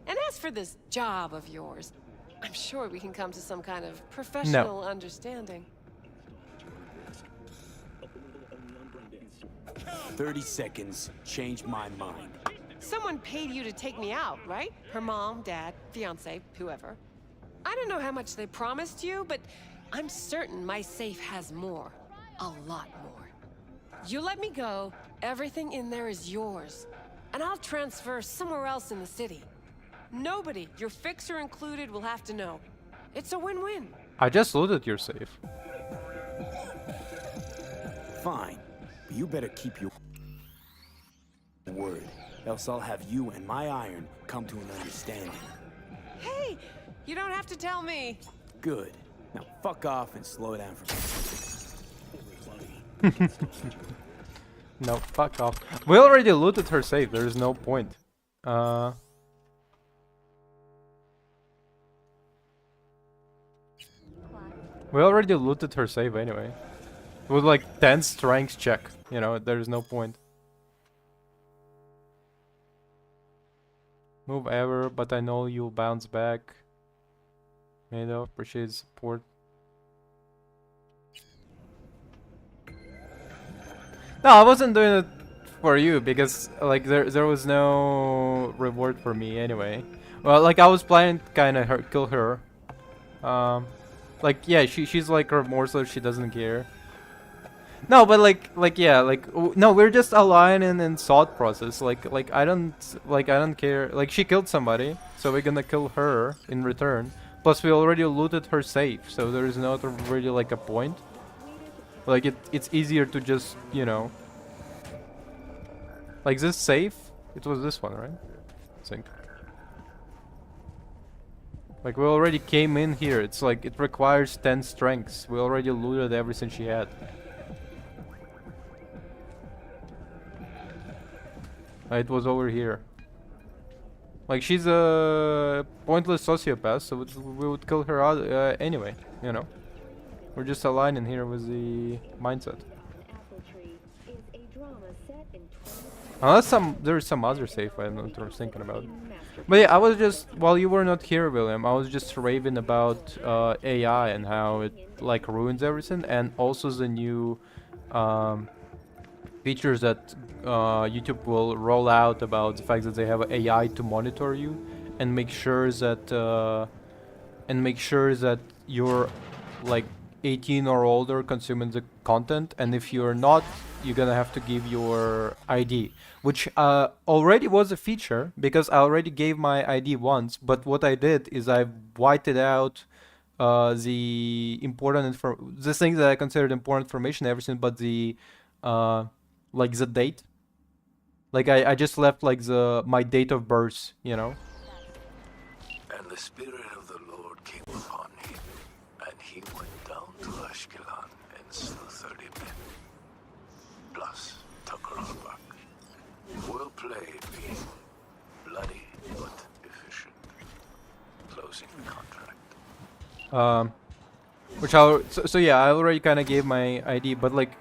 And as for this job of yours, I'm sure we can come to some kind of professional understanding. 30 seconds, changed my mind. Someone paid you to take me out, right? Her mom, dad, fiance, whoever. I don't know how much they promised you, but I'm certain my safe has more. A lot more. You let me go, everything in there is yours. And I'll transfer somewhere else in the city. Nobody, your fixer included, will have to know. It's a win-win. I just looted your safe. Fine, but you better keep your word, else I'll have you and my iron come to an understanding. Hey, you don't have to tell me. Good. Now fuck off and slow down for No, fuck off. We already looted her safe, there's no point. We already looted her save anyway. With like 10 strength check, you know, there's no point. Move ever, but I know you'll bounce back. Made of, appreciate support. No, I wasn't doing it for you because like there was no reward for me anyway. Well, like I was planning to kind of kill her. Like yeah, she's like remorseless. She doesn't care. No, but like yeah, like no, we're just aligning in thought process. Like I don't care. Like she killed somebody, so we're gonna kill her in return. Plus we already looted her safe, so there is not really like a point. Like it's easier to just, you know, like this safe. It was this one, right? I think. Like we already came in here. It's like it requires 10 strengths. We already looted everything she had. It was over here. Like she's a pointless sociopath, so we would kill her out anyway. You know, we're just aligning here with the mindset. Unless there's some other safe I don't know what I was thinking about. But yeah, I was just, while you were not here, William, I was just raving about AI and how it like ruins everything, and also the new features that YouTube will roll out about the fact that they have AI to monitor you and make sure that you're like 18 or older consuming the content, and if you're not, you're gonna have to give your ID, which already was a feature because I already gave my ID once. But what I did is I whited out the things that I considered important information, everything but the like the date. Like I just left like my date of birth, you know. And the spirit of the Lord came upon him, and he went down to Ashkelon and slew 30 men, plus Tucker Arbach. Well played, being bloody but efficient. Closing the contract. Which so yeah, I already kind of gave my ID, but like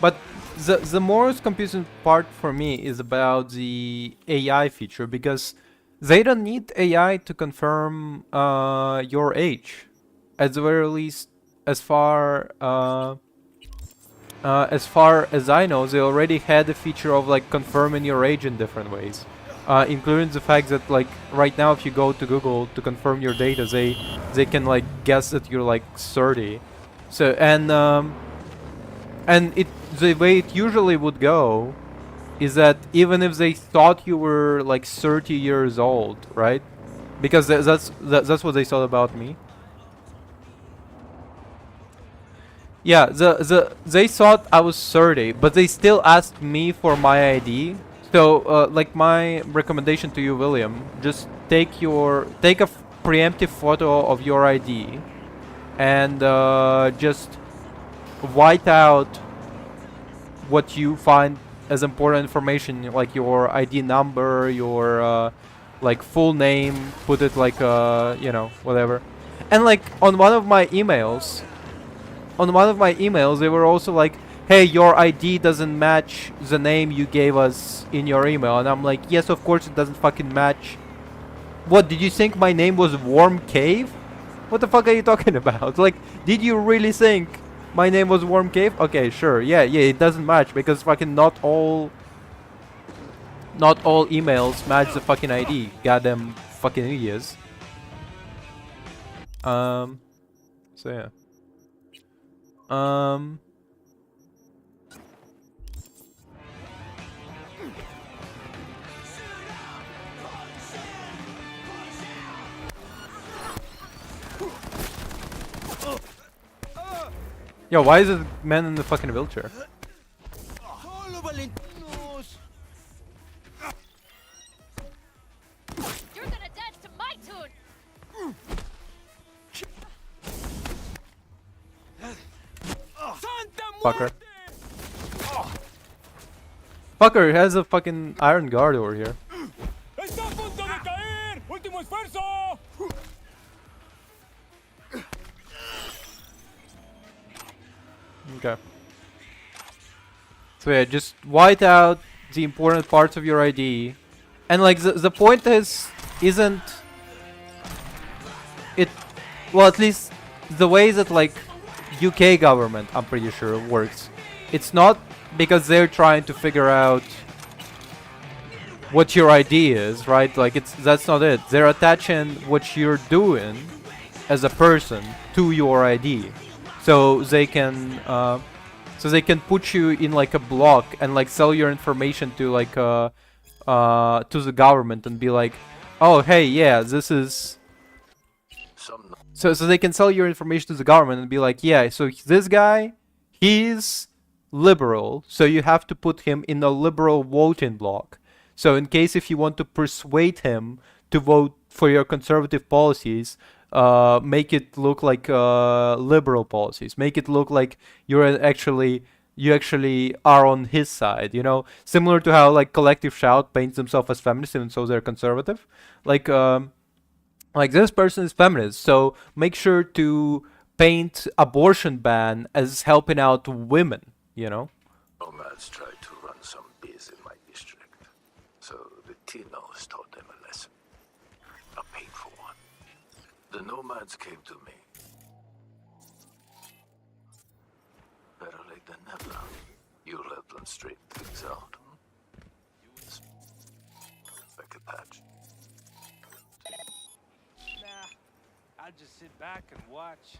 but the most confusing part for me is about the AI feature, because they don't need AI to confirm your age, at the very least. As far as I know, they already had a feature of like confirming your age in different ways, including the fact that like right now, if you go to Google to confirm your data, they can like guess that you're like 30. So and the way it usually would go is that even if they thought you were like 30 years old, right? Because that's what they thought about me. Yeah, they thought I was 30, but they still asked me for my ID. So, like my recommendation to you, William, just take a preemptive photo of your ID, and just white out what you find as important information, like your ID number, your like full name. Put it like you know, whatever. And like on one of my emails, they were also like, hey, your ID doesn't match the name you gave us in your email. And I'm like, yes, of course it doesn't fucking match. What, did you think my name was Warm Cave? What the fuck are you talking about? Like, did you really think my name was Warm Cave? Okay, sure. Yeah, it doesn't match because fucking not all emails match the fucking ID. Goddamn fucking idiots. So yeah. Yo, why is it man in the fucking wheelchair? You're gonna dance to my tune. Fucker. Fucker has a fucking iron guard over here. Okay. So yeah, just white out the important parts of your ID. And like the point isn't it, well, at least the way that like UK government, I'm pretty sure, works. It's not because they're trying to figure out what your ID is, right? Like that's not it. They're attaching what you're doing as a person to your ID. So they can put you in like a block and like sell your information to like to the government and be like, oh hey, yeah, this is. So they can sell your information to the government and be like, yeah, so this guy, he's liberal, so you have to put him in a liberal voting bloc. So in case if you want to persuade him to vote for your conservative policies, make it look like liberal policies. Make it look like you actually are on his side. You know, similar to how like Collective Shout paints themselves as feminist, even so they're conservative. Like this person is feminist, so make sure to paint abortion ban as helping out women. You know. Nomads tried to run some biz in my district, so the Tinos taught them a lesson. A painful one. The nomads came to me. Better late than never. You help them straighten things out. Like a patch. Nah, I'll just sit back and watch.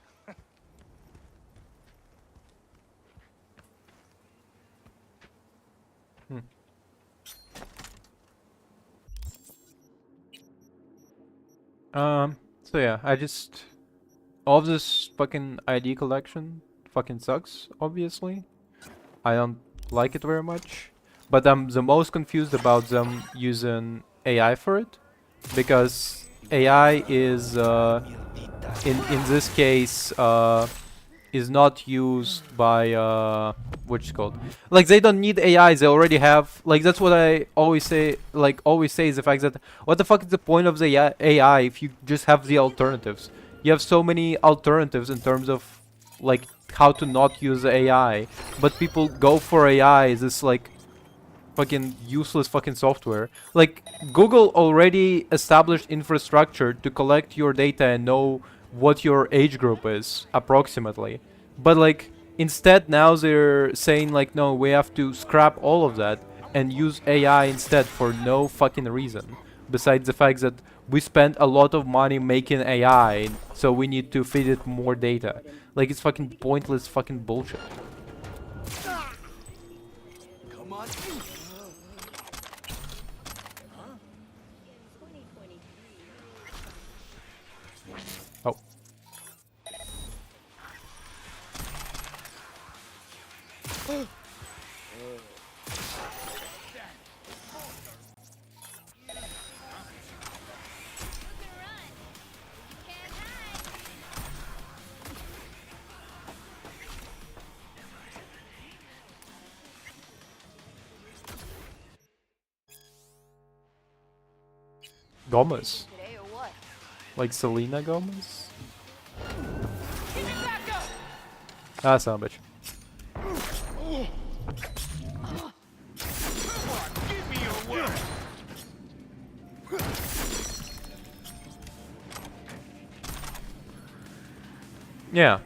So yeah, all of this fucking ID collection fucking sucks, obviously. I don't like it very much. But I'm the most confused about them using AI for it. Because AI is, in this case, is not used by, what's it called? Like, they don't need AI, they already have, like, that's what I always say, is the fact that, what the fuck is the point of the AI if you just have the alternatives? You have so many alternatives in terms of, like, how to not use AI, but people go for AI, this, like, fucking useless fucking software. Like, Google already established infrastructure to collect your data and know what your age group is, approximately. But, like, instead now they're saying, like, no, we have to scrap all of that and use AI instead for no fucking reason. Besides the fact that we spent a lot of money making AI, so we need to feed it more data. Like, it's fucking pointless fucking bullshit. Come on. Oh. Gomez. Like Selena Gomez? Ah, son of a bitch. Yeah.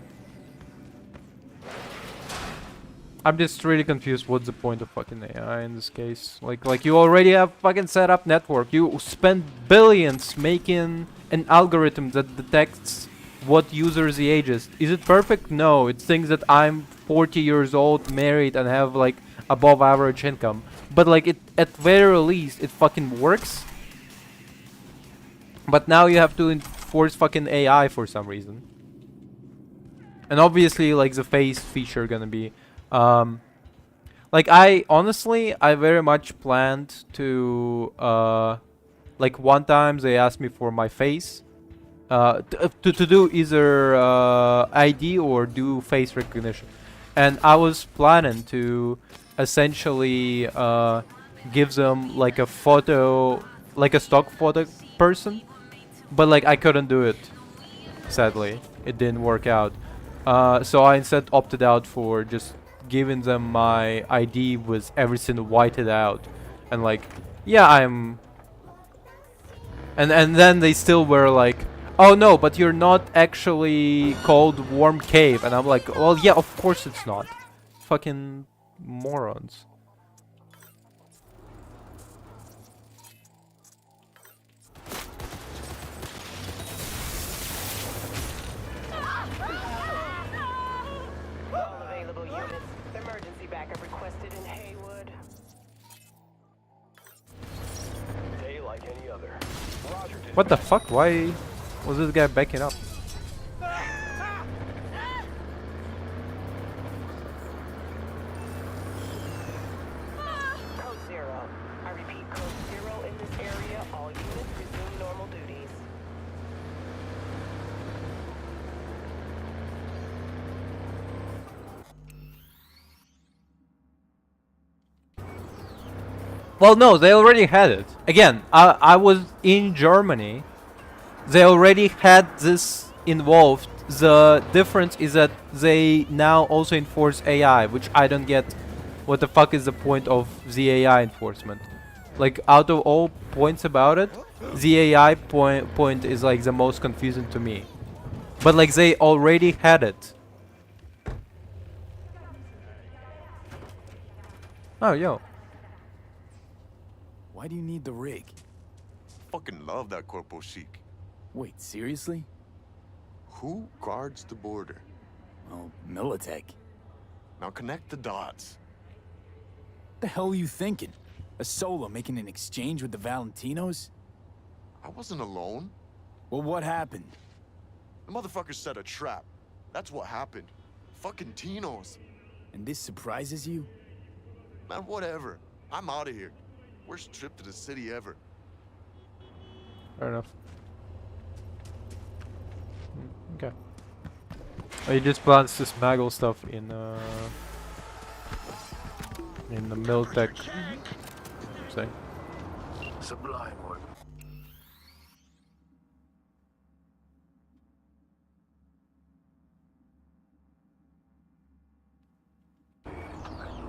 I'm just really confused what's the point of fucking AI in this case. Like you already have fucking set up network. You spend billions making an algorithm that detects what users the ages. Is it perfect? No. It thinks that I'm 40 years old, married, and have like above average income. But like it, at very least, it fucking works. But now you have to enforce fucking AI for some reason. And obviously, like the face feature gonna be. Like I very much planned to like one time they asked me for my face to do either ID or do face recognition, and I was planning to essentially give them like a photo, like a stock photo person, but like I couldn't do it, sadly. It didn't work out, so I instead opted out for just giving them my ID with everything whited out, and like, yeah, I'm, and then they still were like, oh no, but you're not actually called Warm Cave, and I'm like, well, yeah, of course it's not. Fucking morons. What the fuck? Why was this guy backing up? Well, no, they already had it. Again, I was in Germany. They already had this involved. The difference is that they now also enforce AI, which I don't get. What the fuck is the point of the AI enforcement? Like, out of all points about it, the AI point is like the most confusing to me. But like, they already had it. Oh, yo. Why do you need the rig? Fucking love that Corpo Chic. Wait, seriously? Who guards the border? Oh, Militech. Now connect the dots. What the hell are you thinking? A solo making an exchange with the Valentinos? I wasn't alone. Well, what happened? The motherfucker set a trap. That's what happened. Fucking Tinos. And this surprises you? Man, whatever. I'm out of here. Worst trip to the city ever. Fair enough. Okay. Oh, he just plans to smuggle stuff in the Miltech thing. Sublime work.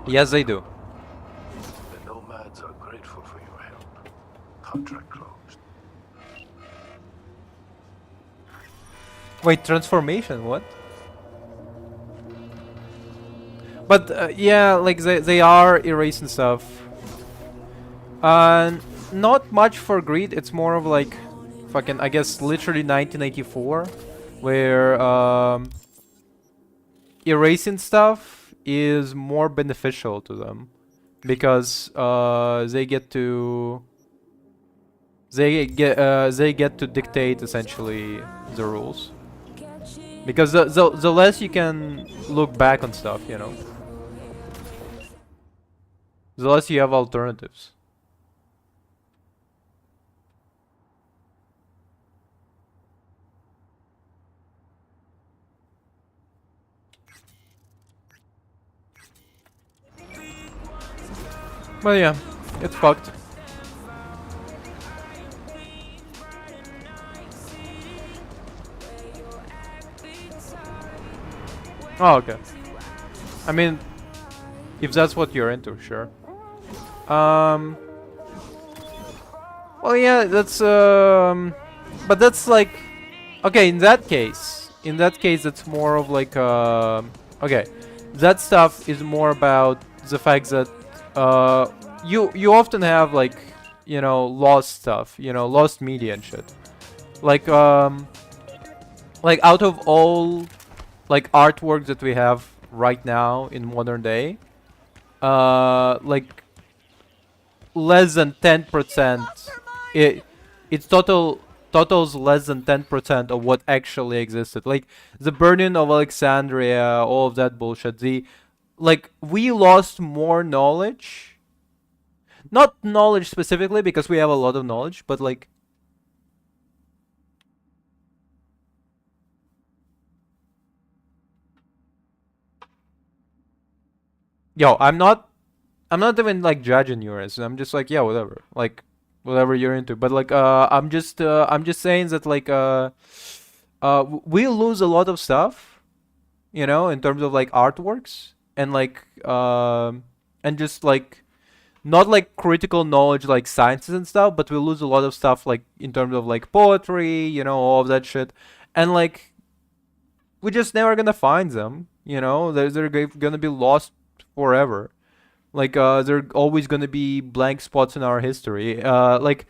Yes, they do. The nomads are grateful for your help. Contract closed. Wait, transformation? What? But yeah, like they are erasing stuff. Not much for greed. It's more of like fucking, I guess, literally 1984, where erasing stuff is more beneficial to them because they get to dictate essentially the rules. Because the less you can look back on stuff, you know, the less you have alternatives. But yeah, it's fucked. Oh, okay. I mean, if that's what you're into, sure. Well, yeah, that's but that's like, okay. In that case, it's more of like okay, that stuff is more about the fact that you often have like, you know, lost stuff, you know, lost media and shit. Like out of all like artwork that we have right now in modern day, like less than 10%, it's totals less than 10% of what actually existed. Like the burning of Alexandria, all of that bullshit. Like we lost more knowledge, not knowledge specifically because we have a lot of knowledge, but like yo, I'm not even like judging yours. I'm just like, yeah, whatever. Like whatever you're into. But like I'm just saying that like we lose a lot of stuff, you know, in terms of like artworks and like and just like not like critical knowledge like sciences and stuff, but we lose a lot of stuff like in terms of like poetry, you know, all of that shit. And like we're just never gonna find them, you know. They're gonna be lost forever. Like there are always gonna be blank spots in our history. Like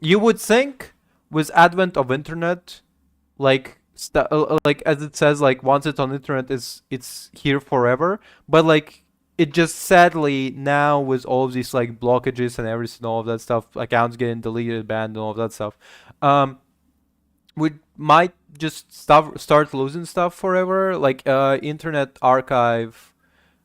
you would think with advent of internet, like like as it says, like once it's on internet, it's here forever. But like it just sadly now with all of these like blockages and everything, all of that stuff, accounts getting deleted, banned, and all of that stuff, we might just start losing stuff forever. Like internet archive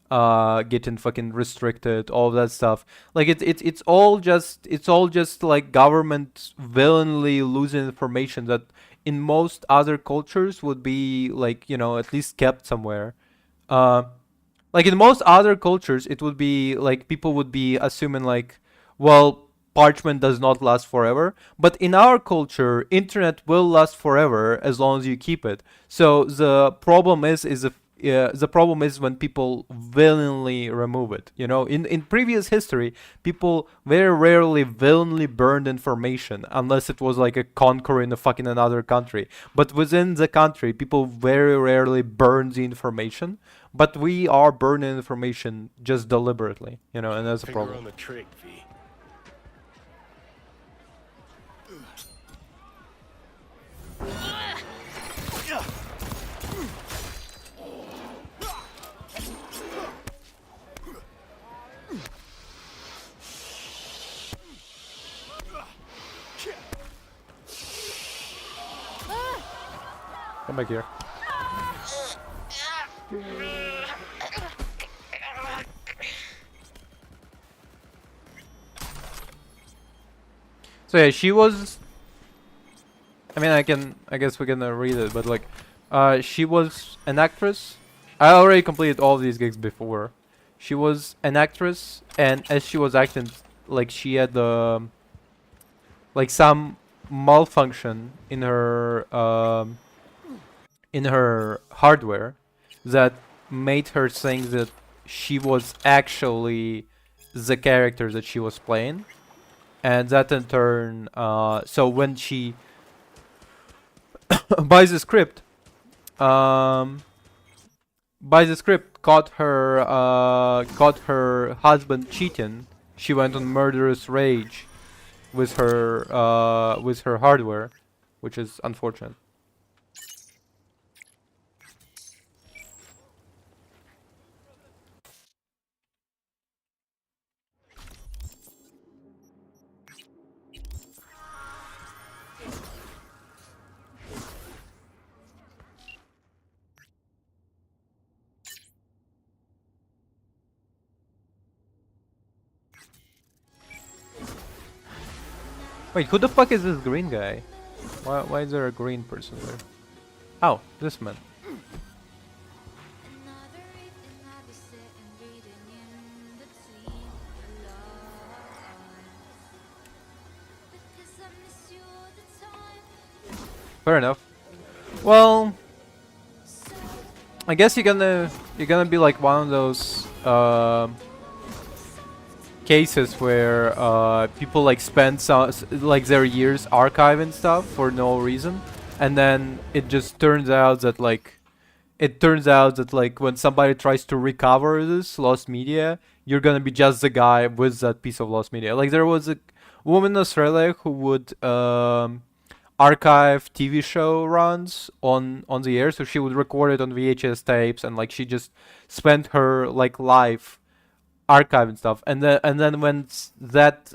getting fucking restricted, all of that stuff. Like it's all just like government villainly losing information that in most other cultures would be like, you know, at least kept somewhere. Like in most other cultures it would be like people would be assuming like, well, parchment does not last forever. But in our culture, internet will last forever as long as you keep it. So the problem is if the problem is when people willingly remove it. You know, in previous history, people very rarely willingly burned information unless it was like a conqueror in a fucking another country. But within the country, people very rarely burn the information. But we are burning information just deliberately, you know, and that's a Finger problem. on the trick, V. Come back here. So yeah, she was. I mean, I guess we can read it, but like, she was an actress. I already completed all these gigs before. She was an actress, and as she was acting, like she had like some malfunction in her hardware that made her think that she was actually the character that she was playing, and that in turn, so when she buys the script, caught her husband cheating, she went on murderous rage with her hardware, which is unfortunate. Wait, who the fuck is this green guy? Why is there a green person there? Oh, this man. Fair enough. Well, I guess you're gonna be like one of those cases where people like spend like their years archiving stuff for no reason, and then it just turns out that like when somebody tries to recover this lost media, you're gonna be just the guy with that piece of lost media. Like there was a woman in Australia who would archive TV show runs on the air, so she would record it on VHS tapes, and like she just spent her like life archiving stuff, and then when that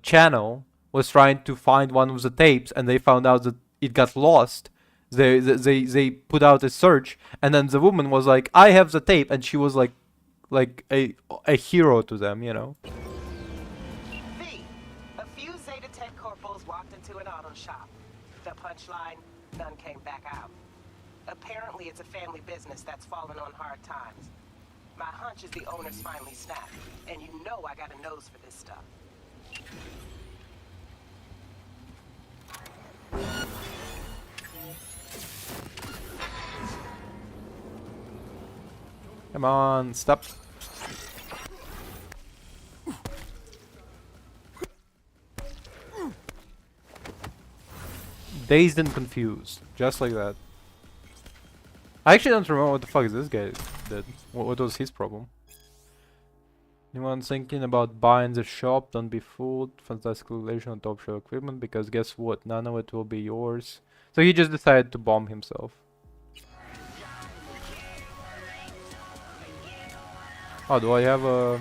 channel was trying to find one of the tapes, and they found out that it got lost, they put out a search, and then the woman was like, "I have the tape," and she was like a hero to them, you know. A few Zeta Tech corporals walked into an auto shop. The punchline, none came back out. Apparently it's a family business that's fallen on hard times. My hunch is the owners finally snapped, and you know I got a nose for this stuff. Come on, stop. Dazed and confused, just like that. I actually don't remember what the fuck is this guy did. What was his problem? Anyone thinking about buying the shop? Don't be fooled. Fantastic relation on top shelf equipment, because guess what? None of it will be yours. So he just decided to bomb himself. Oh, do I have a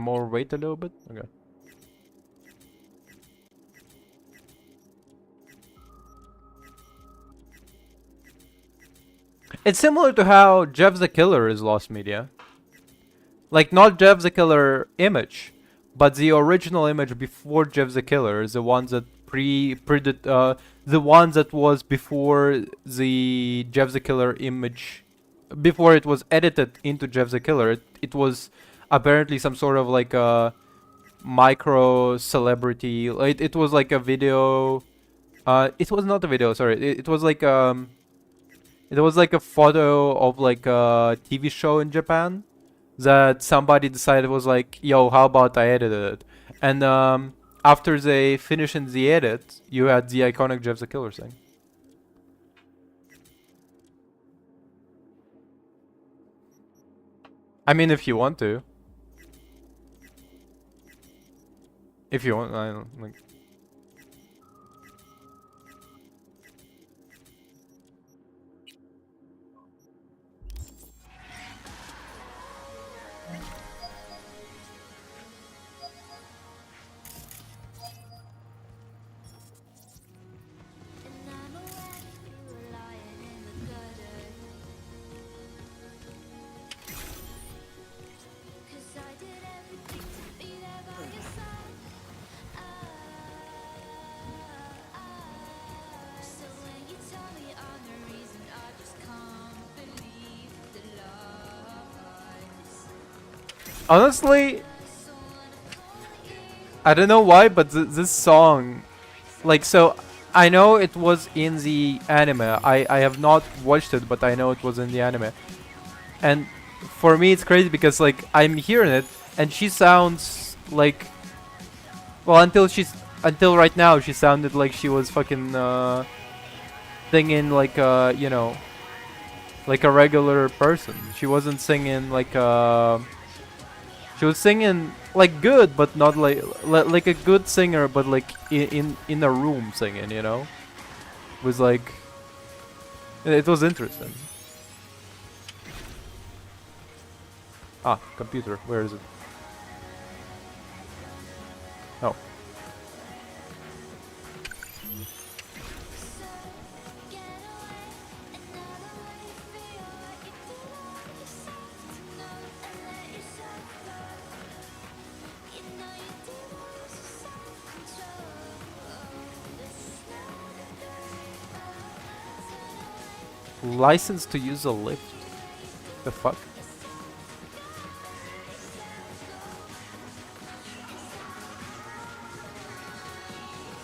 more weight a little bit? Okay. It's similar to how Jeff the Killer is lost media. Like, not Jeff the Killer image, but the original image before Jeff the Killer, the ones that the one that was before the Jeff the Killer image before it was edited into Jeff the Killer, it was apparently some sort of like a micro celebrity. It was like a video. It was not a video. Sorry, it was like it was like a photo of like a TV show in Japan that somebody decided was like, yo, how about I edited it? And after they finished in the edit, you had the iconic Jeff the Killer thing. I mean, if you want to. If you want, I don't like. Honestly, I don't know why, but this song, like, so I know it was in the anime. I have not watched it, but I know it was in the anime. And for me, it's crazy because like I'm hearing it, and she sounds like, well, until right now, she sounded like she was fucking singing like you know, like a regular person. She wasn't singing like she was singing like good, but not like like a good singer, but like in a room singing, you know. It was like it was interesting. Ah, computer. Where is it? Oh. License to use a lift? The fuck?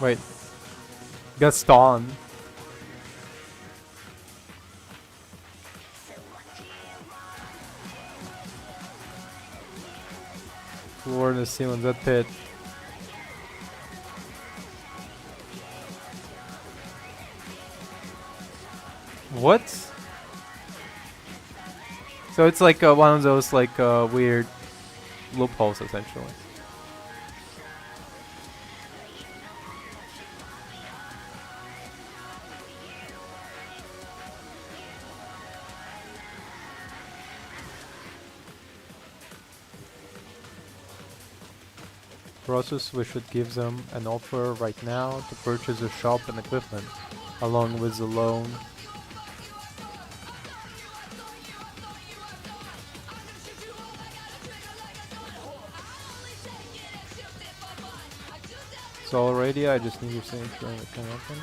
Wait. Gaston. Floor in the ceiling, that pit. What? So it's like one of those like weird loopholes essentially. Process, we should give them an offer right now to purchase a shop and equipment along with the loan. So already I just need your signature and it can open.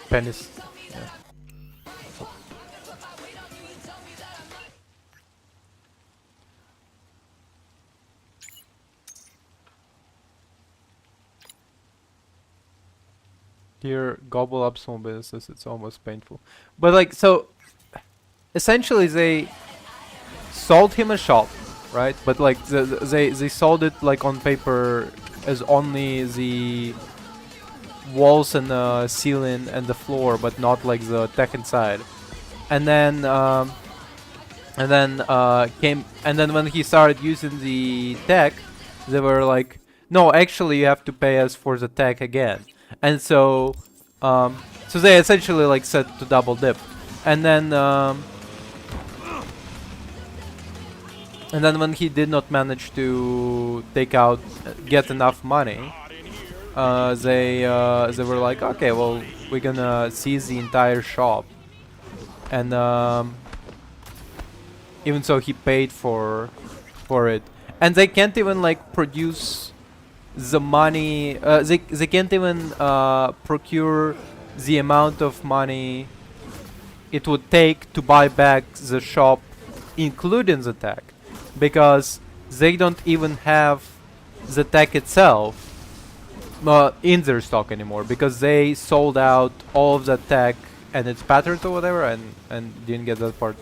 Penis. Yeah. Here, gobble up small businesses, it's almost painful. But like, so, essentially they sold him a shop, right? But like, they sold it like on paper as only the walls and the ceiling and the floor, but not like the tech inside. And then when he started using the tech, they were like, no, actually you have to pay us for the tech again. And so so they essentially like said to double dip. And then when he did not manage to get enough money, they were like, okay, well, we're gonna seize the entire shop. And even so, he paid for it, and they can't even like produce the money. They can't even procure the amount of money it would take to buy back the shop, including the tech, because they don't even have the tech itself in their stock anymore, because they sold out all of the tech and its patterns or whatever, and didn't get that part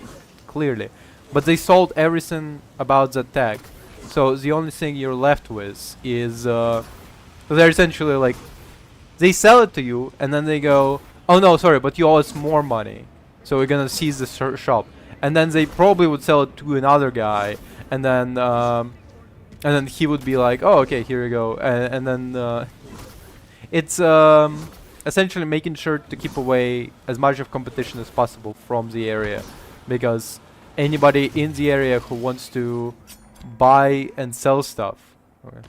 clearly. But they sold everything about the tech, so the only thing you're left with is they're essentially like, they sell it to you and then they go, oh no, sorry, but you owe us more money, so we're gonna seize the shop. And then they probably would sell it to another guy, and then he would be like, oh okay, here you go, and then it's essentially making sure to keep away as much of competition as possible from the area, because anybody in the area who wants to buy and sell stuff, okay,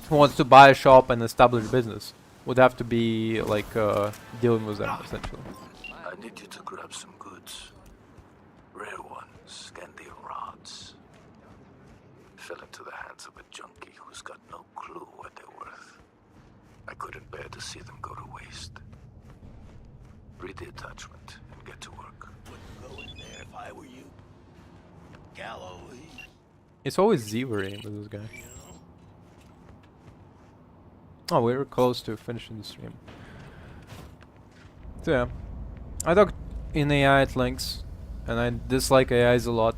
who wants to buy a shop and establish business, would have to be like dealing with them essentially. I need you to grab some goods. Rare ones, Scandian rods. Fell into the hands of a junkie who's got no clue what they're worth. I couldn't bear to see them go to waste. Read the attachment and get to work. Wouldn't go in there if I were you. Gallo, It's always Zevery with this guy. Oh, we were close to finishing the stream. So yeah, I talked in AI at length, and I dislike AIs a lot.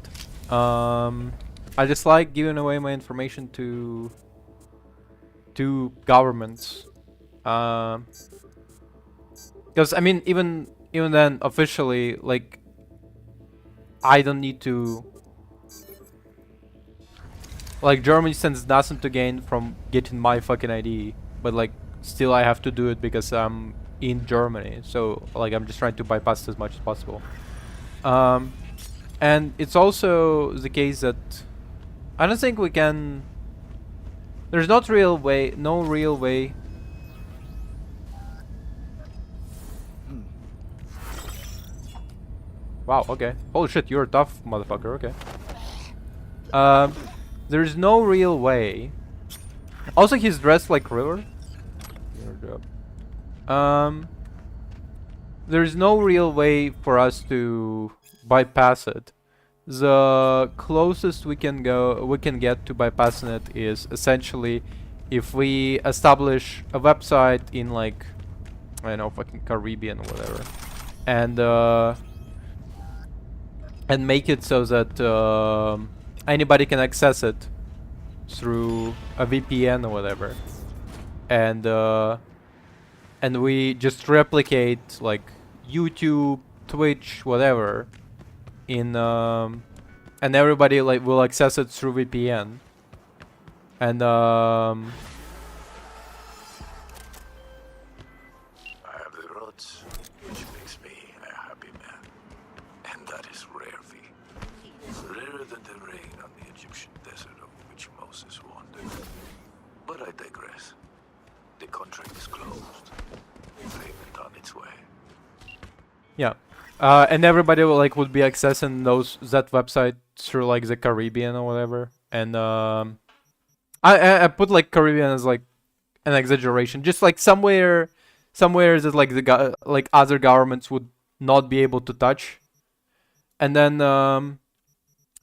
I dislike giving away my information to governments, because I mean, even then, officially, like, I don't need to. Like, Germany stands nothing to gain from getting my fucking ID, but like, still I have to do it because I'm in Germany. So like, I'm just trying to bypass as much as possible. And it's also the case that I don't think we can. There's no real way. Wow. Okay. Holy shit, you're a tough motherfucker. Okay. There's no real way. Also, he's dressed like River. There's no real way for us to bypass it. The closest we can get to bypassing it is essentially if we establish a website in, like, I don't know, fucking Caribbean or whatever, and make it so that anybody can access it through a VPN or whatever, and we just replicate like YouTube, Twitch, whatever, in and everybody like will access it through VPN, and I have the rods, which makes me a happy man, and that is rare, V. Rarer than the rain on the Egyptian desert of which Moses wandered. But I digress. The contract is closed. Payment on its way. yeah, and everybody will, like, would be accessing that website through like the Caribbean or whatever, and I put like Caribbean as like an exaggeration, just like somewhere that like like other governments would not be able to touch, and then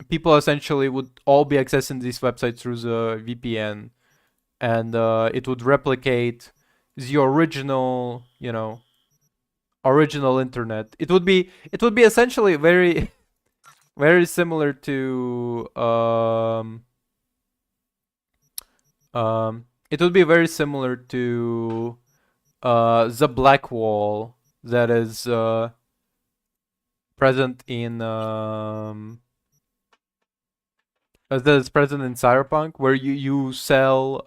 people essentially would all be accessing this website through the VPN, and it would replicate the original, you know, original internet. It would be essentially very very similar to it would be very similar to the black wall that is present in that is present in Cyberpunk, where you sell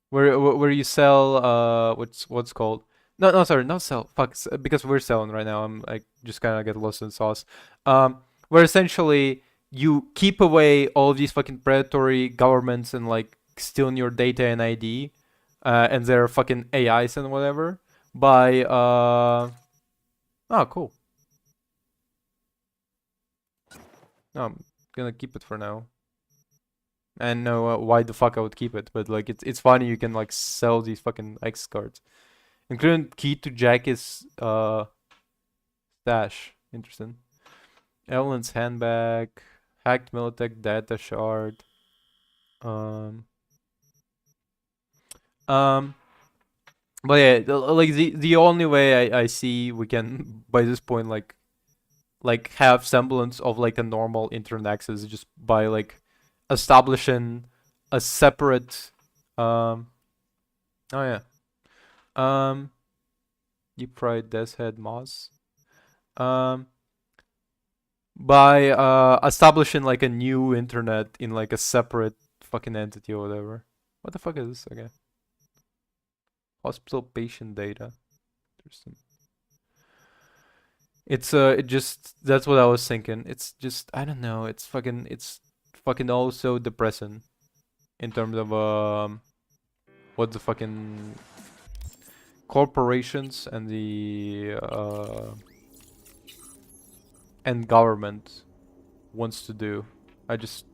where you sell what's called, no, sorry, not sell, fuck, because we're selling right now, I'm like just kind of get lost in the sauce, where essentially you keep away all of these fucking predatory governments and like stealing your data and ID, and their fucking AIs and whatever, by oh cool, no, I'm gonna keep it for now. And know why the fuck I would keep it, but like it's funny you can like sell these fucking X cards, including key to Jackie's stash. Interesting. Evelyn's handbag, hacked Militech data shard. But yeah, like the only way I see we can by this point like have semblance of like a normal internet access is just by like establishing a separate oh yeah deep fried death's head moss by establishing like a new internet in like a separate fucking entity or whatever. What the fuck is this again? Hospital patient data. Interesting. It's it just that's what I was thinking. It's just I don't know. It's fucking all so depressing in terms of what the fucking corporations and the and government wants to do. I just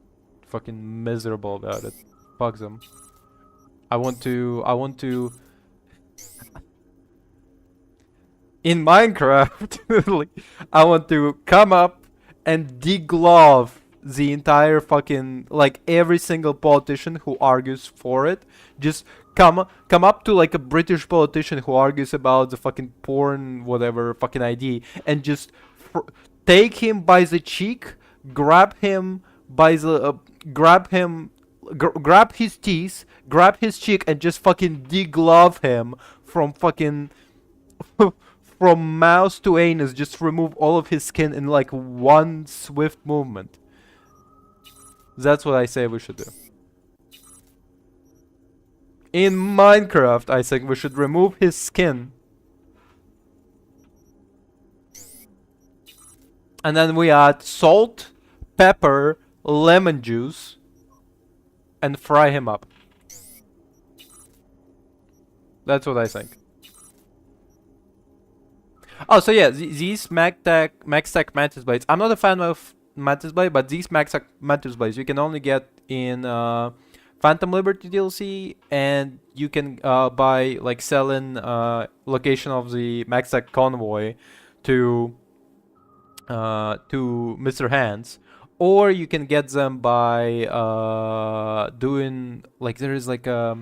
fucking miserable about it. Fuck them. I want to in Minecraft, like, I want to come up and deglove the entire fucking, like, every single politician who argues for it. Just come up to like a British politician who argues about the fucking porn whatever fucking ID and just take him by the cheek, grab him by the grab his teeth, grab his cheek, and just fucking deglove him from fucking from mouth to anus. Just remove all of his skin in like one swift movement. That's what I say we should do. In Minecraft, I think we should remove his skin. And then we add salt, pepper, lemon juice, and fry him up. That's what I think. Oh, so yeah, these MaxTech Mantis Blades. I'm not a fan of Mantis Blade, but these MaxTech Mantis Blades you can only get in Phantom Liberty DLC, and you can buy like selling location of the MaxTech Convoy to Mr. Hands, or you can get them by doing like there is like a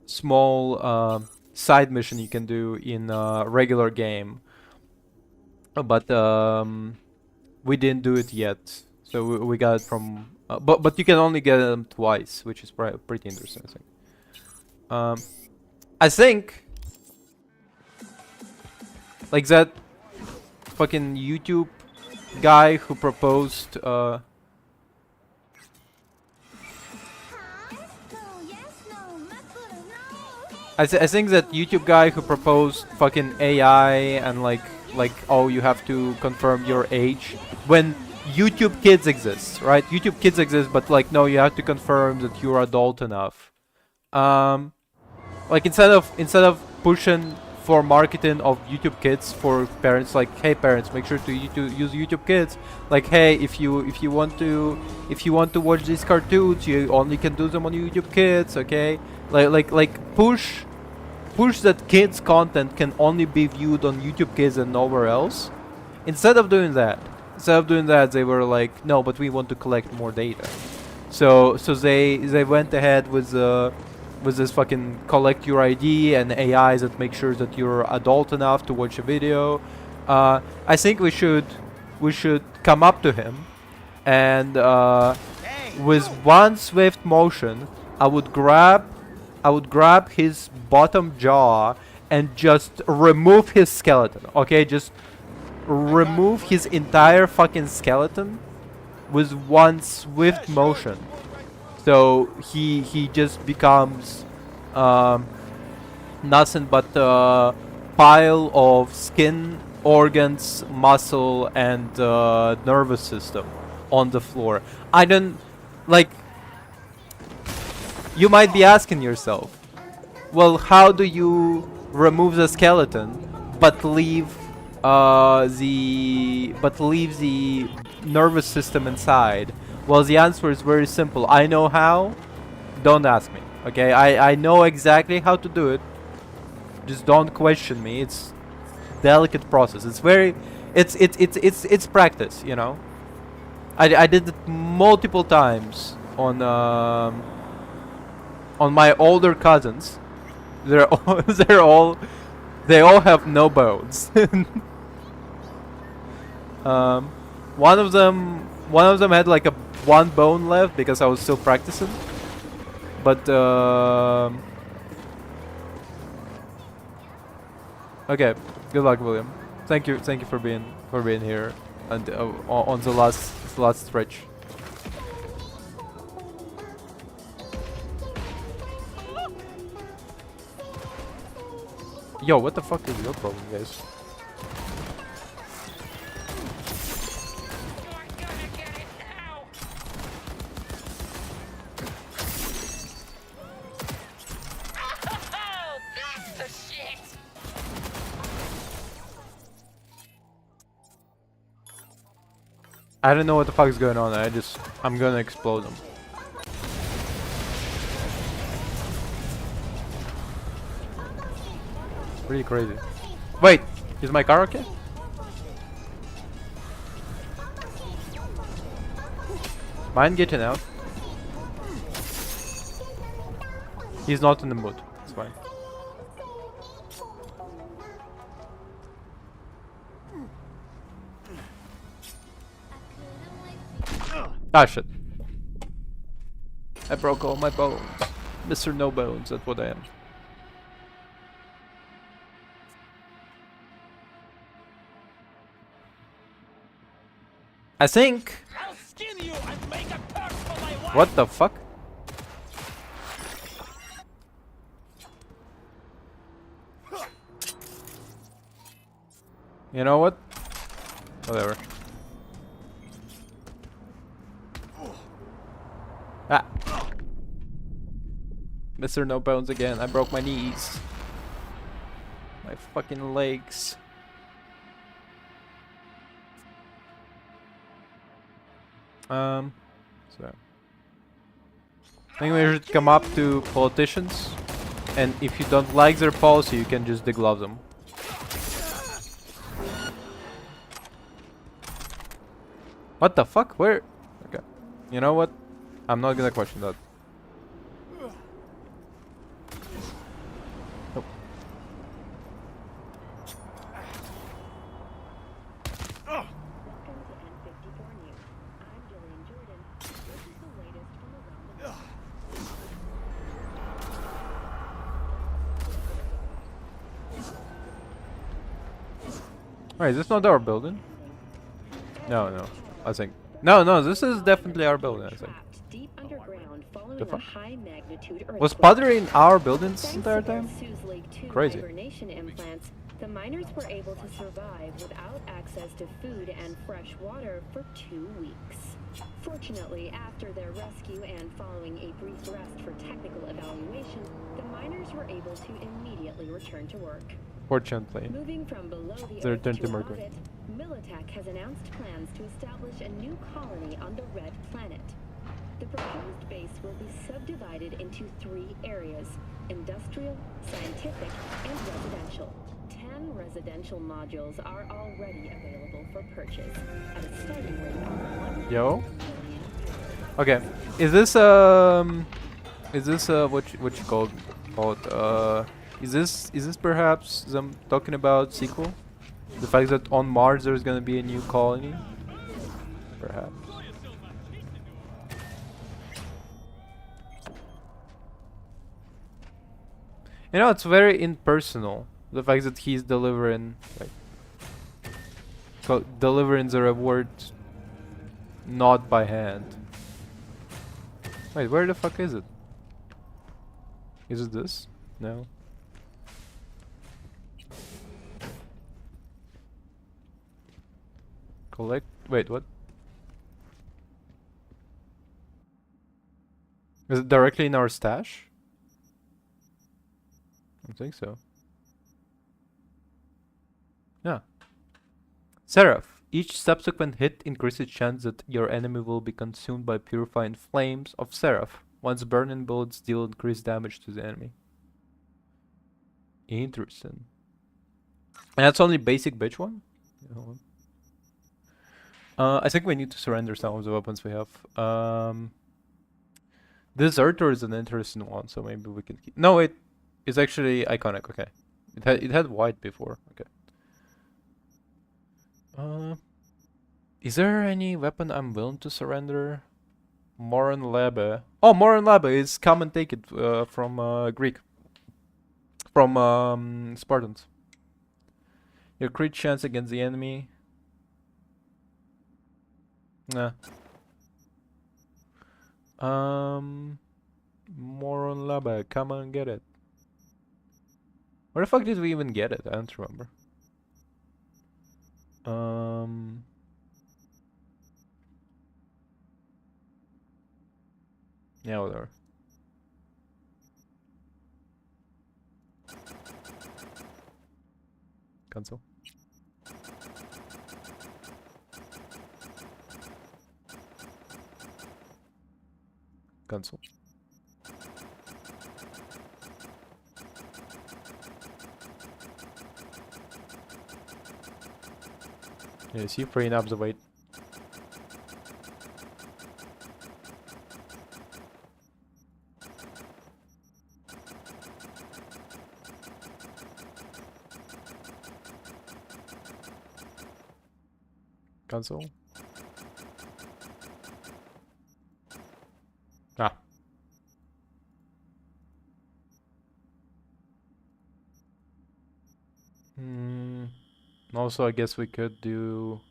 small side mission you can do in a regular game, but we didn't do it yet, so we got it from but you can only get them twice, which is pretty interesting, I think like that fucking YouTube guy who proposed I think that YouTube guy who proposed fucking AI and like oh you have to confirm your age when YouTube Kids exists, right? YouTube Kids exists, but like no, you have to confirm that you're adult enough. Like instead of pushing for marketing of YouTube Kids for parents, like hey parents, make sure to use YouTube Kids. Like hey, if you want to watch these cartoons, you only can do them on YouTube Kids, okay? Like push that kids content can only be viewed on YouTube Kids and nowhere else. Instead of doing that, they were like, no, but we want to collect more data. So they went ahead with this fucking collect your ID and AIs that make sure that you're adult enough to watch a video. I think we should come up to him and with one swift motion, I would grab his bottom jaw and just remove his skeleton. Okay, just remove his entire fucking skeleton with one swift motion. So he just becomes nothing but a pile of skin, organs, muscle, and nervous system on the floor. I don't like. You might be asking yourself, well, how do you remove the skeleton but leave the nervous system inside? Well, the answer is very simple. I know how. Don't ask me. Okay, I know exactly how to do it. Just don't question me. It's delicate process. It's very, it's practice. You know. I did it multiple times on my older cousins. They're all, they all have no bones. um, one of them had like a one bone left because I was still practicing. But okay, good luck, William. Thank you for being here and on the last stretch. Yo, what the fuck is your problem, guys? I don't know what the fuck is going on. I'm gonna explode them. Pretty crazy. Wait, is my car okay? Mind getting out? He's not in the mood. It's fine. Ah, shit. I broke all my bones. Mr. No Bones, that's what I am. I think... What the fuck? You know what? Whatever. Ah. Mr. No Bones again. I broke my knees. My fucking legs. So. I think we should come up to politicians. And if you don't like their policy, you can just deglove them. What the fuck? Where? Okay. You know what? I'm not gonna question that. Nope. Wait, is this not our building? No, no. I think. No, this is definitely our building, I think. The fuck? Was Padre in our buildings the entire time? Crazy. The miners were able to survive without access to food and fresh water for 2 weeks. Fortunately, after their rescue and following a brief rest for technical evaluation, the miners were able to immediately return to work. Fortunately. Moving from below the They Earth returned to to Mercury. orbit, Militech has announced plans to establish a new colony on the Red Planet. The proposed base will be subdivided into 3 areas: industrial, scientific, and residential. 10 residential modules are already available for purchase at a starting rate of 1 Yo. Okay. Is this what you call it? Is this perhaps them talking about sequel? The fact that on Mars there's gonna be a new colony? Perhaps. You know, it's very impersonal. The fact that he's delivering, like, delivering the reward not by hand. Wait, where the fuck is it? Is it this? No. Collect. Wait, what? Is it directly in our stash? I don't think so. Yeah. Seraph, Each subsequent hit increases chance that your enemy will be consumed by purifying flames of Seraph. Once burning bullets deal increased damage to the enemy. Interesting. And that's only basic bitch one? I think we need to surrender some of the weapons we have. Deserter is an interesting one, so maybe we can keep... No, it's actually iconic, okay. It had white before, okay. Is there any weapon I'm willing to surrender? Moran Labe. Oh, Moran Labe is come and take it from Greek. From Spartans. Your crit chance against the enemy. Nah. Moran Labe, come and get it. Where the fuck did we even get it? I don't remember. Yeah, whatever. Cancel. Cancel. Yeah, see, freeing up the weight. Cancel. Ah. Also, I guess we could do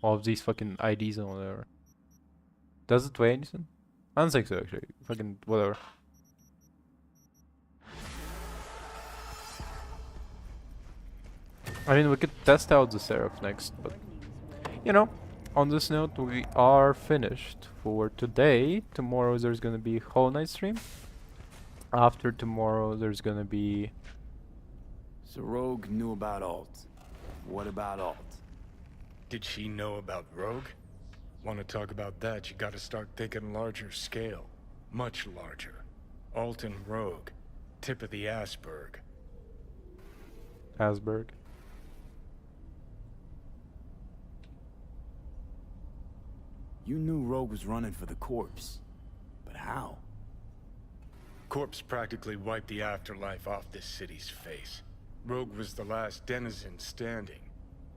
all of these fucking IDs and whatever. Does it weigh anything? I don't think so, actually. Fucking whatever. I mean, we could test out the Seraph next, but... You know, on this note, we are finished for today. Tomorrow there's gonna be Hollow Knight stream. After tomorrow there's gonna be... So Rogue knew about Alt. What about Alt? Did she know about Rogue? Want to talk about that, you gotta start thinking larger scale. Much larger. Alt and Rogue. Tip of the iceberg. Asberg. You knew Rogue was running for the corpse. But how? Corpse practically wiped the afterlife off this city's face. Rogue was the last denizen standing.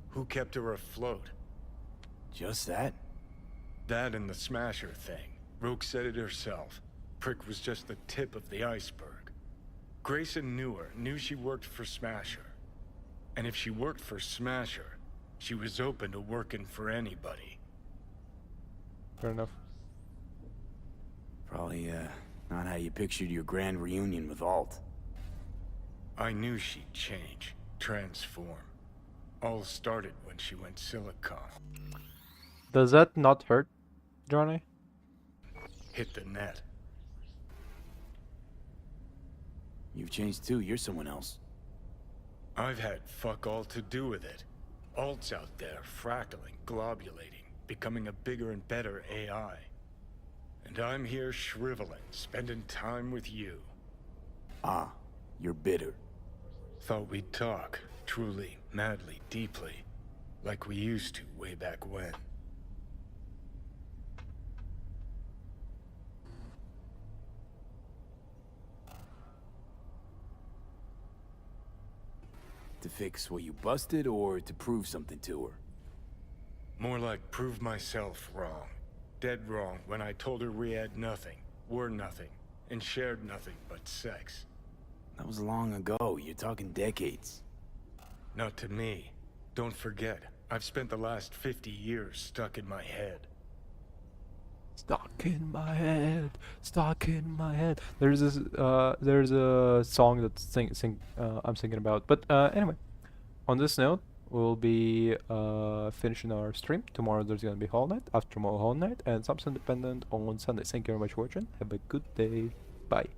Who kept her afloat? Just that? That and the Smasher thing. Rogue said it herself. Prick was just the tip of the iceberg. Grayson knew her, knew she worked for Smasher. And if she worked for Smasher, she was open to working for anybody. Fair enough. Probably, not how you pictured your grand reunion with Alt. I knew she'd change, transform. All started when she went Silicon. Does that not hurt, Johnny? Hit the net. You've changed too, you're someone else. I've had fuck all to do with it. Alt's out there, fractaling, globulating, becoming a bigger and better AI. And I'm here shriveling, spending time with you. Ah, you're bitter. Thought we'd talk, truly, madly, deeply, like we used to way back when. To fix what you busted or to prove something to her? More like prove myself wrong. Dead wrong when I told her we had nothing, were nothing, and shared nothing but sex. That was long ago. You're talking decades. Not to me. Don't forget, I've spent the last 50 years stuck in my head. Stuck in my head, stuck in my head. There's a song that I'm thinking about. But anyway, on this note, we'll be finishing our stream. Tomorrow there's gonna be Hollow Knight, after tomorrow Hollow Knight, and Subs Independent on Sunday. Thank you very much for watching. Have a good day. Bye.